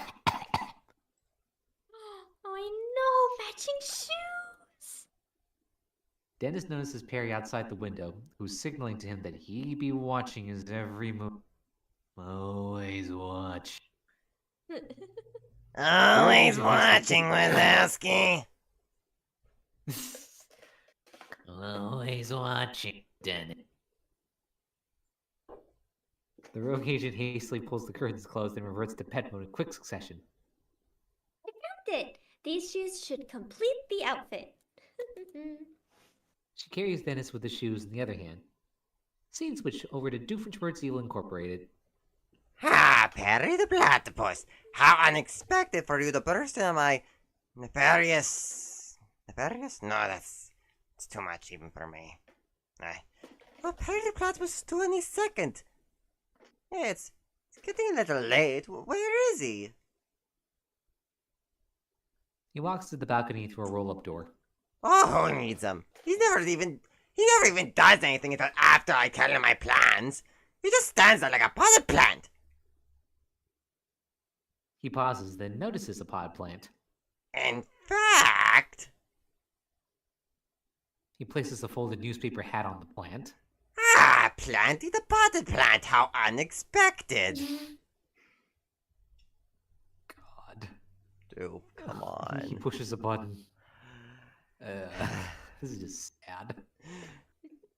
I know, matching shoes. Dennis notices Perry outside the window, who's signaling to him that he be watching his every move. Always watch. Always watching, Wazowski. Always watching, Dennis. The rogue agent hastily pulls the curtains closed and reverts to pet mode in quick succession. I found it. These shoes should complete the outfit. She carries Dennis with the shoes in the other hand. Scene switch over to Doofenshmirtz Evil Incorporated. Ha, Perry the Platypus! How unexpected for you to burst into my nefarious... Nefarious? No, it's too much even for me. Well, Perry the Platypus is due any second. Yeah, it's getting a little late. Where is he? He walks to the balcony through a roll-up door. Oh, who needs him? He never even does anything until after I tell him my plans. He just stands there like a potted plant. He pauses, then notices a pod plant. In fact... He places a folded newspaper hat on the plant. Ah, Planty the potted plant, how unexpected. God. Dude, come He on. pushes a button. This is just sad.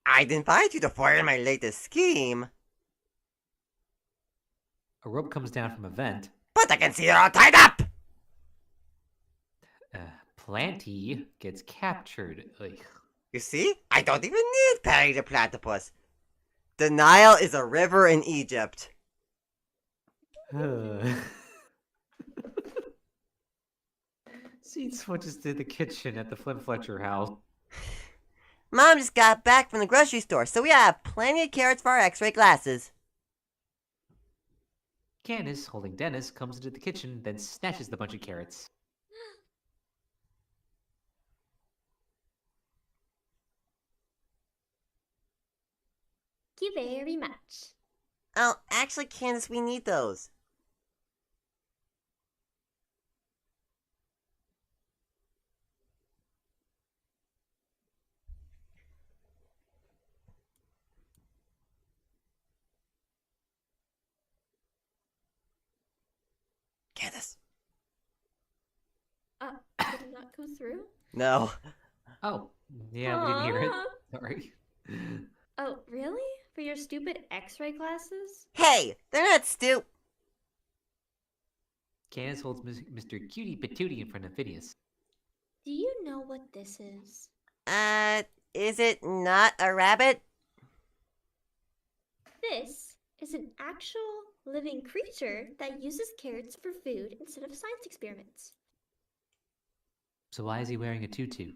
I'd invite you to foil my latest scheme, A rope comes down from a vent. but I can see you're all tied up! Planty gets captured. Ugh. You see? I don't even need Perry the Platypus. The Nile is a river in Egypt. Scene switches to the kitchen at the Flint Fletcher house. Mom just got back from the grocery store, so we have plenty of carrots for our x-ray glasses. Candace, holding Dennis, comes into the kitchen, then snatches the bunch of carrots. Thank you very much. Oh, actually, Candace, we need those. Candace. Did it not go through? No. Oh, Yeah, we didn't hear it. Aw. Sorry. Oh, really? For your stupid X-ray glasses? Hey, they're not stupid. Candace holds Mr. Cutie Patootie in front of Phineas. Do you know what this is? Is it not a rabbit? This is an actual living creature that uses carrots for food instead of science experiments. So why is he wearing a tutu? He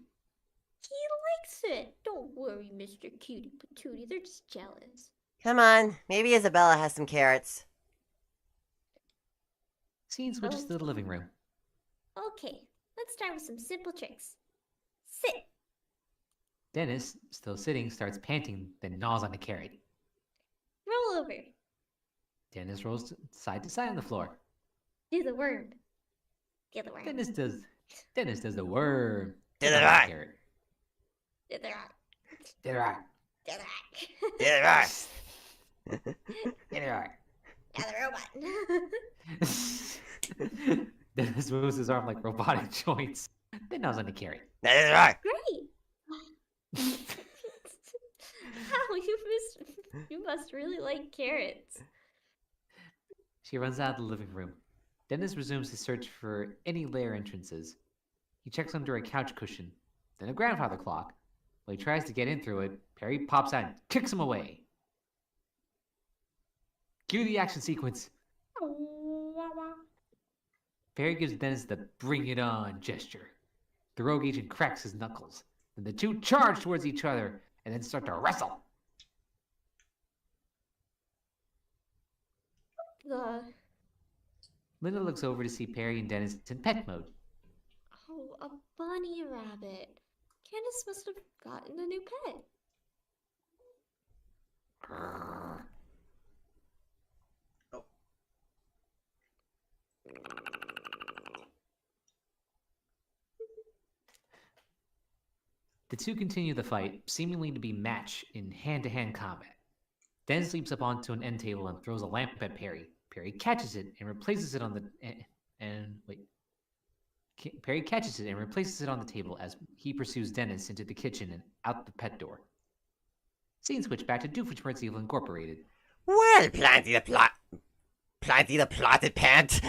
likes it. Don't worry, Mr. Cutie Patootie. They're just jealous. Come on, maybe Isabella has some carrots. Scene switches to the living room. Okay, let's start with some simple tricks. Sit. Dennis, still sitting, starts panting, then gnaws on a carrot. Roll over. Dennis rolls side to side on the floor. Do the worm. Do the worm. Dennis does the worm. Do the on right. carrot. Do the rock. Did it right. Do the rock. Did it right. Did it right. Do the robot. Dennis moves his arm like robotic joints. Then gnaws on the carrot. That is right. Great. How you must really like carrots. She runs out of the living room. Dennis resumes his search for any lair entrances. He checks under a couch cushion, then a grandfather clock. While he tries to get in through it, Perry pops out and kicks him away. Cue the action sequence. Perry gives Dennis the bring it on gesture. The rogue agent cracks his knuckles. Then the two charge towards each other and then start to wrestle. Linda looks over to see Perry and Dennis in pet mode. Oh, a bunny rabbit. Candace must have gotten a new pet. The two continue the fight, seemingly to be matched in hand-to-hand combat. Dennis leaps up onto an end table and throws a lamp at Perry. Perry catches it and replaces it on the Perry catches it and replaces it on the table as he pursues Dennis into the kitchen and out the pet door. Scene switch back to Doofenshmirtz Evil Incorporated. Well, Planty the plotted pant.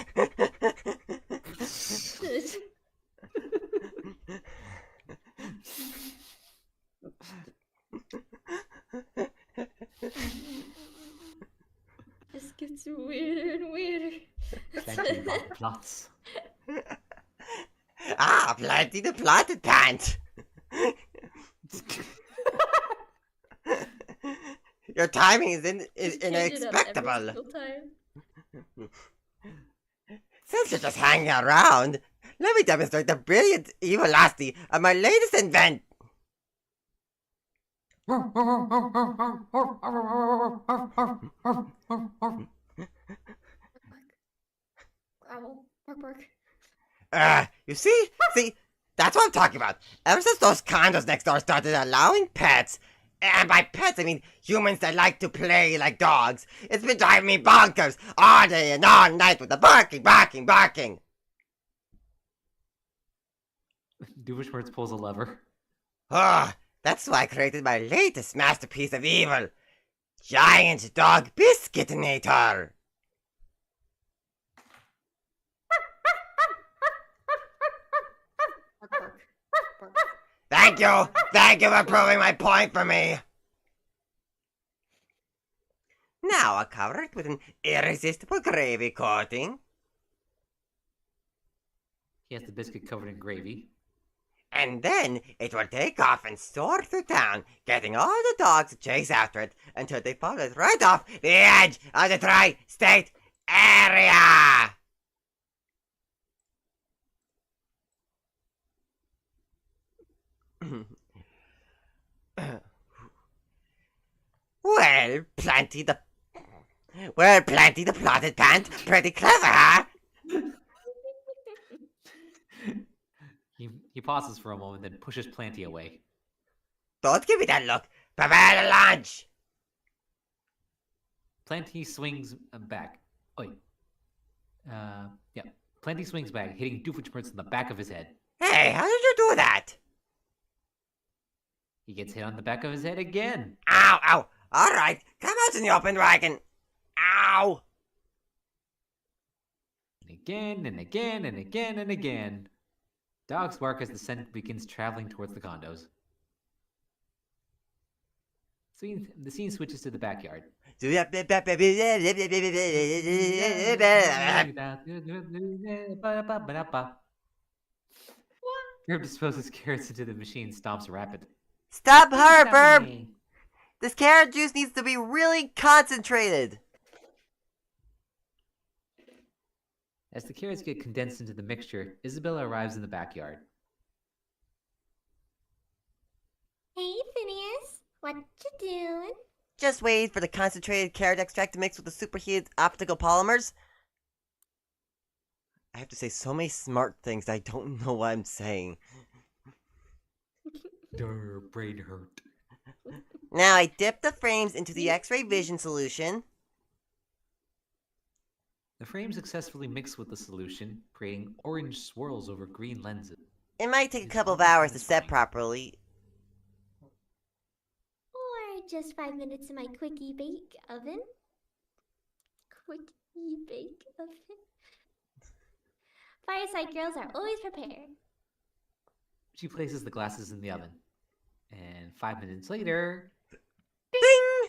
This gets weirder and weirder. Plenty about plots. Planty the plotted pant. Your timing is inexpectable. Since you're just hanging around, let me demonstrate the brilliant evil lasty of my latest invent. You see, that's what I'm talking about. Ever since those condos next door started allowing pets, and by pets I mean humans that like to play like dogs, it's been driving me bonkers all day and all night with the barking. Doofenshmirtz pulls a lever. That's why I created my latest masterpiece of evil, Giant Dog Biscuitinator. Thank you for proving my point for me. Now I'll cover it with an irresistible gravy coating. He has the biscuit covered in gravy. And then it will take off and soar through town, getting all the dogs to chase after it until they fall it right off the edge of the tri-state area. Well, Planty the plotted pant, pretty clever, huh? He pauses for a moment, then pushes Planty away. Don't give me that look. Prepare the lunch. Planty swings back. Yeah. Planty swings back, hitting Doofenshmirtz in the back of his head. Hey, how did you do that? He gets hit on the back of his head again. Ow, ow. All right, come out in the open where I can. Ow. And again, and again, and again, and again. Dogs bark as the scent begins traveling towards the condos. The scene switches to the backyard. Herb disposes carrots into the machine, stomps rapid. Stop her, Verb! This carrot juice needs to be really concentrated. As the carrots get condensed into the mixture, Isabella arrives in the backyard. Hey, Phineas. What you doing? Just wait for the concentrated carrot extract to mix with the superheated optical polymers. I have to say so many smart things I don't know what I'm saying. Durr, brain hurt. Now I dip the frames into the X-ray vision solution. The frame successfully mix with the solution, creating orange swirls over green lenses. It might take a couple of hours to set properly. Or just 5 minutes in my quickie bake oven. Quickie bake oven. Fireside girls are always prepared. She places the glasses in the oven. And 5 minutes later... Ding!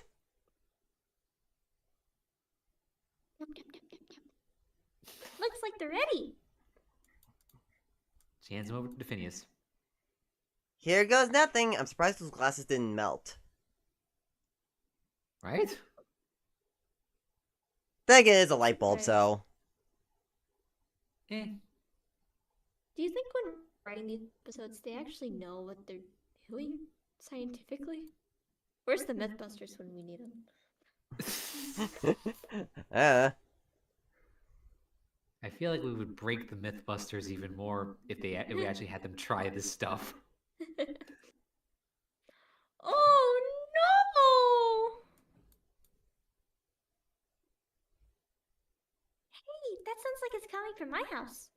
Yum, yum, yum, yum, yum. Looks like they're ready. She hands them over to Phineas. Here goes nothing. I'm surprised those glasses didn't melt. Right? Then again, it's a light bulb, so... Eh. Do you think when writing these episodes, they actually know what they're doing scientifically? Where's the Mythbusters when we need them? I feel like we would break the Mythbusters even more if we actually had them try this stuff. Oh no! Hey, that sounds like it's coming from my house.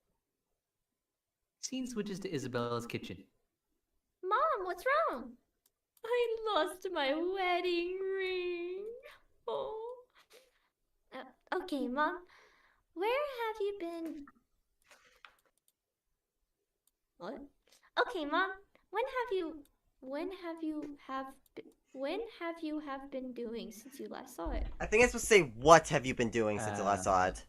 Scene switches to Isabella's kitchen. Mom, what's wrong? I lost my wedding ring. Oh. Okay, Mom. Where have you been? What? Okay, Mom. When have you been doing since you last saw it? I think I'm supposed to say, what have you been doing since I last saw it?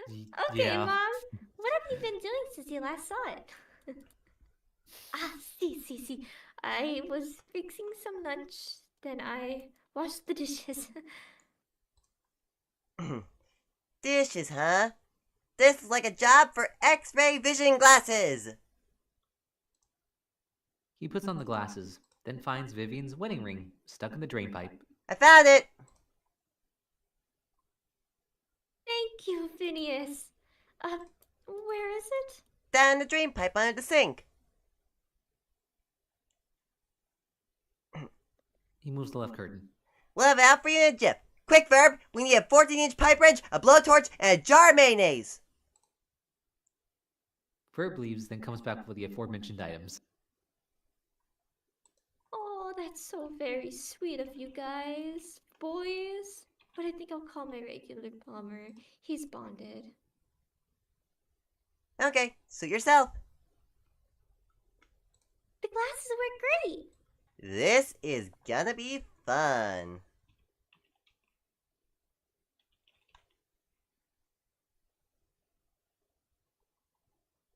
Okay, Yeah. Mom. What have you been doing since you last saw it? See. I was fixing some lunch, then I washed the dishes. Dishes, huh? This is like a job for X-ray vision glasses! He puts on the glasses, then finds Vivian's wedding ring stuck in the drain pipe. I found it! Thank you, Phineas. Where is it? Down the drain pipe under the sink. He moves the left curtain. We'll have it out for you in a jiff. Quick, Verb! We need a 14-inch pipe wrench, a blowtorch, and a jar of mayonnaise! Verb leaves, then comes back with the aforementioned items. Oh, that's so very sweet of you guys, boys. But I think I'll call my regular plumber. He's bonded. Okay, suit yourself. The glasses work great. This is gonna be fun.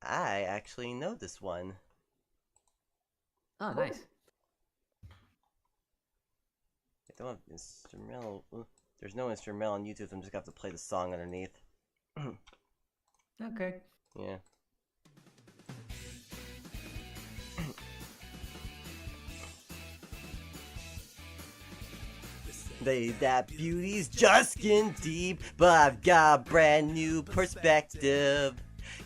I actually know this one. Oh, nice. I don't have instrumental. There's no instrumental on YouTube, so I'm just gonna have to play the song underneath. Okay. Yeah. That beauty's just skin deep, but I've got a brand new perspective.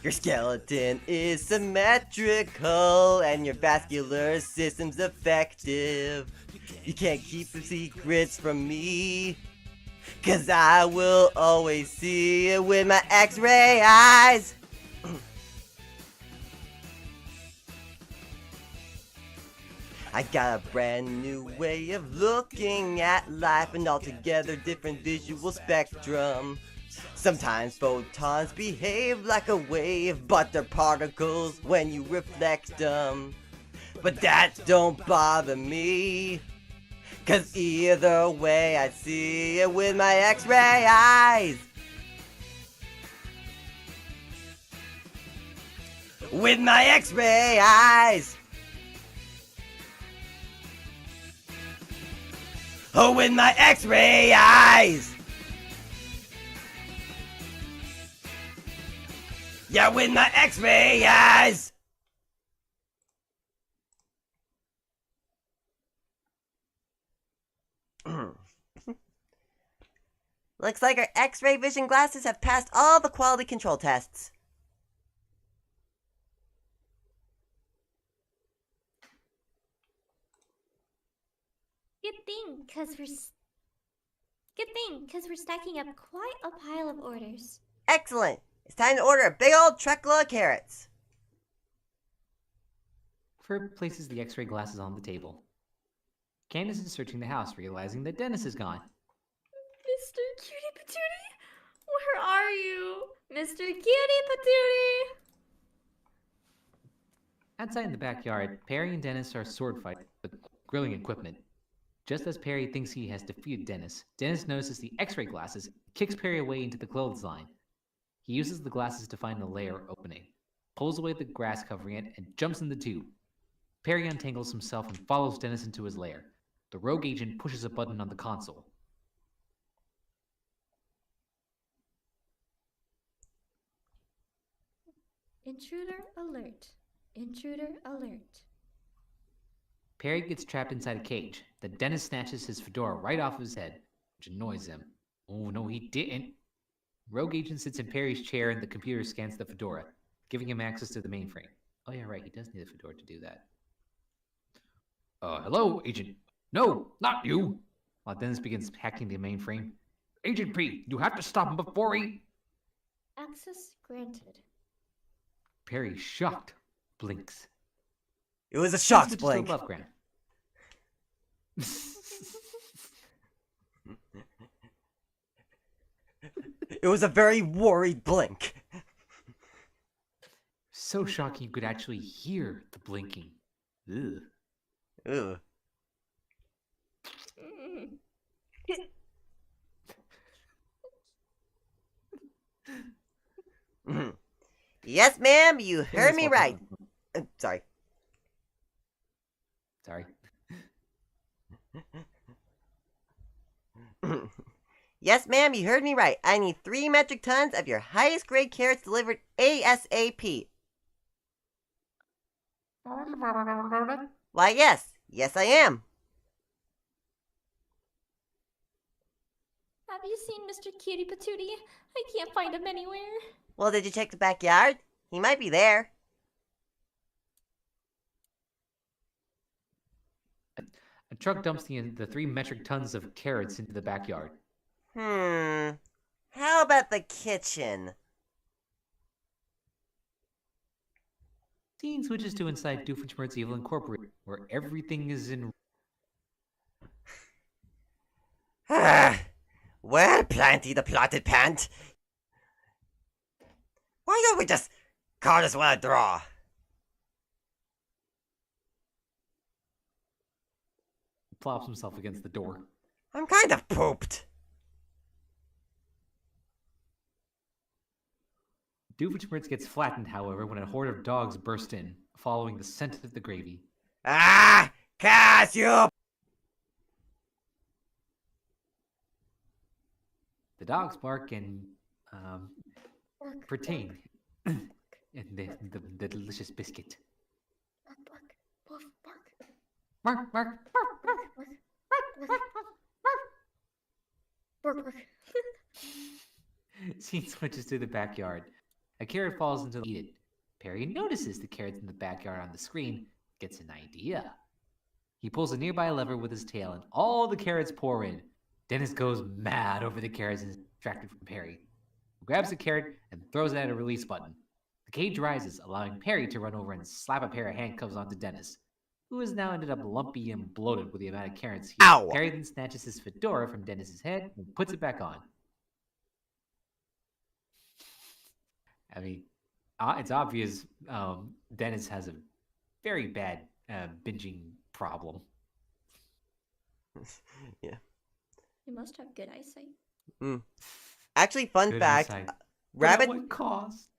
Your skeleton is symmetrical, and your vascular system's effective. You can't keep the secrets from me, 'cause I will always see it with my X-ray eyes. I got a brand new way of looking at life, an altogether different visual spectrum. Sometimes photons behave like a wave, but they're particles when you reflect them. But that don't bother me, 'cause either way I see it with my X-ray eyes. With my X-ray eyes. Oh, with my X-ray eyes. Yeah, with my X-ray eyes. Looks like our X-ray vision glasses have passed all the quality control tests. Good thing, cause we're stacking up quite a pile of orders. Excellent. It's time to order a big old truckload of carrots. Ferb places the X-ray glasses on the table. Candace is searching the house, realizing that Dennis is gone. Mr. Cutie Patootie? Where are you? Mr. Cutie Patootie! Outside in the backyard, Perry and Dennis are sword fighting with grilling equipment. Just as Perry thinks he has defeated Dennis, Dennis notices the X-ray glasses and kicks Perry away into the clothesline. He uses the glasses to find the lair opening, pulls away the grass covering it, and jumps in the tube. Perry untangles himself and follows Dennis into his lair. The rogue agent pushes a button on the console. Intruder alert. Intruder alert. Perry gets trapped inside a cage. Then Dennis snatches his fedora right off his head, which annoys him. Oh, no, he didn't. Rogue agent sits in Perry's chair and the computer scans the fedora, giving him access to the mainframe. Oh yeah, right, he does need a fedora to do that. Hello, Agent. No, not you. While Dennis begins hacking the mainframe, Agent P, you have to stop him before he... Access granted. Perry, shocked, blinks. It was a shock Switches blink. to above ground. It was a very worried blink. So shocking you could actually hear the blinking. Ugh. Ooh. Yes, ma'am, you heard me right. Sorry. Sorry. Yes, ma'am, you heard me right. I need 3 metric tons of your highest grade carrots delivered ASAP. Why, yes. Yes, I am. Have you seen Mr. Cutie Patootie? I can't find him anywhere. Well, did you check the backyard? He might be there. A truck dumps the 3 metric tons of carrots into the backyard. How about the kitchen? Scene switches to inside Doofenshmirtz Evil Incorporated, where everything is in... Well, Planty the Plotted Pant. Why don't we just call this one a draw? Plops himself against the door. I'm kind of pooped. Doofenshmirtz gets flattened, however, when a horde of dogs burst in, following the scent of the gravy. Ah! Cashew! The dogs bark and pertain in the delicious biscuit. Bark, bark, Scene switches to the backyard. A carrot falls into the eat it. Perry notices the carrots in the backyard on the screen, gets an idea. He pulls a nearby lever with his tail and all the carrots pour in. Dennis goes mad over the carrots and is distracted from Perry. He grabs the carrot and throws it at a release button. The cage rises, allowing Perry to run over and slap a pair of handcuffs onto Dennis. who has now ended up lumpy and bloated with the amount of carrots he Ow! ate. Perry then snatches his fedora from Dennis's head and puts it back on. I mean, it's obvious Dennis has a very bad binging problem. Yeah. You must have good eyesight. Actually, fun Good fact, insight. rabbit. But at what cost?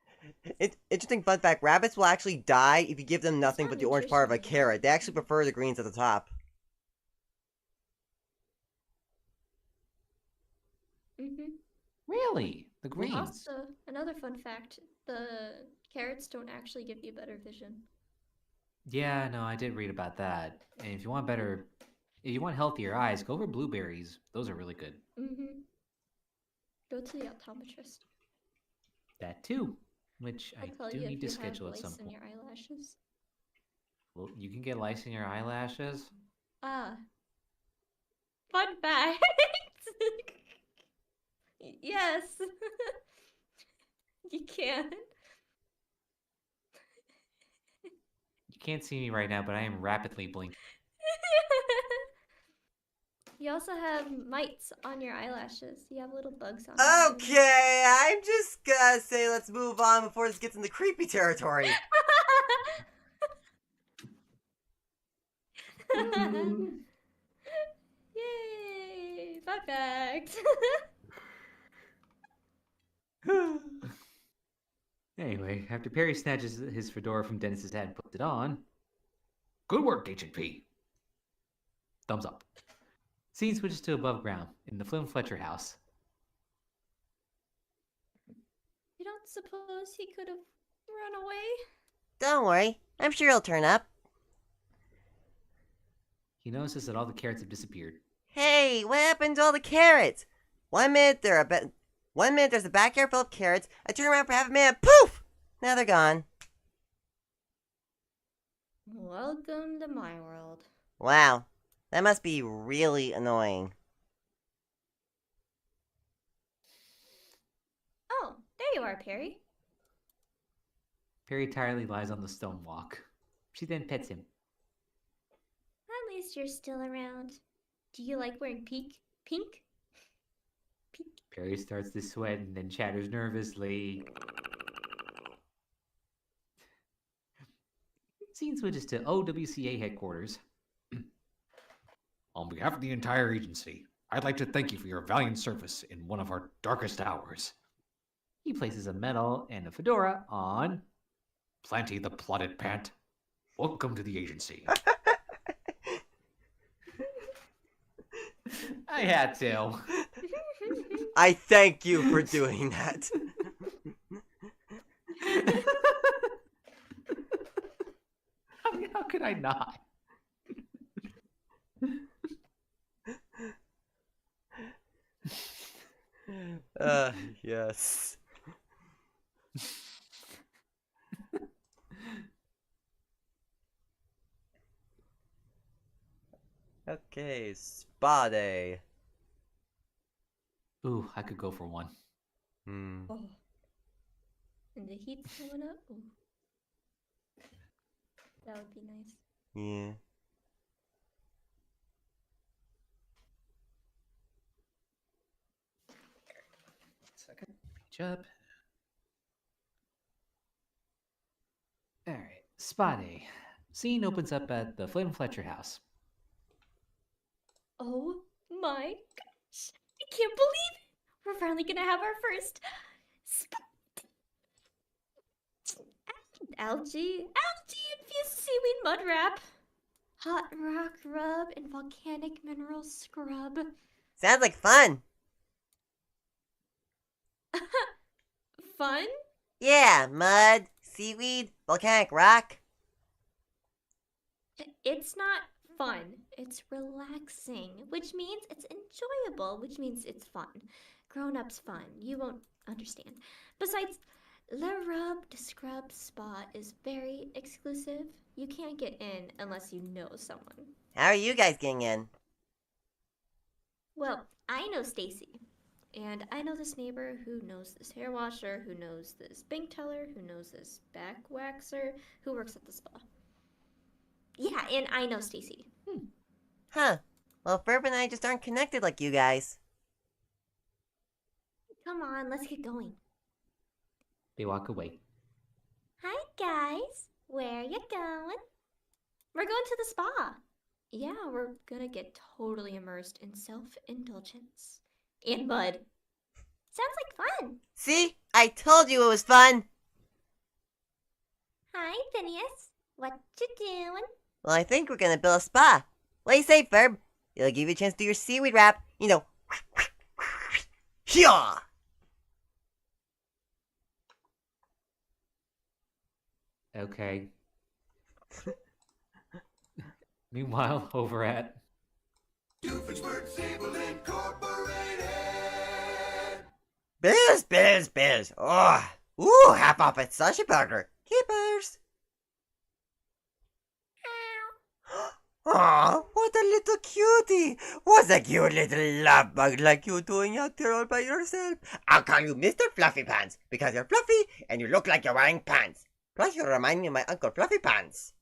Interesting fun fact: rabbits will actually die if you give them nothing not but the orange part of a nutrition. carrot. They actually prefer the greens at the top. Mm-hmm. Really? The greens? Also, another fun fact: the carrots don't actually give you better vision. Yeah, no, I did read about that. And if you want healthier eyes, go for blueberries. Those are really good. Mm-hmm. Go to the optometrist. That too, which I'll I tell do you need if to you schedule have at some lice in point. your eyelashes. Well, you can get lice in your eyelashes. Ah. Fun fact. Yes. You can. You can't see me right now, but I am rapidly blinking. You also have mites on your eyelashes. You have little bugs on them. Okay, I'm just gonna say let's move on before this gets into creepy territory. Yay! Fun fact. Anyway, after Perry snatches his fedora from Dennis's head and puts it on, Good work, Agent P. thumbs up. Scene switches to above ground in the Flynn Fletcher house. You don't suppose he could have run away? Don't worry, I'm sure he'll turn up. He notices that all the carrots have disappeared. Hey, what happened to all the carrots? 1 minute one minute there's a backyard full of carrots. I turn around for half a minute, poof! Now they're gone. Welcome to my world. Wow, that must be really annoying. Oh, there you are, Perry. Perry tiredly lies on the stone walk. She then pets him. At least you're still around. Do you like wearing pink? Pink? Perry starts to sweat and then chatters nervously. Scene switches to OWCA headquarters. On behalf of the entire agency, I'd like to thank you for your valiant service in one of our darkest hours. He places a medal and a fedora on. Planty the Plotted Pant, welcome to the agency. I had to. I thank you for doing that. I mean, how could I not? Yes. Okay, spa day. Ooh, I could go for one. Oh. And the heat's going up. Ooh. That would be nice. Yeah. Second, page up. Alright, spa day. Scene opens up at the Flynn Fletcher house. Oh my gosh. I can't believe it. We're finally gonna have our first algae infused seaweed mud wrap, hot rock rub, and volcanic mineral scrub. Sounds like fun. Fun? Yeah, mud, seaweed, volcanic rock. It's not fun. It's relaxing, which means it's enjoyable, which means it's fun. Grown-ups fun. You won't understand. Besides, the Rub to Scrub Spa is very exclusive. You can't get in unless you know someone. How are you guys getting in? Well, I know Stacy. And I know this neighbor who knows this hair washer, who knows this bank teller, who knows this back waxer, who works at the spa. Yeah, and I know Stacy. Huh. Well, Ferb and I just aren't connected like you guys. Come on, let's get going. They walk away. Hi, guys. Where you going? We're going to the spa. Yeah, we're gonna get totally immersed in self-indulgence. And mud. Sounds like fun. See? I told you it was fun. Hi, Phineas. What you doing? Well, I think we're gonna build a spa. What do you say, Ferb? It'll give you a chance to do your seaweed wrap. You know. Yeah. Okay. Meanwhile, over at Biz. Oh. Ooh, half off at Sushi Burger. Keepers. Aw, what a little cutie! What's a cute little love bug like you doing out there all by yourself? I'll call you Mr. Fluffy Pants because you're fluffy and you look like you're wearing pants. Plus, you remind me of my Uncle Fluffy Pants.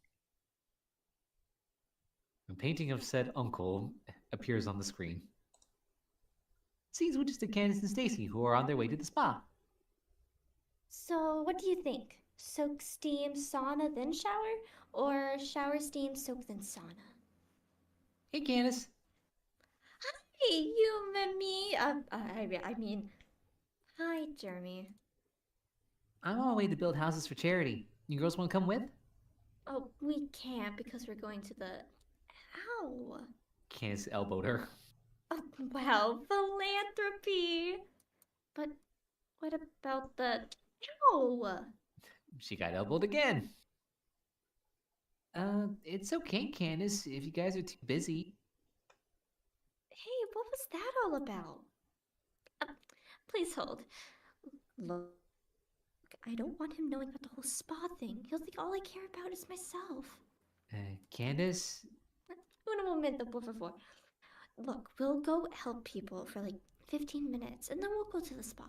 a painting of said uncle appears on the screen. Scenes with just Candace and Stacy, who are on their way to the spa. So, what do you think? Soak, steam, sauna, then shower? Or shower, steam, soak, then sauna? Hey, Candace. Hey, you and me. I mean, hi, Jeremy. I'm on my way to build houses for charity. You girls want to come with? Oh, we can't because we're going to the. Ow! Candace elbowed her. Oh, wow, philanthropy! But what about the. Ow! She got elbowed again. It's okay, Candace, if you guys are too busy. Hey, what was that all about? Please hold. Look, I don't want him knowing about the whole spa thing. He'll think all I care about is myself. Candace? Un momento, por favor. Look, we'll go help people for like 15 minutes, and then we'll go to the spa.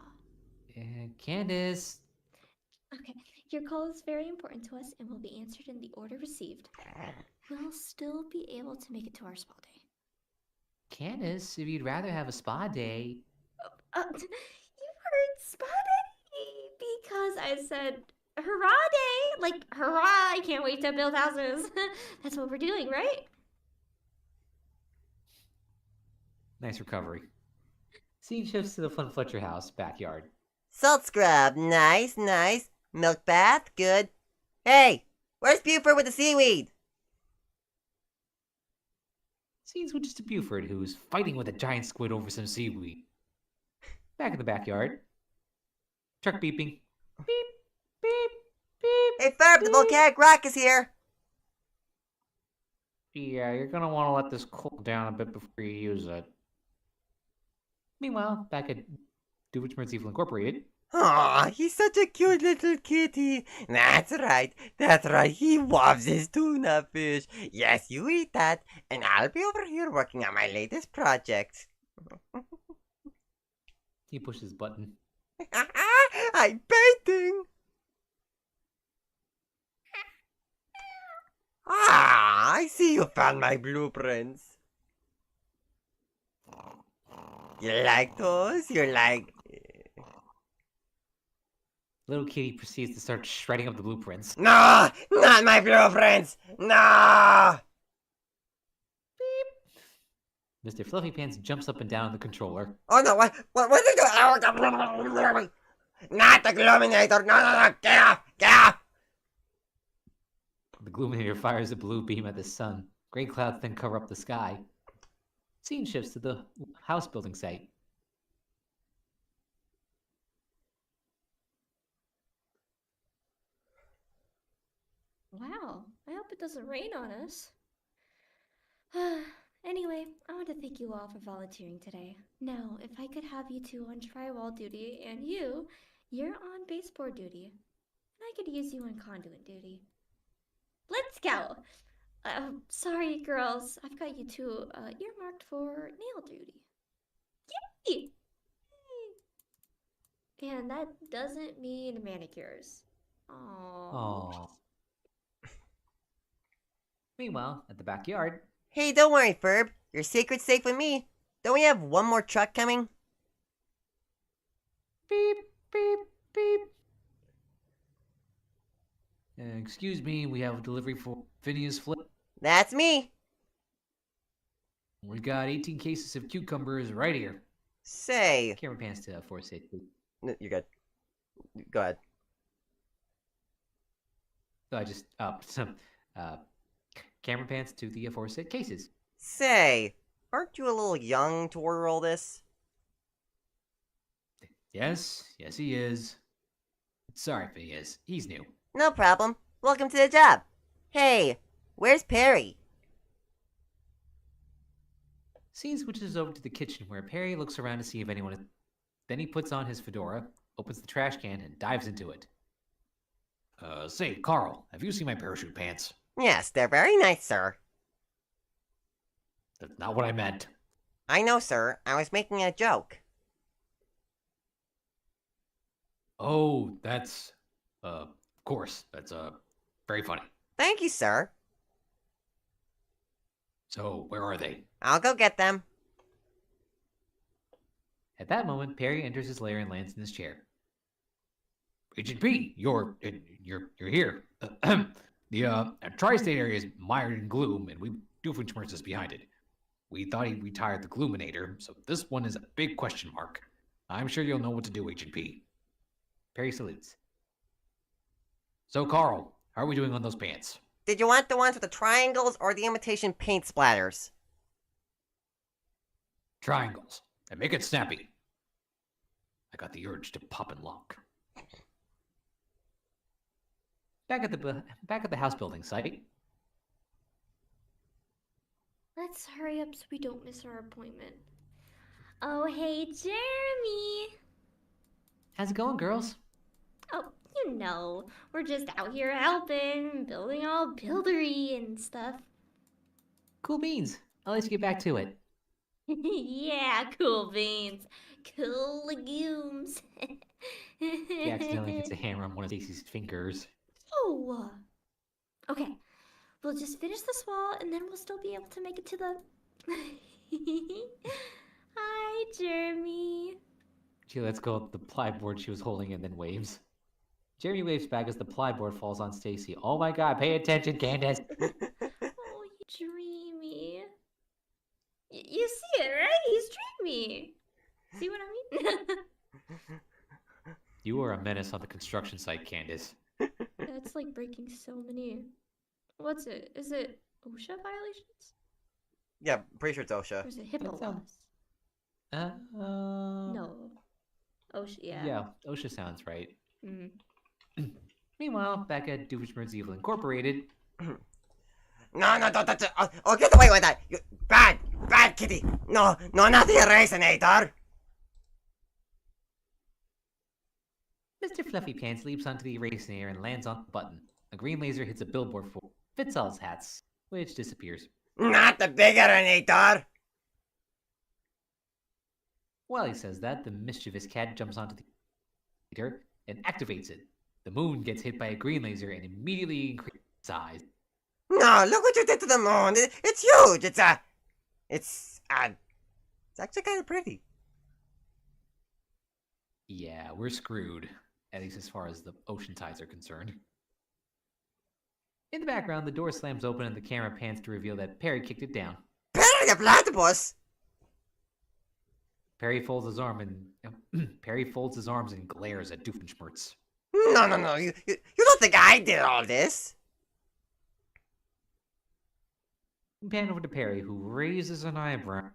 Candace? Okay, your call is very important to us and will be answered in the order received. We'll still be able to make it to our spa day. Candace, if you'd rather have a spa day... You heard spa day? Because I said hurrah day! Like, hurrah, I can't wait to build houses. That's what we're doing, right? Nice recovery. Scene shifts to the Flint Fletcher house backyard. Salt scrub, nice. Milk bath, good. Hey, where's Buford with the seaweed? Scenes with just a Buford who's fighting with a giant squid over some seaweed. Back in the backyard. Truck beeping. Beep, beep, beep. Hey, Ferb, the volcanic rock is here. Yeah, you're gonna want to let this cool down a bit before you use it. Meanwhile, back at Doofenshmirtz Evil Incorporated. Aw, he's such a cute little kitty. That's right. He loves his tuna fish. Yes, you eat that, and I'll be over here working on my latest project. He pushes button. I'm painting. Ah, I see you found my blueprints. You like those? You're like... Little kitty proceeds to start shredding up the blueprints. No! Not my blueprints! No! Mr. Fluffy Pants jumps up and down on the controller. Oh no, what is it? Oh, not the Gluminator! No, get off! The Gluminator fires a blue beam at the sun. Gray clouds then cover up the sky. Scene shifts to the house building site. Wow, I hope it doesn't rain on us. Anyway, I want to thank you all for volunteering today. Now, if I could have you two on drywall duty and you're on baseboard duty. And I could use you on conduit duty. Let's go! Sorry, girls. I've got you two earmarked for nail duty. Yay! And that doesn't mean manicures. Aww. Aww. Meanwhile, at the backyard, Hey, don't worry, Ferb. Your secret's safe with me. Don't we have one more truck coming? beep, beep, beep. Excuse me, we have a delivery for Phineas Flip. That's me. We got 18 cases of cucumbers right here. Say. Camera pans to 4-6. You're good. Go ahead. So I just camera pans to the aforesaid cases. Say, aren't you a little young to order all this? Yes, he is. Sorry if he is. He's new. No problem. Welcome to the job. Hey, where's Perry? Scene switches over to the kitchen where Perry looks around to see if anyone is. Then he puts on his fedora, opens the trash can, and dives into it. Say, Carl, have you seen my parachute pants? Yes, they're very nice, sir. That's not what I meant. I know, sir. I was making a joke. Oh, that's, of course, that's, very funny. Thank you, sir. So, where are they? I'll go get them. At that moment, Perry enters his lair and lands in his chair. Agent P, you're here. The tri-state area is mired in gloom, and we Doofenshmirtz is behind it. We thought he retired the Gloominator, so this one is a big question mark. I'm sure you'll know what to do, Agent P. Perry salutes. So, Carl, how are we doing on those pants? Did you want the ones with the triangles or the imitation paint splatters? Triangles. And make it snappy. I got the urge to pop and lock. Back at the house building site. Let's hurry up so we don't miss our appointment. Oh, hey, Jeremy. How's it going, girls? Oh, you know, we're just out here helping, building all buildery and stuff. Cool beans. I'll let you get back to it. Yeah, cool beans. Cool legumes. He accidentally hits a hammer on one of Stacy's fingers. Oh. Okay, we'll just finish this wall and then we'll still be able to make it to the... Hi, Jeremy. She lets go of the plyboard she was holding and then waves. Jeremy waves back as the plyboard falls on Stacy. Oh my god, pay attention, Candace! Oh, he's dreamy. You see it, right? He's dreamy. See what I mean? You are a menace on the construction site, Candace. That's like breaking so many... What's it? Is it OSHA violations? Yeah, pretty sure it's OSHA. Or is it HIPAA That sounds- laws? No. No. OSHA, yeah. Yeah, OSHA sounds right. Mm. Meanwhile, back at Doofenshmirtz Evil Incorporated, No, don't touch it. Oh, get away with that. You bad kitty. No, not the Erasinator. Mr. Fluffy Pants leaps onto the erasinator and lands on the button. A green laser hits a billboard for Fitzell's hats, which disappears. Not the big Erasinator. While he says that, the mischievous cat jumps onto the meter and activates it. The moon gets hit by a green laser and immediately increases in size. No, look what you did to the moon. It's huge. It's actually kind of pretty. Yeah, we're screwed. At least as far as the ocean tides are concerned. In the background, the door slams open and the camera pans to reveal that Perry kicked it down. Perry the platypus. Perry folds his arms and glares at Doofenshmirtz. No. You don't think I did all this? We pan over to Perry, who raises an eyebrow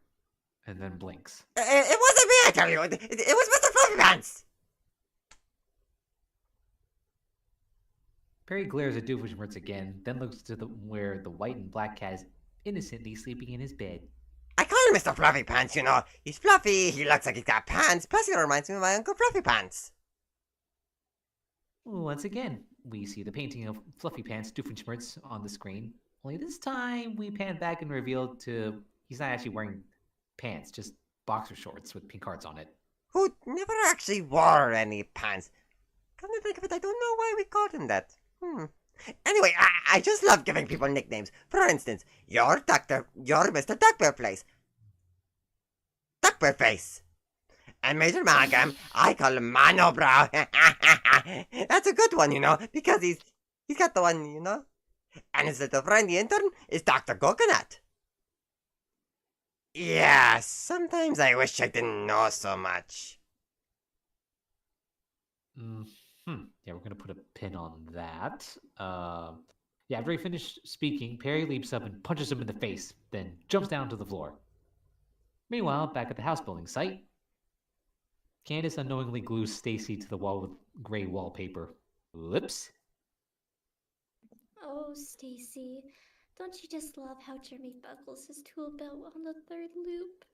and then blinks. It wasn't me, I tell you. It was Mr. Fluffy Pants. Perry glares at Doofenshmirtz again, then looks to where the white and black cat is innocently sleeping in his bed. I call him Mr. Fluffy Pants, you know. He's fluffy, he looks like he's got pants, plus he reminds me of my Uncle Fluffy Pants. Once again, we see the painting of Fluffy Pants Doofenshmirtz on the screen. Only this time, we pan back and reveal he's not actually wearing pants, just boxer shorts with pink hearts on it. Who never actually wore any pants. Come to think of it, I don't know why we called him that. Anyway, I just love giving people nicknames. For instance, you're Mr. Duckbear Place. Duckbear Face. And Major Malcolm, I call him Monobrow. That's a good one, because he's got the one. And his little friend, the intern, is Dr. Coconut. Yeah, sometimes I wish I didn't know so much. Yeah, we're gonna put a pin on that. Yeah, after he finished speaking, Perry leaps up and punches him in the face, then jumps down to the floor. Meanwhile, back at the house building site, Candace unknowingly glues Stacy to the wall with gray wallpaper. Whoops. Oh, Stacy, don't you just love how Jeremy buckles his tool belt on the third loop?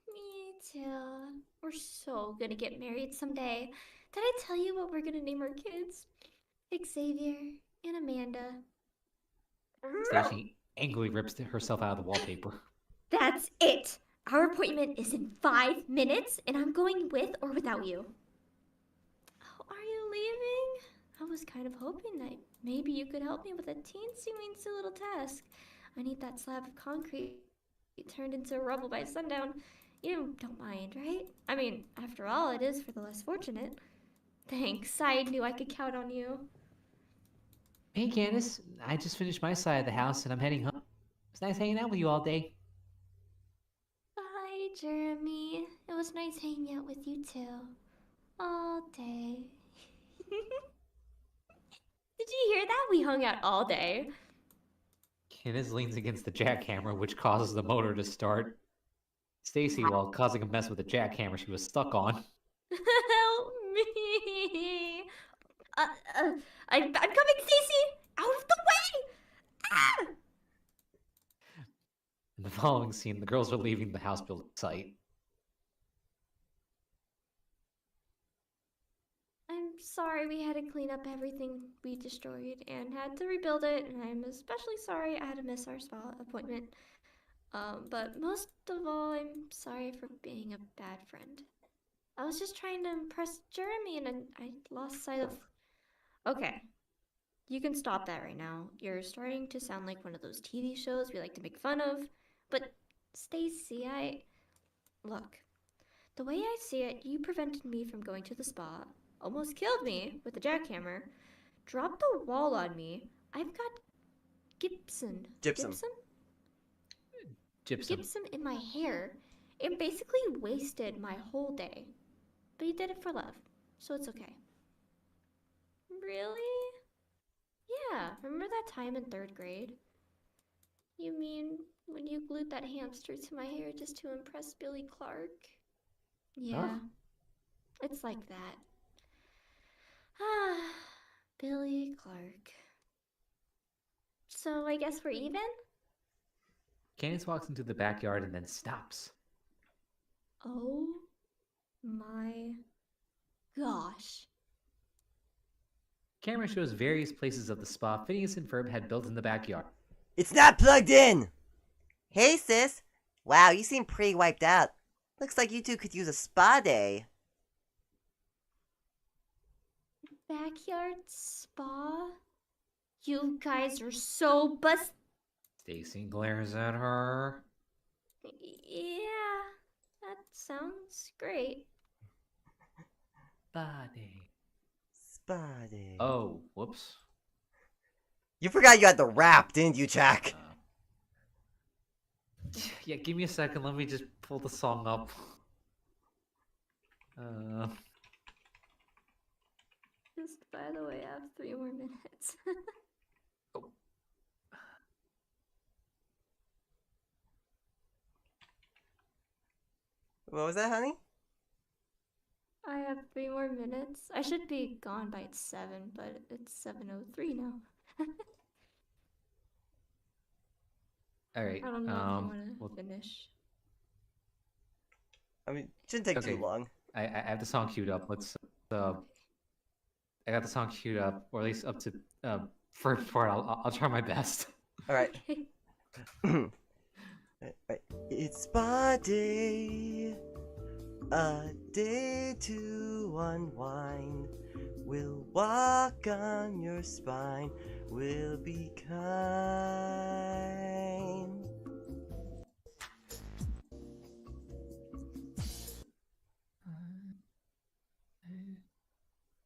Me too. We're so gonna get married someday. Did I tell you what we're gonna name our kids? Xavier and Amanda. Stacy angrily rips herself out of the wallpaper. That's it! Our appointment is in 5 minutes, and I'm going with or without you. Oh, are you leaving? I was kind of hoping that maybe you could help me with a teensy-weensy little task. I need that slab of concrete turned into rubble by sundown. You don't mind, right? I mean, after all, it is for the less fortunate. Thanks, I knew I could count on you. Hey, Candace. I just finished my side of the house and I'm heading home. It's nice hanging out with you all day. Bye, Jeremy. It was nice hanging out with you too. All day. Did you hear that? We hung out all day. Candace leans against the jackhammer, which causes the motor to start. Stacy, while causing a mess with the jackhammer she was stuck on. Help me! I'm coming, Stacy! Out of the way! Ah! In the following scene, the girls are leaving the house building site. I'm sorry we had to clean up everything we destroyed and had to rebuild it, and I'm especially sorry I had to miss our spa appointment. But most of all, I'm sorry for being a bad friend. I was just trying to impress Jeremy and I lost sight of... Okay. You can stop that right now. You're starting to sound like one of those TV shows we like to make fun of. But, Stacy, Look, the way I see it, you prevented me from going to the spa, almost killed me with the jackhammer, dropped the wall on me. I've got Gypsum in my hair. It basically wasted my whole day. But you did it for love, so it's okay. Really? Yeah, remember that time in 3rd grade? You mean when you glued that hamster to my hair just to impress Billy Clark? Yeah, Huh? it's like that. Ah, Billy Clark. So I guess we're even? Candace walks into the backyard and then stops. Oh my gosh. Camera shows various places of the spa Phineas and Ferb had built in the backyard. It's not plugged in! Hey, sis. Wow, you seem pretty wiped out. Looks like you two could use a spa day. Backyard spa? You guys are so bust. Stacy glares at her. Yeah, that sounds great. Spa day. Spa day. Oh, whoops. You forgot you had the rap, didn't you, Jack? Yeah, give me a second. Let me just pull the song up. Just by the way, I have 3 more minutes. What was that, honey? I have 3 more minutes. I should be gone by 7, but it's 7:03 now. All right. I don't know if you want to finish. I mean, it shouldn't take Okay. too long. I have the song queued up. Let's. I got the song queued up, or at least up to first part. I'll try my best. Alright. It's spa day, a day to unwind. We'll walk on your spine, we'll be kind.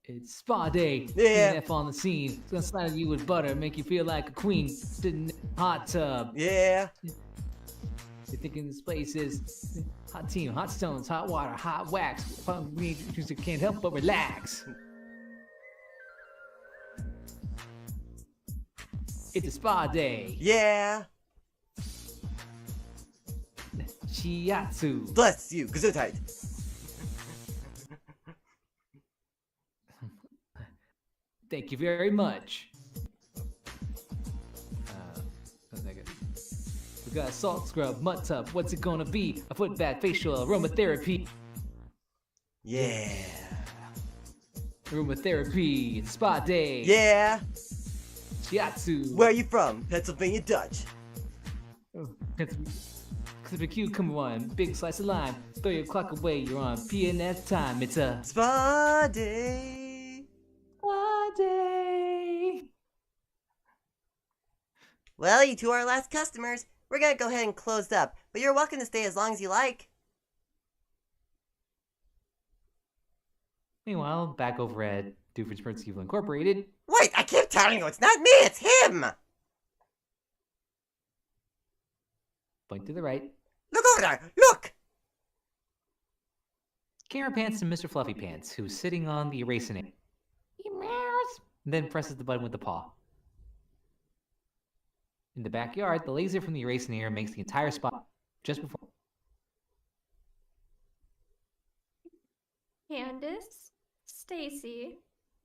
It's spa day. Yeah. PNF on the scene. It's gonna slide you with butter, make you feel like a queen. Sitting in a hot tub. Yeah. You're thinking this place is hot team, hot stones, hot water, hot wax. Fun music can't help but relax. It's a spa day. Yeah. Shiatsu. Bless you, Gesundheit. Thank you very much. One second. We got salt scrub, mud tub. What's it gonna be? A foot bath, facial, aromatherapy. Yeah. Aromatherapy. It's spa day. Yeah. Shiatsu. Where are you from? Pennsylvania Dutch. Clip a cucumber, big slice of lime. Throw your clock away, you're on PNF time. It's a Spa day. spa day. Well, you two are our last customers. We're gonna go ahead and close up, but you're welcome to stay as long as you like. Meanwhile, back over at Doofenshmirtz Evil Incorporated. Wait, I keep telling you, it's not me, it's him! Point to the right. Look over there, look! Camera Pants and Mr. Fluffy Pants, who's sitting on the eraser, He meows. then presses the button with the paw. In the backyard, the laser from the eraser makes the entire spot just before. Candace? Stacy?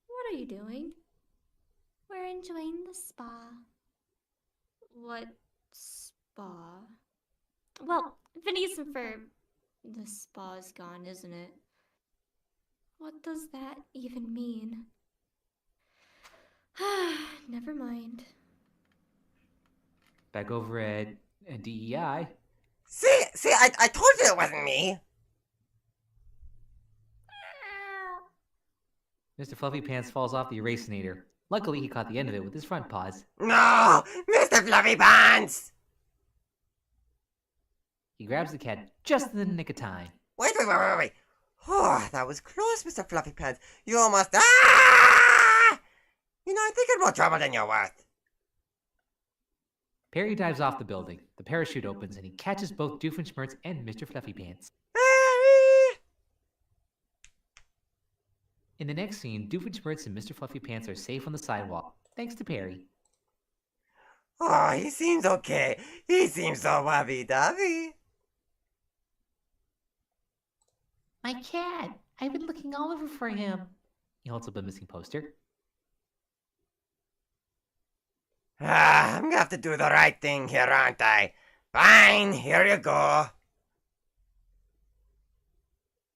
What are you doing? We're enjoying the spa. What spa? Well, the reason for the spa is gone, isn't it? What does that even mean? Never mind. Back over at DEI. See, I told you it wasn't me! Mr. Fluffy Pants falls off the erasinator. Luckily, he caught the end of it with his front paws. No! Mr. Fluffy Pants! He grabs the cat just in the nick of time. Wait. Oh, that was close, Mr. Fluffy Pants. You almost... Ah! You know, I think it's more trouble than you're worth. Perry dives off the building. The parachute opens, and he catches both Doofenshmirtz and Mr. Fluffy Pants. Perry! In the next scene, Doofenshmirtz and Mr. Fluffy Pants are safe on the sidewalk, thanks to Perry. Oh, he seems okay. He seems so lovey-dovey. My cat. I've been looking all over for him. He holds up a missing poster. Ah, I'm gonna have to do the right thing here, aren't I? Fine, here you go.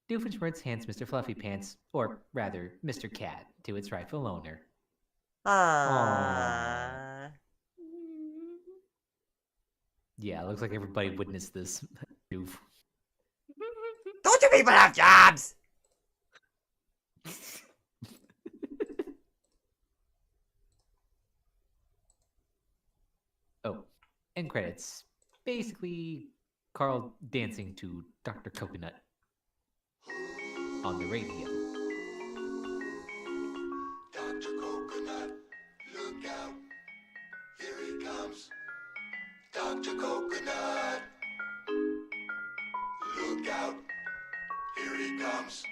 Doofenshmirtz hands Mr. Fluffy Pants, or rather, Mr. Cat, to its rightful owner. Ah. Yeah, looks like everybody witnessed this. Doof. Don't you people have jobs? Oh, end credits. Basically, Carl dancing to Dr. Coconut on the radio. Dr. Coconut, look out. Here he comes. Dr. Coconut. Look out. Here he comes.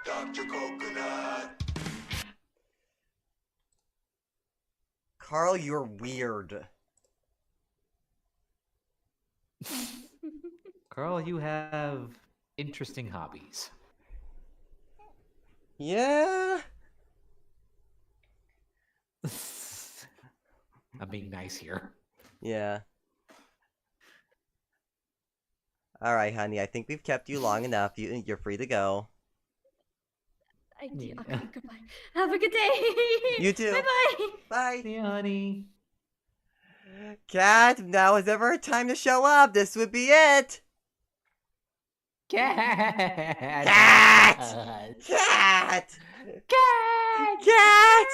Dr. Coconut. Carl, you're weird. Carl, you have interesting hobbies. Yeah? I'm being nice here. Yeah. Alright, honey, I think we've kept you long enough. You're free to go. Okay, Yeah. goodbye. Have a good day. You too. Bye-bye. Bye. See you, honey. Cat, if now is ever a time to show up, this would be it. Cat! Cat! Cat! Cat! Cat!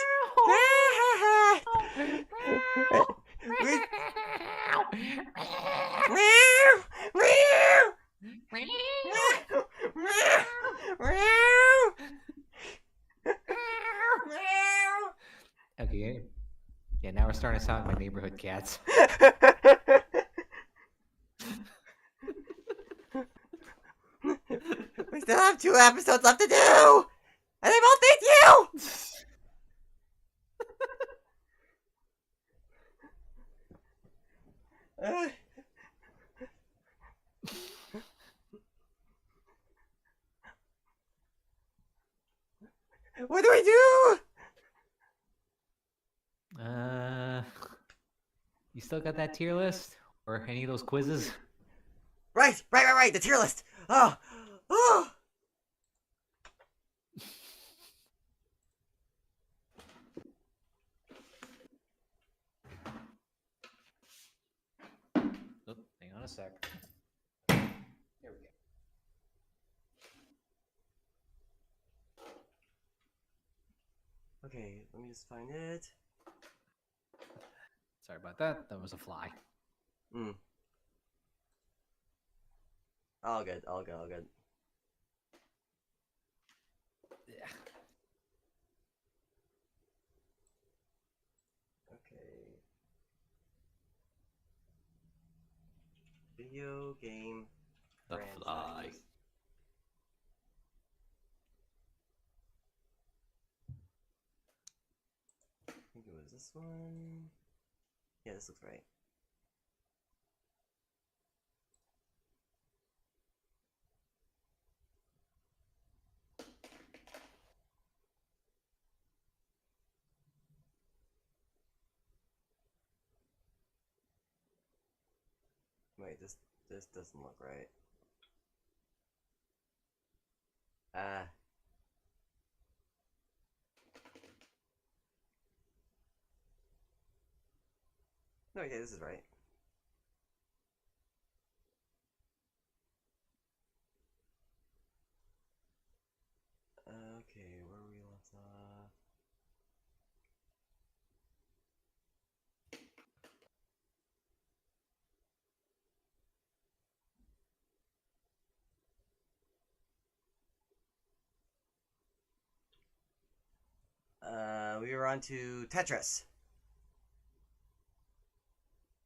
Okay. Yeah, now we're starting to sound like my neighborhood cats. We still have 2 episodes left to do! And they both thank you! What do we do? You still got that tier list? Or any of those quizzes? Right, the tier list. Oh. Oh, hang on a sec. There we go. Okay, let me just find it. Sorry about that. That was a fly. All good. Yeah. Okay. Video game. The fly. franchise. I think it was this one. Yeah, this looks right. Wait, this doesn't look right. No, yeah, this is right. Okay, where are we left off? We were on to Tetris.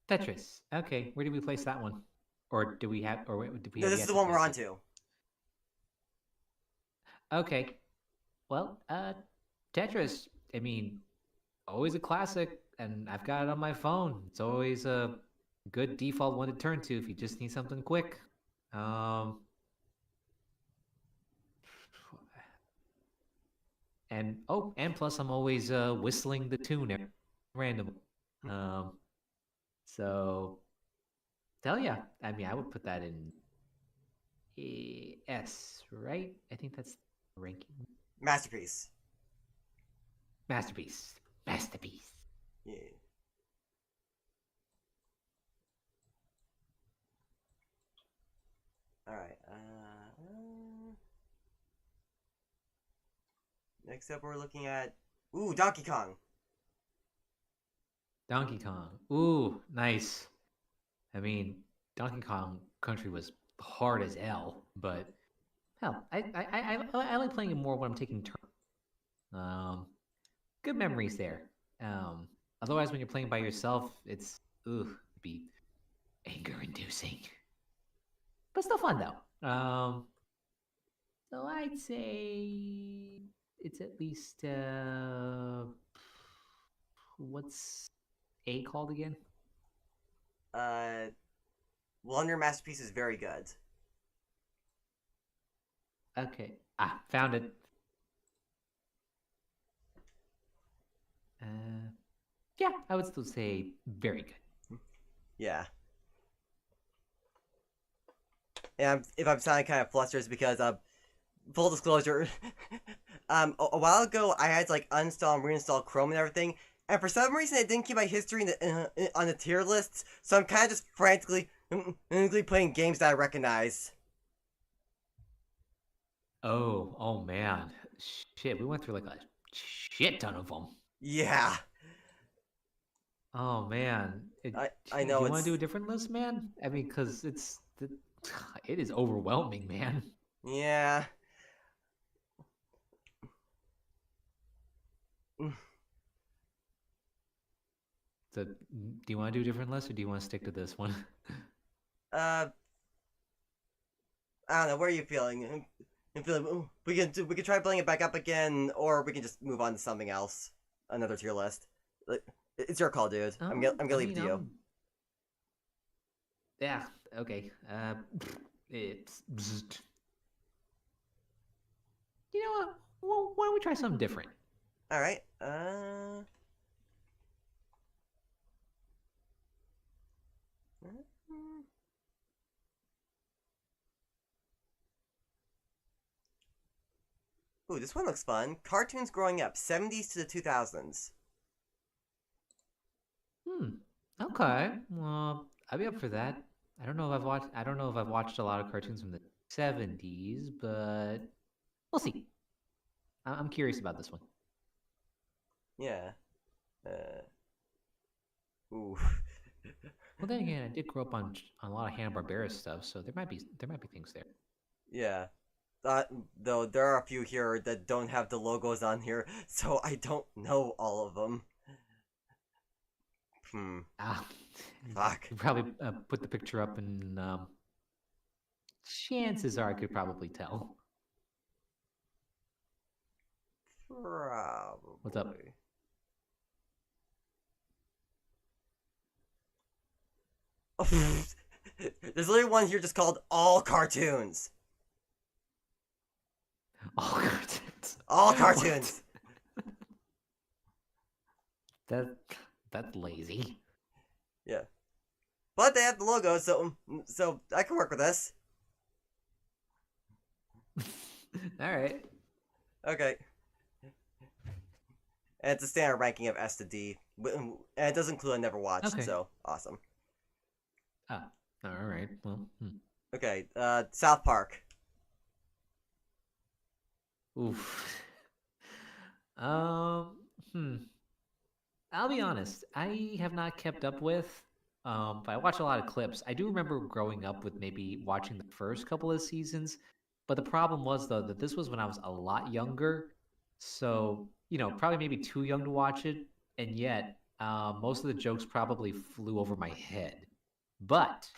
Tetris. Okay, where did we place that one? Or do we have? Or wait, did we? No, have this yet is the to one we're place on it? to. Okay. Well, Tetris. I mean, always a classic, and I've got it on my phone. It's always a good default one to turn to if you just need something quick. And plus I'm always whistling the tune randomly. So hell yeah. I mean, I would put that in S, right? I think that's the ranking. Masterpiece. Masterpiece. Yeah. Alright, next up we're looking at... Ooh, Donkey Kong! Donkey Kong. Ooh, nice. I mean, Donkey Kong Country was hard as hell, but hell, I like playing it more when I'm taking turns. Good memories there. Otherwise, when you're playing by yourself, it's it'd be anger-inducing, but still fun though. So I'd say it's at least what's A called again? Wonder Masterpiece is very good. Okay. Found it. Yeah, I would still say very good. Yeah. And if I'm sounding kind of flustered, it's because, full disclosure, a while ago I had to, like, uninstall and reinstall Chrome and everything, And for some reason, it didn't keep my history on the tier lists, so I'm kind of just frantically playing games that I recognize. Oh man, shit, we went through like a shit ton of them. Yeah, Oh man, I do know you want to do a it's different list, man? I mean, cause it is overwhelming, man. yeah. So, do you want to do a different list, or do you want to stick to this one? I don't know. Where are you feeling? I'm feeling. We can try playing it back up again, or we can just move on to something else, another tier list. It's your call, dude. I'm gonna leave it to you. Yeah. Okay. It's. You know what? Well, why don't we try something different? All right. Ooh, this one looks fun. Cartoons growing up, 70s to the 2000s. Okay. Well, I'd be up for that. I don't know if I've watched a lot of cartoons from the 70s, but we'll see. I'm curious about this one. Yeah. Ooh. Well, then again, I did grow up on a lot of Hanna-Barbera stuff, so there might be things there. Yeah. Though there are a few here that don't have the logos on here, so I don't know all of them. Fuck. You probably put the picture up, and chances are I could probably tell. Probably. What's up? There's literally one here just called All Cartoons. All cartoons. All cartoons. That's lazy. Yeah. But they have the logo, so I can work with this. All right. Okay. And it's a standard ranking of S to D. And it does include I never watched, Okay. so awesome. Ah, all right. Well, Okay, South Park. Oof. I'll be honest. I have not kept up with, but I watch a lot of clips. I do remember growing up with maybe watching the first couple of seasons, but the problem was though that this was when I was a lot younger, so probably maybe too young to watch it, and yet most of the jokes probably flew over my head. But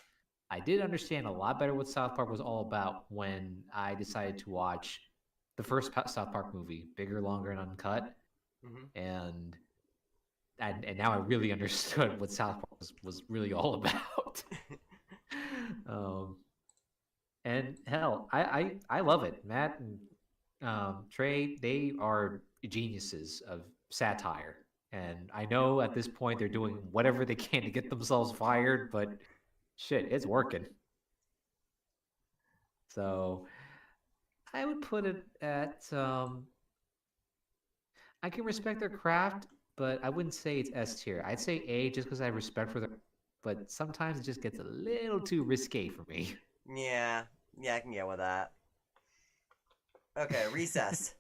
I did understand a lot better what South Park was all about when I decided to watch the first South Park movie, Bigger, Longer, and Uncut, and now I really understood what South Park was really all about. And hell, I love it. Matt and Trey, they are geniuses of satire, and I know at this point they're doing whatever they can to get themselves fired, but shit, it's working. So I would put it at I can respect their craft, but I wouldn't say it's S tier. I'd say A just because I have respect for them, but sometimes it just gets a little too risque for me. Yeah, I can get with that. Okay, Recess.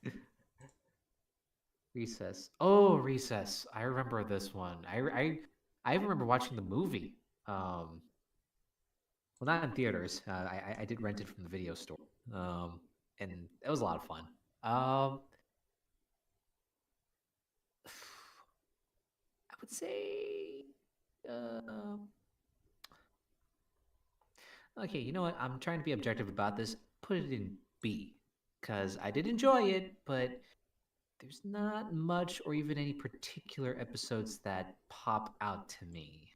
Recess. Oh, Recess. I remember this one. I remember watching the movie. Well, not in theaters. I did rent it from the video store. And it was a lot of fun. I would say, okay, you know what? I'm trying to be objective about this. Put it in B, because I did enjoy it, but there's not much or even any particular episodes that pop out to me.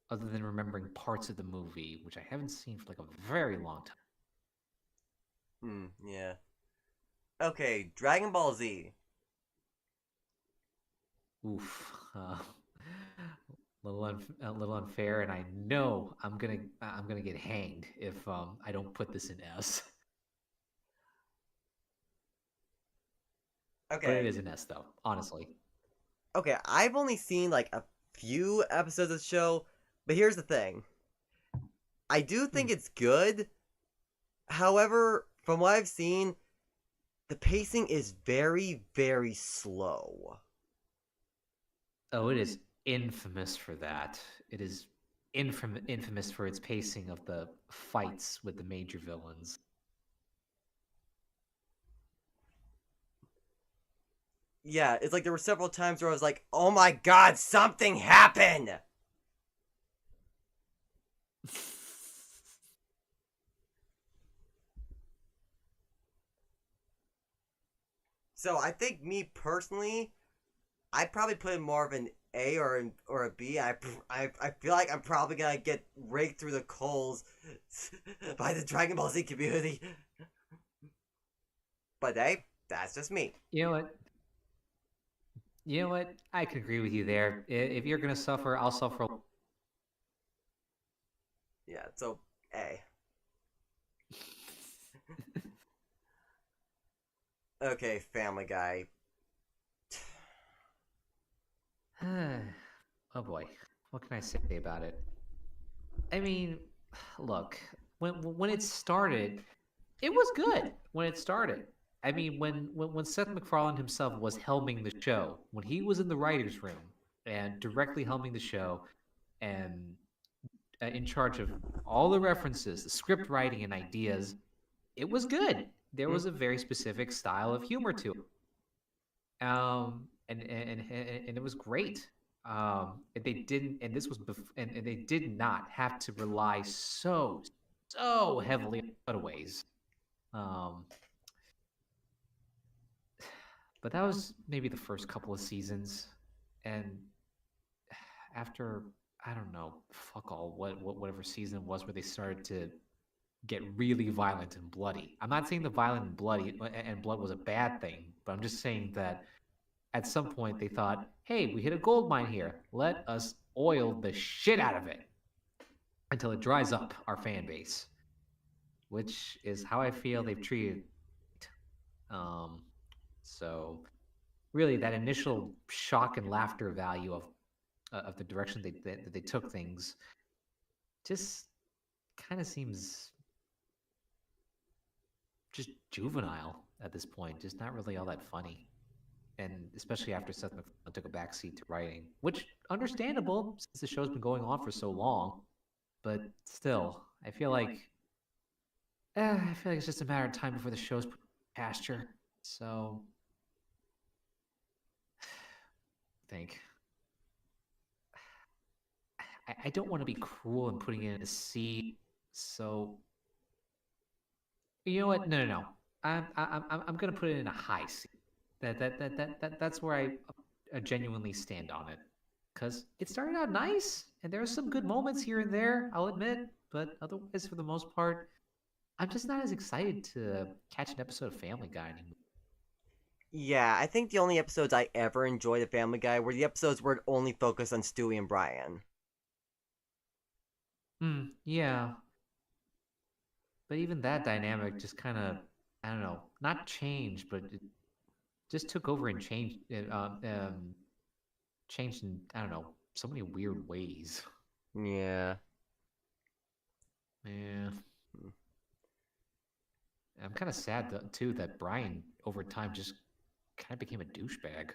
Other than remembering parts of the movie, which I haven't seen for like a very long time. Yeah. Okay, Dragon Ball Z. Oof. A little unfair, and I know I'm gonna get hanged if I don't put this in S. But it Okay. is an S though, honestly. Okay, I've only seen like a few episodes of the show, but here's the thing. I do think it's good. However, from what I've seen, the pacing is very, very slow. Oh, it is infamous for that. It is infamous for its pacing of the fights with the major villains. Yeah, it's like there were several times where I was like, oh my god, something happened! So I think me personally, I'd probably put in more of an A or a B. I feel like I'm probably gonna get raked through the coals by the Dragon Ball Z community. But hey, that's just me. You know what? You know what? I could agree with you there. If you're gonna suffer, I'll suffer. Yeah, so A. Okay, Family Guy. Oh boy, what can I say about it? I mean, look, when it started, it was good when it started. I mean, when Seth MacFarlane himself was helming the show, when he was in the writers' room and directly helming the show, and in charge of all the references, the script writing, and ideas, it was good. There was a very specific style of humor to it, and it was great. And they didn't, and this was, and they did not have to rely so heavily on cutaways. Um, but that was maybe the first couple of seasons, and after I don't know, fuck all whatever season it was where they started to get really violent and bloody. I'm not saying the violent and bloody and blood was a bad thing, but I'm just saying that at some point they thought, hey, we hit a gold mine here. Let us oil the shit out of it until it dries up our fan base, which is how I feel they've treated. Um, so really, that initial shock and laughter value of the direction they took things just kind of seems just juvenile at this point, just not really all that funny. And especially after Seth MacFarlane took a backseat to writing, which understandable since the show's been going on for so long. But still, I feel like it's just a matter of time before the show's put in pasture. So, I think I don't want to be cruel and putting it in a C. So, you know what? No. I'm gonna put it in a high C. That's where I genuinely stand on it, because it started out nice and there are some good moments here and there, I'll admit, but otherwise for the most part, I'm just not as excited to catch an episode of Family Guy anymore. Yeah, I think the only episodes I ever enjoyed of Family Guy were the episodes where it only focused on Stewie and Brian. Yeah, but even that dynamic just kind of, I don't know, not changed, but it just took over and changed in, I don't know, so many weird ways. Yeah. Yeah. I'm kind of sad too that Brian over time just kind of became a douchebag.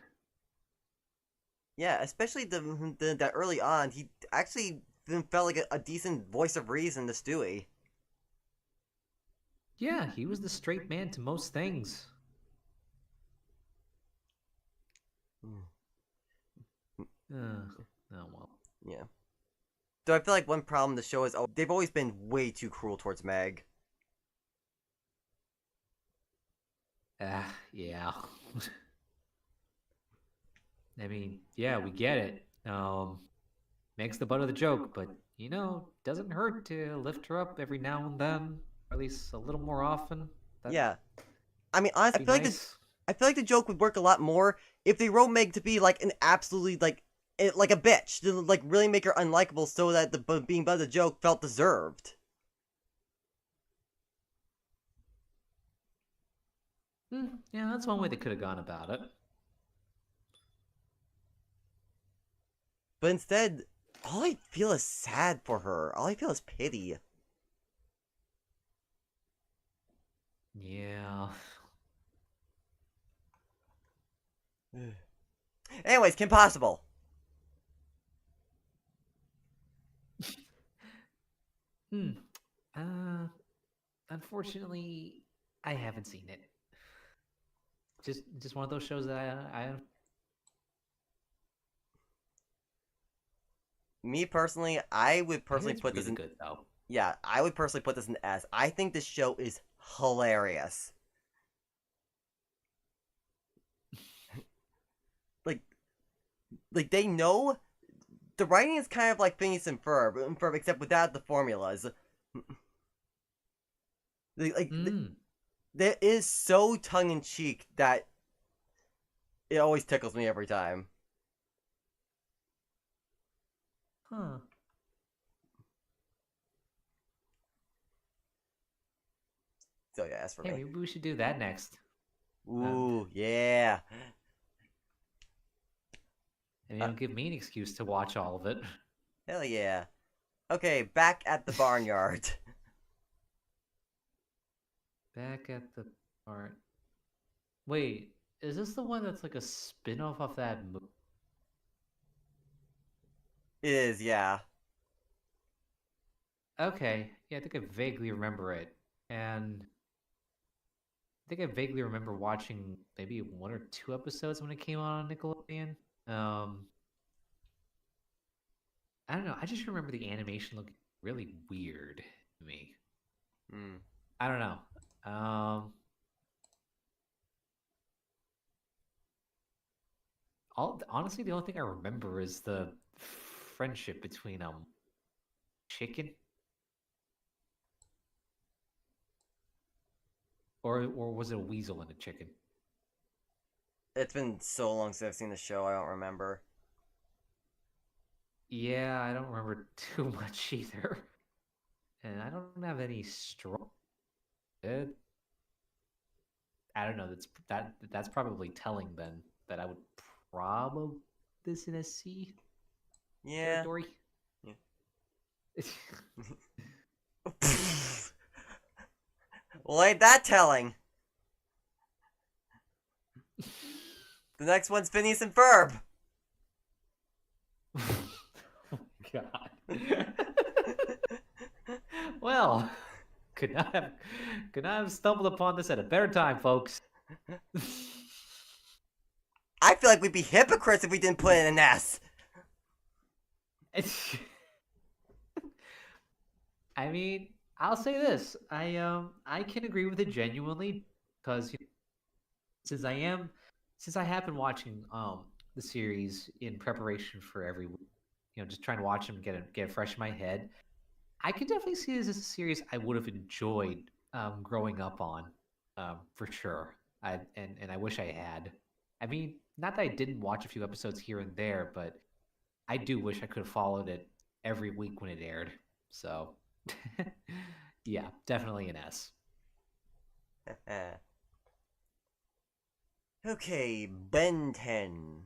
Yeah, especially that early on, he actually felt like a decent voice of reason to Stewie. Yeah, he was the straight man to most things. Oh well. Yeah. Though I feel like one problem the show is, they've always been way too cruel towards Meg. Yeah. I mean, yeah, we get it. Makes the butt of the joke, but doesn't hurt to lift her up every now and then, or at least a little more often. Yeah. I mean, honestly, Be nice. I feel like the joke would work a lot more if they wrote Meg to be like an absolutely like a bitch, to like really make her unlikable, so that the being butt of the joke felt deserved. Yeah, that's one way they could have gone about it. But instead, all I feel is sad for her. All I feel is pity. Yeah. Anyways, Kim Possible. Hmm. Uh, unfortunately, I haven't seen it. Just one of those shows that I Me personally, I would I hear personally it's put this really in. good though. Yeah, I would personally put this in S. I think this show is hilarious. Like, like they know the writing is kind of like Phineas and Ferb, except without the formulas. Like, that is so tongue in cheek that it always tickles me every time. Huh. So yeah, as for Hey, me. maybe we should do that next. Ooh, yeah. And it'll give me an excuse to watch all of it. Hell yeah. Okay, back at the barnyard. Back at the part. Wait, is this the one that's like a spin-off of that movie? It is, yeah. Okay, yeah, I think I vaguely remember it. And I think I vaguely remember watching maybe 1 or 2 episodes when it came on Nickelodeon. I don't know. I just remember the animation looking really weird to me. Hmm. I don't know. Honestly, the only thing I remember is the friendship between chicken or was it a weasel and a chicken? It's been so long since I've seen the show, I don't remember. Yeah, I don't remember too much either. And I don't have any strong. I don't know. That's probably telling then that I would probably this in a C Yeah. territory. Yeah. Well, ain't that telling? The next one's Phineas and Ferb. Oh my God. Well, could not have stumbled upon this at a better time, folks. I feel like we'd be hypocrites if we didn't put in an S. I mean, I'll say this. I can agree with it genuinely because since since I have been watching the series in preparation for every week, just trying to watch them get it fresh in my head. I could definitely see this as a series I would have enjoyed growing up on, for sure. And I wish I had. I mean, not that I didn't watch a few episodes here and there, but I do wish I could have followed it every week when it aired. So, yeah, definitely an S. Okay, Ben 10.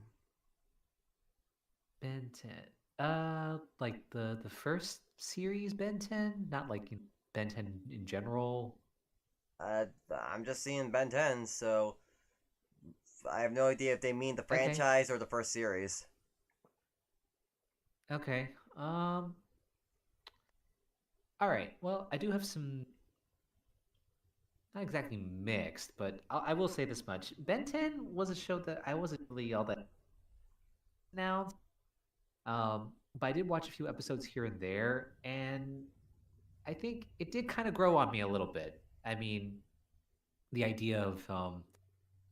Ben 10. Like the first series Ben 10, not like Ben 10 in general. I'm just seeing Ben 10, so I have no idea if they mean the Okay. franchise or the first series. Okay. All right. Well, I do have some not exactly mixed, but I will say this much: Ben 10 was a show that I wasn't really all that now. But I did watch a few episodes here and there, and I think it did kind of grow on me a little bit. I mean, the idea of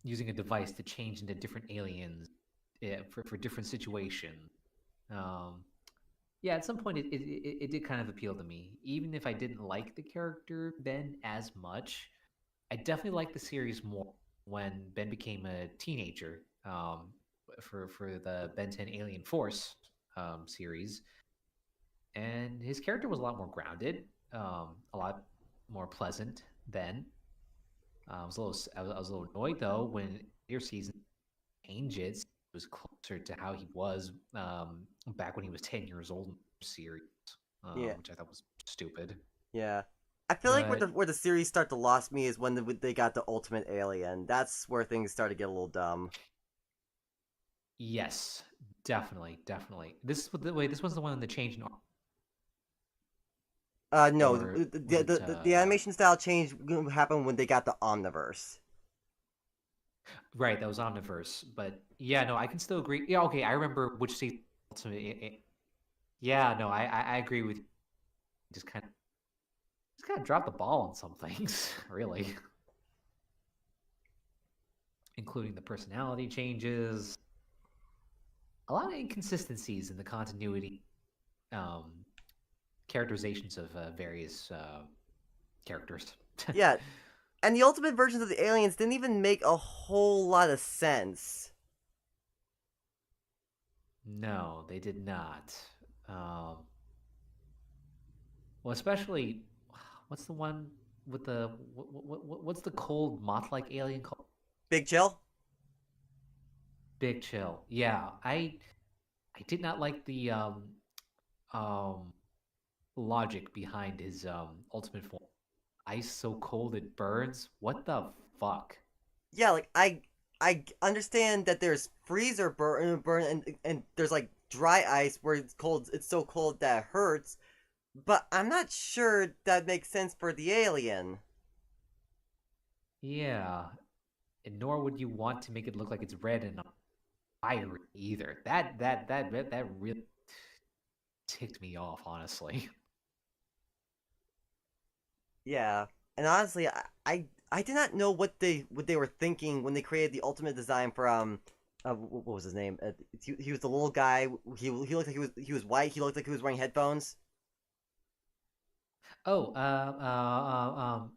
using a device to change into different aliens for different situations. Um, yeah, at some point it did kind of appeal to me, even if I didn't like the character Ben as much. I definitely liked the series more when Ben became a teenager. For the Ben 10 Alien Force series, and his character was a lot more grounded, a lot more pleasant then. I was a little annoyed though when your season changes. It was closer to how he was back when he was 10 years old in the series, Yeah, which I thought was stupid. yeah. I feel like But where the series start to lost me is when they got the ultimate alien. That's where things start to get a little dumb. yes, definitely, definitely. This was the way. This was the one in the change in No, or the was it? the animation style change happened when they got the Omniverse. Right, that was Omniverse. But yeah, no, I can still agree. Yeah, okay, I remember which season. Yeah, no, I agree with you. Just kind of dropped the ball on some things, really, including the personality changes, a lot of inconsistencies in the continuity, um, characterizations of various characters. Yeah, and the ultimate versions of the aliens didn't even make a whole lot of sense. No, they did not. Um, well, especially, what's the one with the what's the cold moth-like alien called? Big Chill? Big Chill. Yeah, I did not like the um logic behind his ultimate form. Ice so cold it burns. What the fuck? Yeah, like I understand that there's freezer burn and there's like dry ice where it's so cold that it hurts, but I'm not sure that makes sense for the alien. Yeah, and nor would you want to make it look like it's red and fiery either. That really ticked me off, honestly. Yeah, and honestly, I did not know what they were thinking when they created the ultimate design for what was his name? He was the little guy. He looked like he was white. He looked like he was wearing headphones. Oh,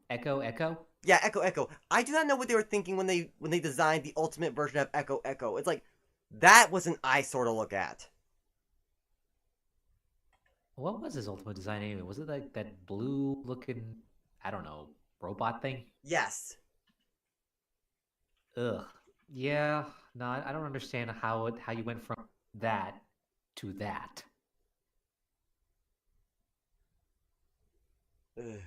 Echo, Echo. Yeah, Echo Echo. I do not know what they were thinking when they designed the ultimate version of Echo Echo. It's like that was an eyesore to look at. What was his ultimate design anyway? Was it like that blue-looking, I don't know, robot thing? Yes. Ugh. Yeah. No, I don't understand how you went from that to that. Ugh.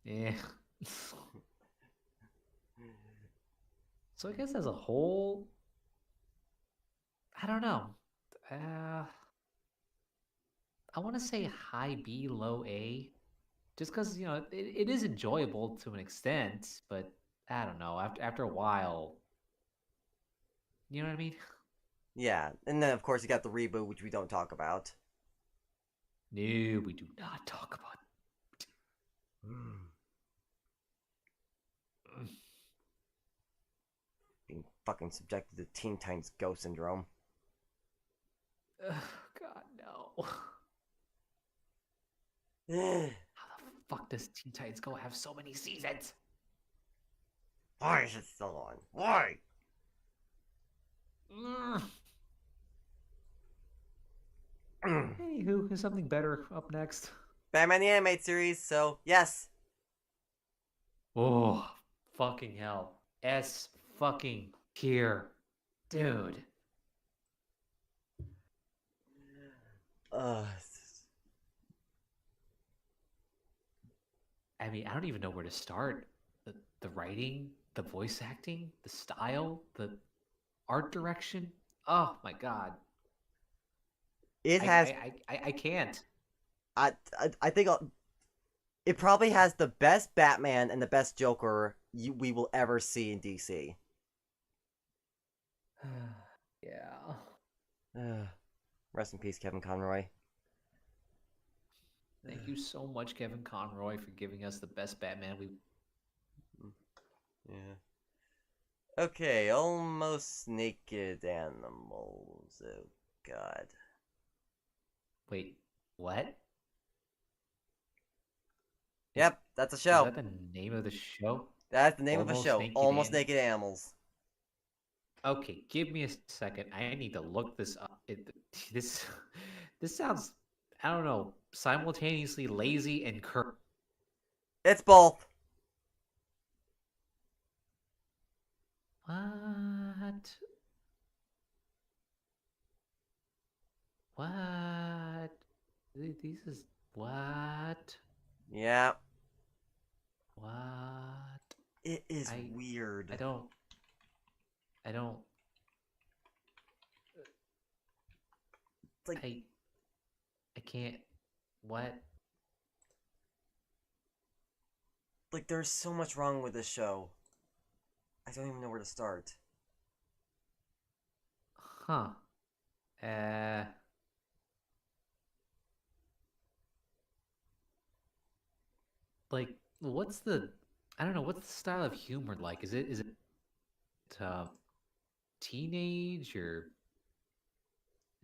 Yeah. So I guess as a whole, I don't know. Uh, I want to say high B, low A, just because it is enjoyable to an extent, but I don't know. After a while, you know what I mean? Yeah, and then of course you got the reboot, which we don't talk about. No, we do not talk about. Being fucking subjected to Teen Titans Go syndrome. Ugh, God no. Ugh. How the fuck does Teen Titans Go have so many seasons? Why is it still on? Why? Mm. Anywho, is something better up next? Batman the Animated Series, so yes. Oh, fucking hell. S fucking here. Dude. Uh, I mean, I don't even know where to start. The writing, the voice acting, the style, the art direction. Oh my god. it has. I can't. I think it probably has the best Batman and the best Joker we will ever see in DC. Yeah. Rest in peace, Kevin Conroy. Thank you so much, Kevin Conroy, for giving us the best Batman we. Yeah. Okay, almost naked animals. Oh God. Wait, what? Yep, that's a Is show. that the name of the show? That's the name of a Almost show. Naked Almost Naked Animals. Okay, give me a second. I need to look this up. This this sounds, I don't know, simultaneously lazy and cur. It's both. What? These is what? Yeah, What? it is I weird. I don't. I don't. It's like I can't. What? there's so much wrong with this show. I don't even know where to start. Huh. Uh. Like, what's the? I don't know. What's the style of humor like? Is it uh, teenage or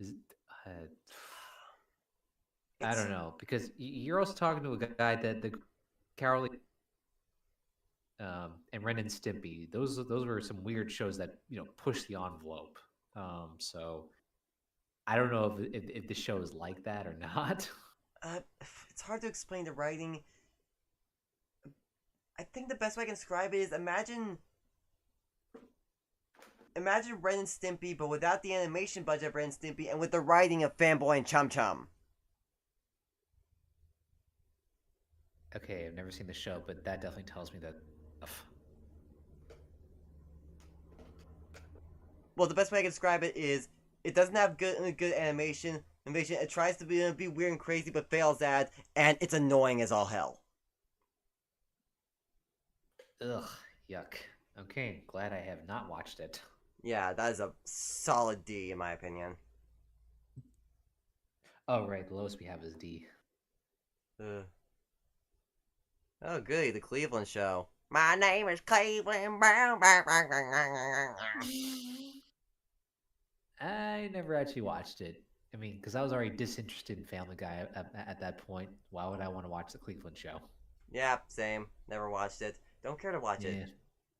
is it? Uh, I It's don't know because you're also talking to a guy that the Carol and Ren and Stimpy. Those were some weird shows that push the envelope. So I don't know if the show is like that or not. uh, it's hard to explain the writing. I think the best way I can describe it is imagine Ren and Stimpy, but without the animation budget of Ren and Stimpy, and with the writing of Fanboy and Chum Chum. Okay, I've never seen the show, but that definitely tells me that. Ugh. Well, the best way I can describe it is it doesn't have good animation. It tries to be weird and crazy, but fails at, and it's annoying as all hell. Ugh, yuck. Okay, glad I have not watched it. Yeah, that is a solid D in my opinion. Oh, right, the lowest we have is D. Oh, goody, the Cleveland Show. My name is Cleveland Brown. I never actually watched it. I mean, because I was already disinterested in Family Guy at that point. Why would I want to watch the Cleveland Show? Yeah, same. Never watched it. Don't care to watch it.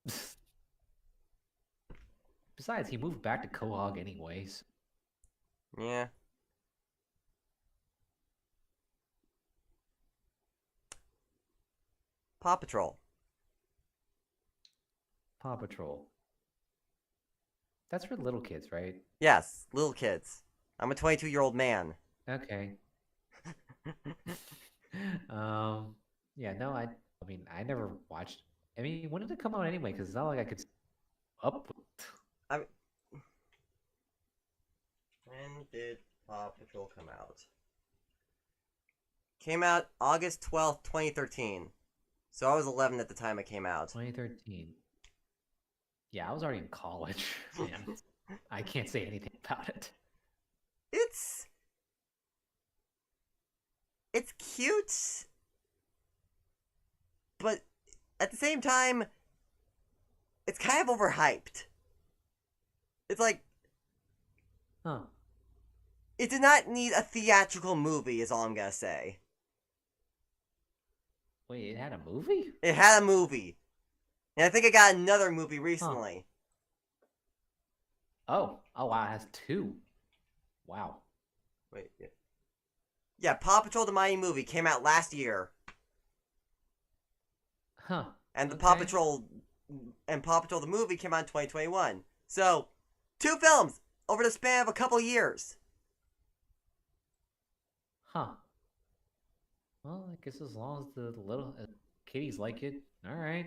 Yeah. Besides, he moved back to Quahog anyways. Yeah. Paw Patrol. Paw Patrol. That's for little kids, right? Yes, little kids. I'm a 22-year-old man. Okay. Yeah, no, I mean, I never watched. I mean, when did it come out anyway? Because it's not like I could up. I mean, when did Paw Patrol come out? Came out August 12th, 2013. So I was 11 at the time it came out. 2013. Yeah, I was already in college. Man, I can't say anything about it. It's cute, but at the same time, it's kind of overhyped. It's like, Huh. it did not need a theatrical movie, is all I'm gonna say. Wait, it had a movie? It had a movie. And I think it got another movie recently. Oh wow, it has two. Wow. Wait, yeah. Yeah, Paw Patrol the Mighty movie came out last year. Huh. And Okay. Paw Patrol the movie came out in 2021. So, two films over the span of a couple years. Huh. Well, I guess as long as the little kiddies like it, all right.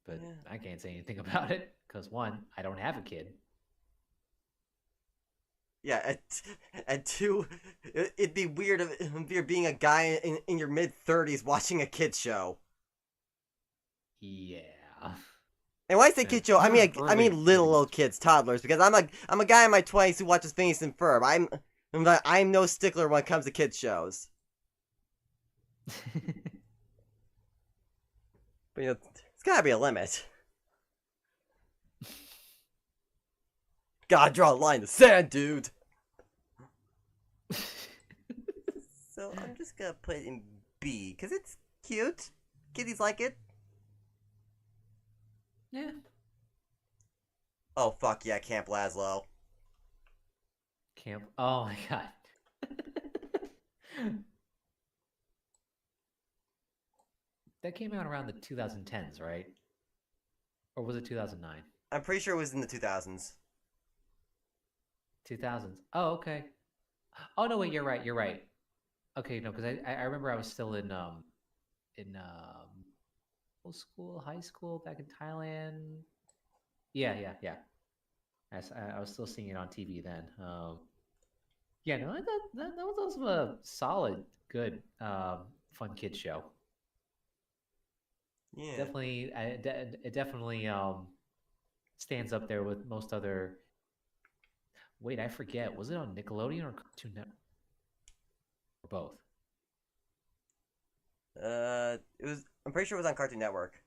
But Yeah. I can't say anything about it because one, I don't have a kid. Yeah, and two, it'd be weird if you're being a guy in your mid-30s watching a kids show. Yeah. And when I say kids show, I mean little kids, toddlers, because I'm a guy in my 20s who watches Phineas and Ferb. I'm no stickler when it comes to kids shows. But it's gotta be a limit. Gotta draw a line in the sand, dude. So I'm just gonna put it in B, because it's cute. Kiddies like it. Yeah. Oh, fuck yeah, Camp Laszlo. Camp. Oh my god. That came out around the 2010s, right? Or was it 2009? I'm pretty sure it was in the 2000s. 2000s. Oh, okay. Oh no, wait, you're right. You're right. Okay, no, because I remember I was still in middle school, high school back in Thailand. Yeah. I was still seeing it on TV then. Yeah, no, that was also a solid, good, fun kid show. Yeah. Definitely, it definitely stands up there with most other. Wait, I forget. Was it on Nickelodeon or Cartoon Network? Or both? It was. I'm pretty sure it was on Cartoon Network.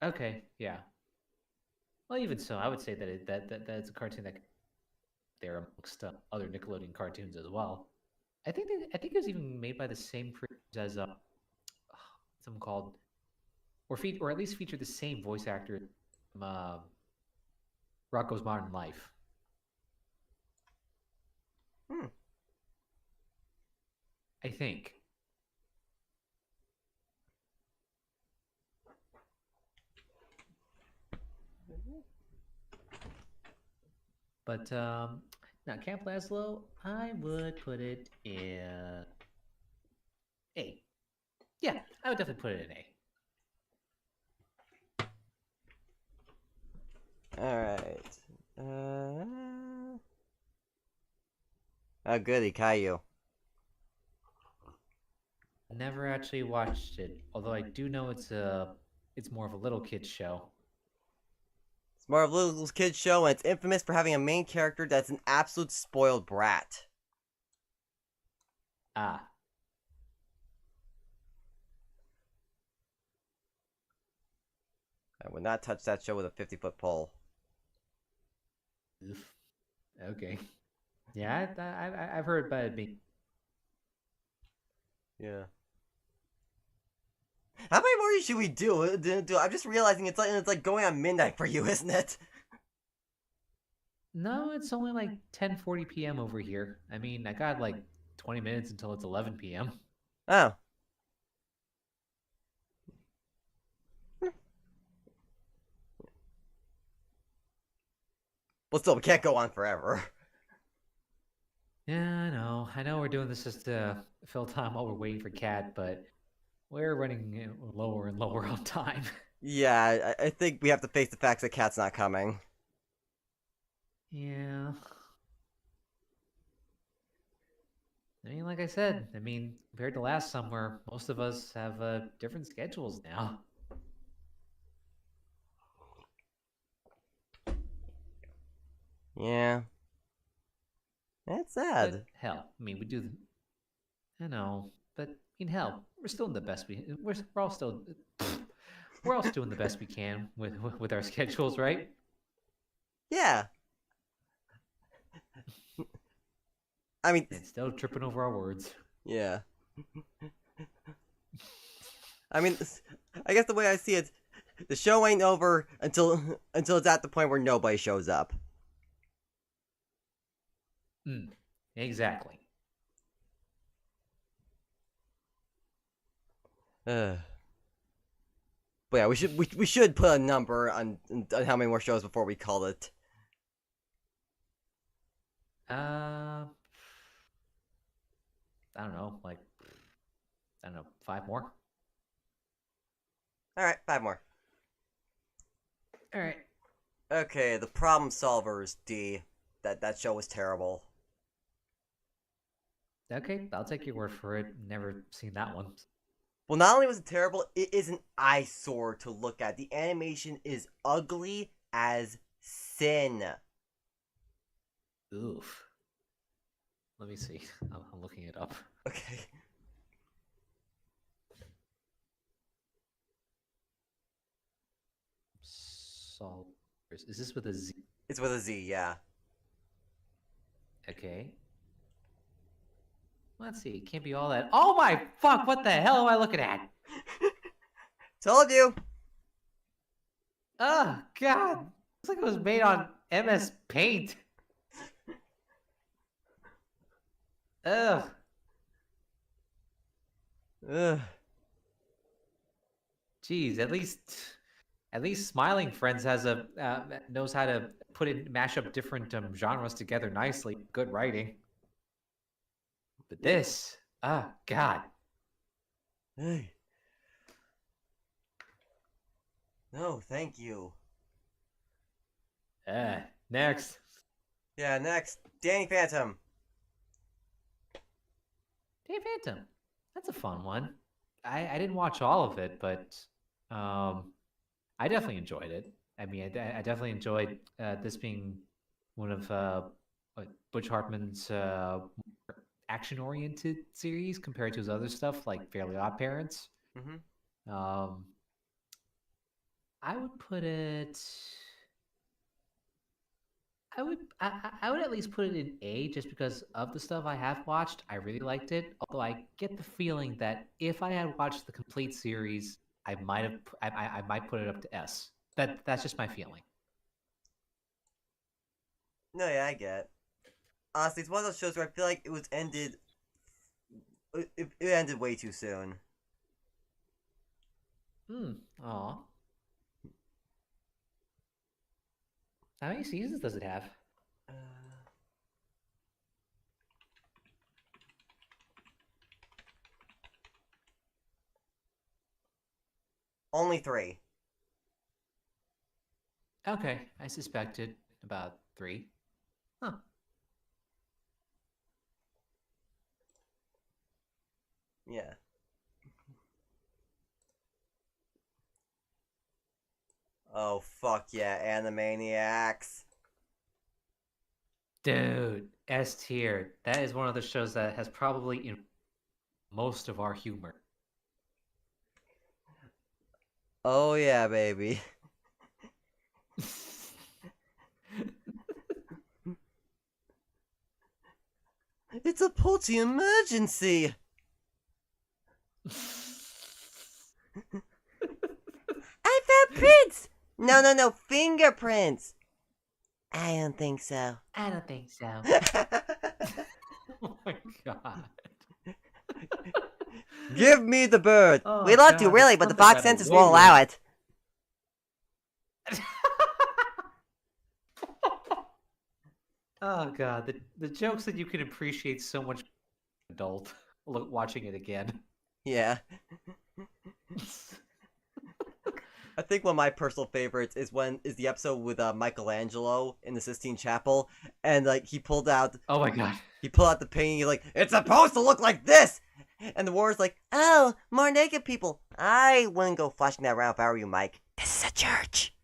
Okay, yeah. Well, even so, I would say that that's a cartoon that there amongst other Nickelodeon cartoons as well. I think it was even made by the same creators as something called or at least featured the same voice actor from Rocco's Modern Life. Hmm. I think. But now Camp Lazlo, I would put it in A. Yeah, I would definitely put it in A. All right. Oh, goody, Caillou. Never actually watched it, although I do know it's more of a little kids show. It's more of a little kid's show, and it's infamous for having a main character that's an absolute spoiled brat. Ah, I would not touch that show with a 50-foot pole. oof. Okay. Yeah, I've heard about it being. Yeah. How many more should we do? I'm just realizing it's like going on midnight for you, isn't it? No, it's only like 10:40 p.m. over here. I mean, I got like 20 minutes until it's 11 p.m. Oh. Well, still, we can't go on forever. Yeah, I know. I know we're doing this just to fill time while we're waiting for Cat, but we're running lower and lower on time. Yeah, I think we have to face the facts that Cat's not coming. Yeah. I mean, like I said, compared to last summer, most of us have different schedules now. Yeah. That's sad. But hell, we do. I know, but hell, we're still in the best we're all still we're all doing the best we can with our schedules, right? Yeah. I mean, And still tripping over our words. yeah. I mean, I guess the way I see it, the show ain't over until it's at the point where nobody shows up. Exactly. But yeah, we should put a number on how many more shows before we call it. I don't know, 5 more. All right, 5 more. All right. Okay, The Problem Solvers, D. That show was terrible. Okay, I'll take your word for it. Never seen that one. Well, not only was it terrible, it is an eyesore to look at. The animation is ugly as sin. Oof. Let me see. I'm looking it up. Okay. Solvers. Is this with a Z? It's with a Z, yeah. Okay. Let's see. It can't be all that. Oh my fuck! What the hell am I looking at? Told you. Oh god! Looks like it was made on MS Paint. Ugh. Ugh. Jeez. At least At least Smiling Friends has a knows how to mash up different genres together nicely. Good writing. But this, God. Hey. No, thank you. Next. Yeah, next, Danny Phantom. Dave Phantom. That's a fun one. I didn't watch all of it, but I definitely enjoyed it. I mean, I definitely enjoyed this being one of Butch Hartman's action-oriented series compared to his other stuff like Fairly Odd Parents. Mm-hmm. I would put it. I would at least put it in A just because of the stuff I have watched. I really liked it. Although I get the feeling that if I had watched the complete series, I might have I might put it up to S. That's just my feeling. No, yeah, I get it. Honestly, it's one of those shows where I feel like it was ended. It ended way too soon. Aw. How many seasons does it have? Only 3. Okay, I suspected about 3. Huh. Yeah. Oh, fuck yeah, Animaniacs. Dude, S tier. That is one of the shows that has probably in most of our humor. Oh, yeah, baby. It's a poultry emergency! I found prints! No, fingerprints! I don't think so. I don't think so. Oh my god. Give me the bird! Oh, We'd love to, God, really, it's but the something Fox that censors way won't allow worse. it. Oh god, the jokes that you can appreciate so much adult watching it again. Yeah. I think one of my personal favorites is the episode with Michelangelo in the Sistine Chapel, and like he pulled out Oh my god. the painting. He's like, "It's supposed to look like this," and the war's like, "Oh, more naked people." I wouldn't go flashing that around if I were you, Mike. This is a church.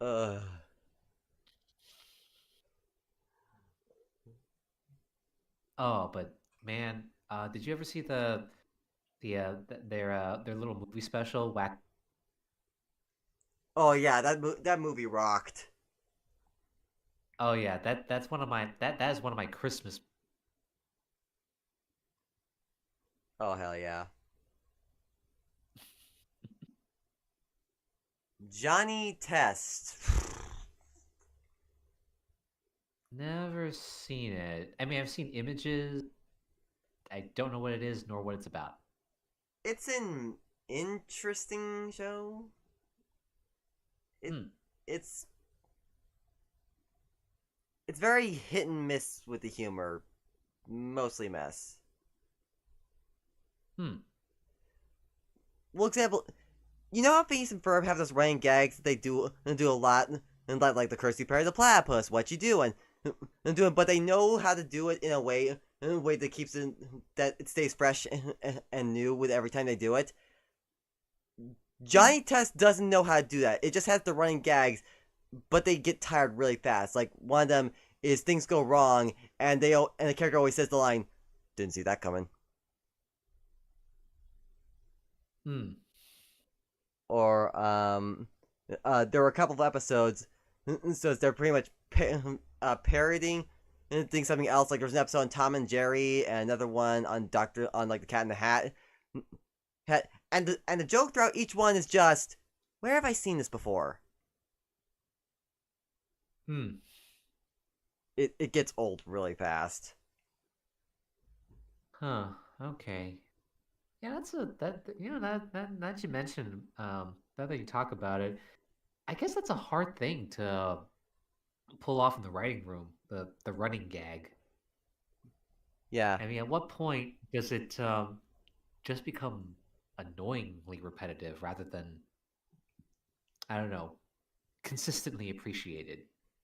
Uh. Oh, but man, did you ever see their little movie special Whack? Oh yeah, that movie rocked. Oh yeah, that's one of my that is one of my Christmas. Oh hell yeah. Johnny Test. Never seen it. I mean, I've seen images. I don't know what it is nor what it's about. It's an interesting show. It's very hit and miss with the humor. Mostly mess. Well, example, you know how Phineas and Ferb have those running gags that they do a lot, and like the Kirsty Perry the Platypus, what you doing, but they know how to do it in a way that keeps it that it stays fresh and new with every time they do it. Johnny Test doesn't know how to do that. It just has the running gags, but they get tired really fast. Like one of them is things go wrong, and the character always says the line, "Didn't see that coming." Or there were a couple of episodes, so they're pretty much parodying and think something else. Like there was an episode on Tom and Jerry, and another one on like the Cat in the Hat. And the joke throughout each one is just, where have I seen this before? It gets old really fast. Huh. Okay. Yeah, that's a that you mentioned now that you talk about it, I guess that's a hard thing to pull off in the writing room, the running gag. Yeah. I mean, at what point does it just become annoyingly repetitive rather than, I don't know, consistently appreciated?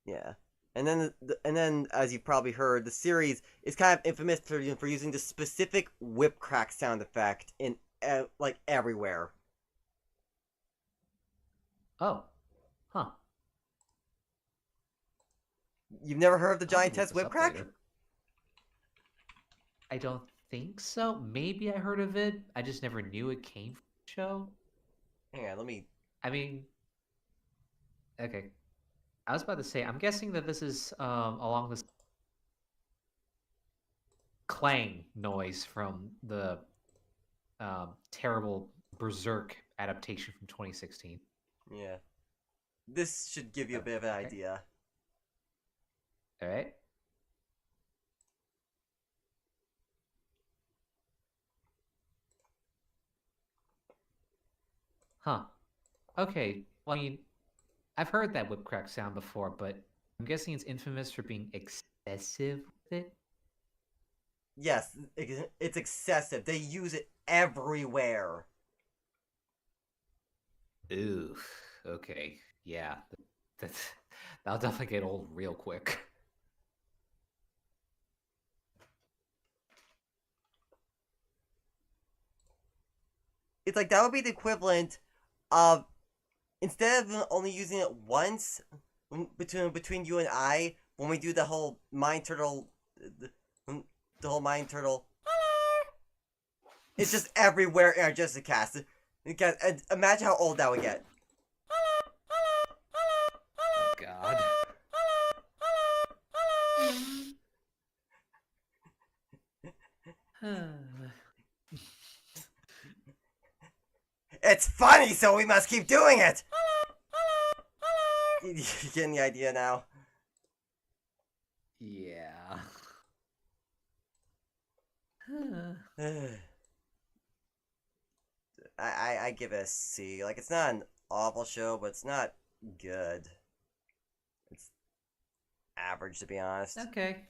Yeah. And then, as you've probably heard, the series is kind of infamous for using the specific whip crack sound effect in like everywhere. Oh, huh. You've never heard of the I'll have to giant look test this whip up crack? later. I don't think so. Maybe I heard of it. I just never knew it came from the show. Hang on, let me. I mean, okay. I was about to say, I'm guessing that this is along this clang noise from the terrible Berserk adaptation from 2016. Yeah. This should give you a bit of an Okay. idea. All right. Huh. Okay. Well, I mean, I've heard that whip crack sound before, but I'm guessing it's infamous for being excessive with it. Yes, it's excessive. They use it everywhere. Ooh. Okay. Yeah. That's that'll definitely get old real quick. It's like that would be the equivalent of, instead of only using it once between you and I, when we do the whole mind turtle, the whole mind turtle. It's just everywhere in our JesterCast. Imagine how old that would get. God. It's funny, so we must keep doing it. You getting the idea now? Yeah. I give it a C. Like, it's not an awful show, but it's not good. It's average, to be honest. Okay.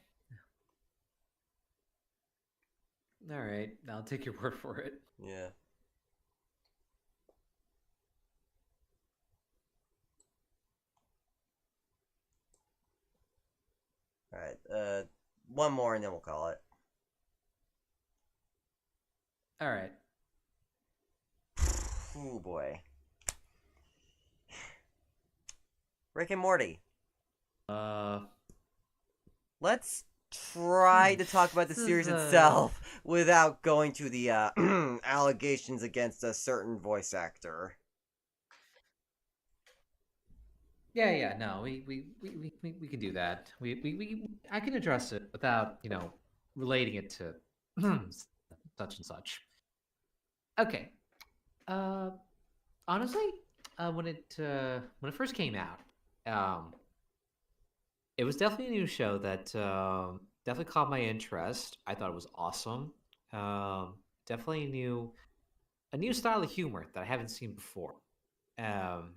All right. I'll take your word for it. Yeah. Alright, one more and then we'll call it. All right. Oh boy. Rick and Morty. Let's try to talk about the This series is, itself without going to the allegations against a certain voice actor. Yeah, no, we can do that. I can address it without, relating it to such and such. Okay. Honestly, when it first came out, it was definitely a new show that definitely caught my interest. I thought it was awesome. Definitely a new style of humor that I haven't seen before. Um,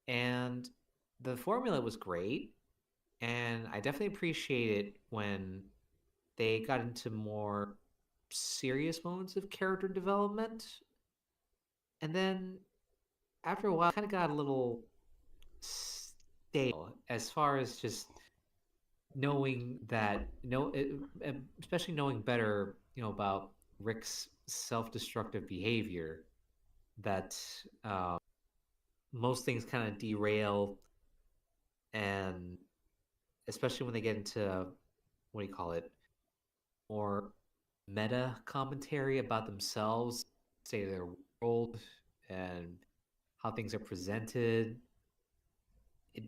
and the formula was great, and I definitely appreciate it when they got into more serious moments of character development. And then after a while, kind of got a little stale as far as just knowing that especially knowing better, about Rick's self-destructive behavior. That most things kind of derail, and especially when they get into, what do you call it, more meta commentary about themselves, say their world, and how things are presented.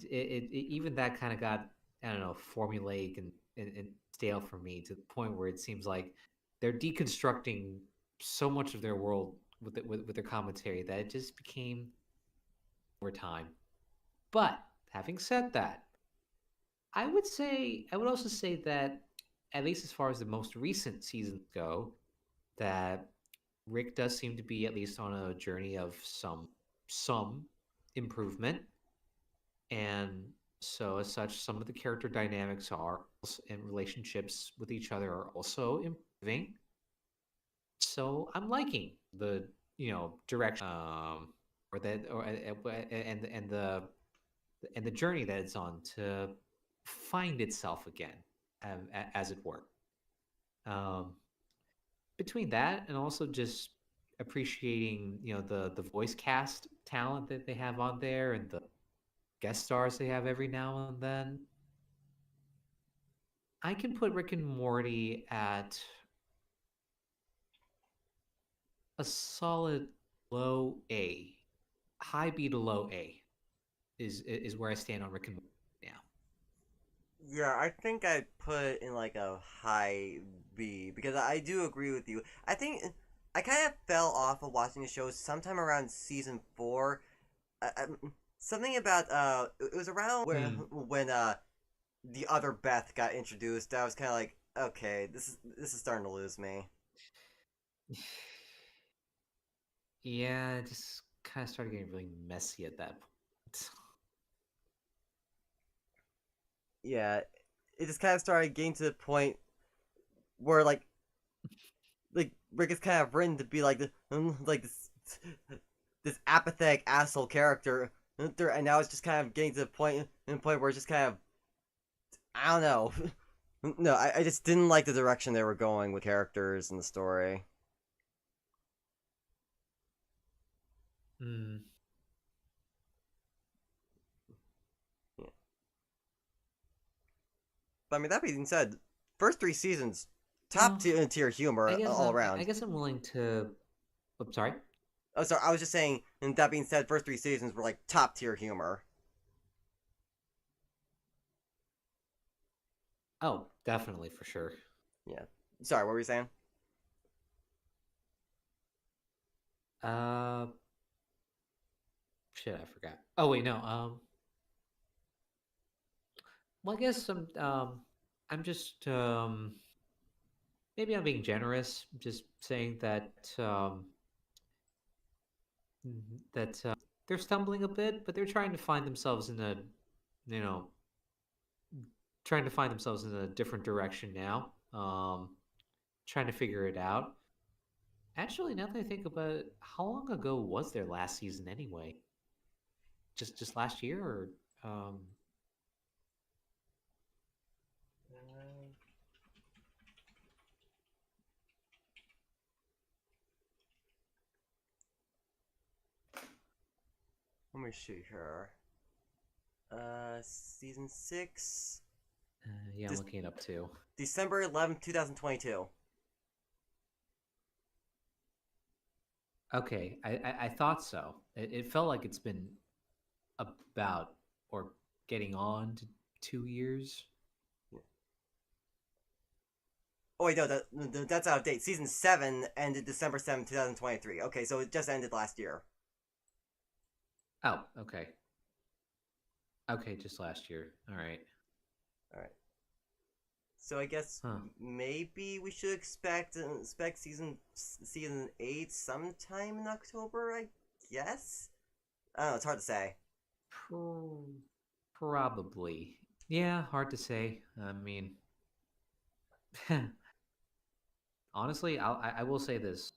Even that kind of got, I don't know, formulaic and stale for me, to the point where it seems like they're deconstructing so much of their world with their commentary that it just became over time. But having said that, I would also say that at least as far as the most recent seasons go, that Rick does seem to be at least on a journey of some improvement, and so as such, some of the character dynamics are and relationships with each other are also improving. So I'm liking the direction, or that or and the journey that it's on to find itself again, as it were. Um, Between that and also just appreciating the voice cast talent that they have on there and the guest stars they have every now and then, I can put Rick and Morty at a solid low A. High B to low A is where I stand on Rick and Morty now. Yeah, I think I'd put it in like a high B because I do agree with you. I think I kind of fell off of watching the show sometime around season 4. Something about it was around where when the other Beth got introduced. I was kind of like, okay, this is starting to lose me. Yeah, it just kind of started getting really messy at that point. Yeah, it just kind of started getting to the point where like Rick is kind of written to be like this apathetic asshole character, and now it's just kind of getting to the point where it's just kind of, I don't know. No, I just didn't like the direction they were going with characters and the story. Hmm. Yeah. But I mean, that being said, first 3 seasons, top tier humor all around. I guess I'm willing to. I'm sorry. Oh, sorry, I was just saying. And that being said, first 3 seasons were like top tier humor. Oh, definitely for sure. Yeah. Sorry, what were you saying? Uh, Shit, I forgot. Oh wait, no. Well, I guess I'm just maybe I'm being generous, just saying that they're stumbling a bit, but they're trying to find themselves in a, you know, trying to find themselves in a different direction now. Trying to figure it out. Actually, now that I think about it, how long ago was their last season anyway? Just last year, or um, Let me see here. Season 6, yeah, I'm looking it up too. December 11th, 2022. Okay, I thought so. It felt like it's been about or getting on to 2 years. Oh wait, no, that's out of date. Season 7 ended December 7th, 2023. Okay, so it just ended last year. Oh, okay. Okay, just last year. All right. Alright. So I guess maybe we should expect season 8 sometime in October, I guess? I don't know, it's hard to say. Probably. Yeah, hard to say. I mean, honestly, I will say this.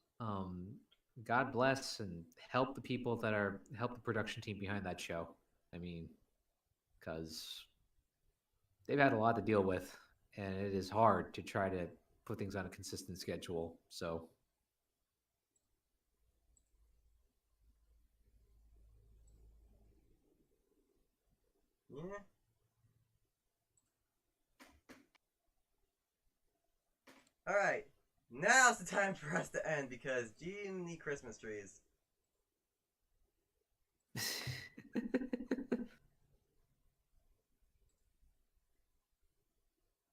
God bless and help the people that help the production team behind that show. I mean, because they've had a lot to deal with, and it is hard to try to put things on a consistent schedule. So, Yeah. Alright. Now's the time for us to end because Jiminy Christmas trees.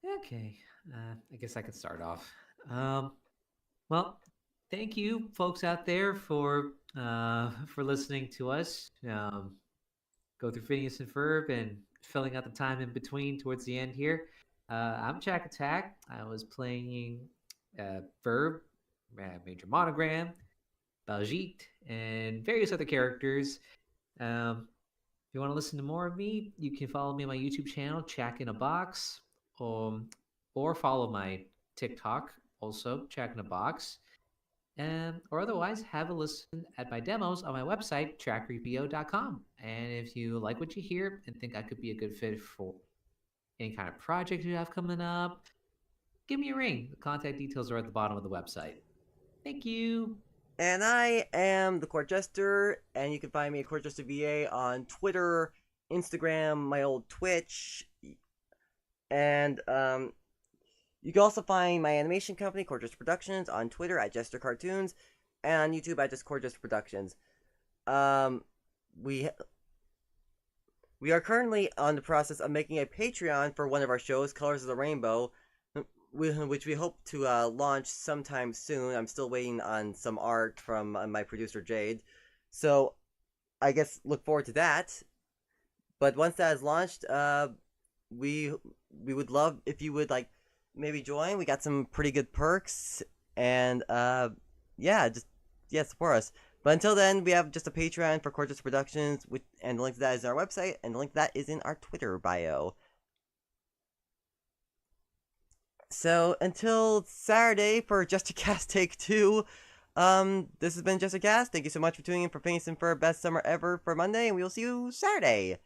okay, I guess I can start off. Well, thank you, folks out there, for listening to us. Go through Phineas and Ferb and filling out the time in between towards the end here. I'm Jack Attack. I was playing Verb, Major Monogram, Baljeet, and various other characters. If you want to listen to more of me, you can follow me on my YouTube channel, Jack in a Box, or follow my TikTok, also Jack in a Box. Or otherwise, have a listen at my demos on my website, trackrepo.com. And if you like what you hear and think I could be a good fit for any kind of project you have coming up, give me a ring. The contact details are at the bottom of the website. Thank you. And I am the Court Jester, and you can find me at Court Jester VA on Twitter, Instagram, my old Twitch, and you can also find my animation company, Court Jester Productions, on Twitter at Jester Cartoons, and on YouTube at just Court Jester Productions. We are currently on the process of making a Patreon for one of our shows, Colors of the Rainbow, which we hope to launch sometime soon. I'm still waiting on some art from my producer Jade, so I guess look forward to that. But once that is launched, we would love if you would maybe join. We got some pretty good perks, and support us. But until then, we have just a Patreon for Cortex Productions, and the link to that is on our website, and the link to that is in our Twitter bio. So, until Saturday for JesterCast Take 2, this has been JesterCast. Thank you so much for tuning in for Phineas and Ferb Best Summer Ever for Monday, and we will see you Saturday.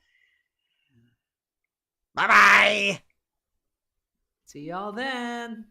Bye-bye! See y'all then.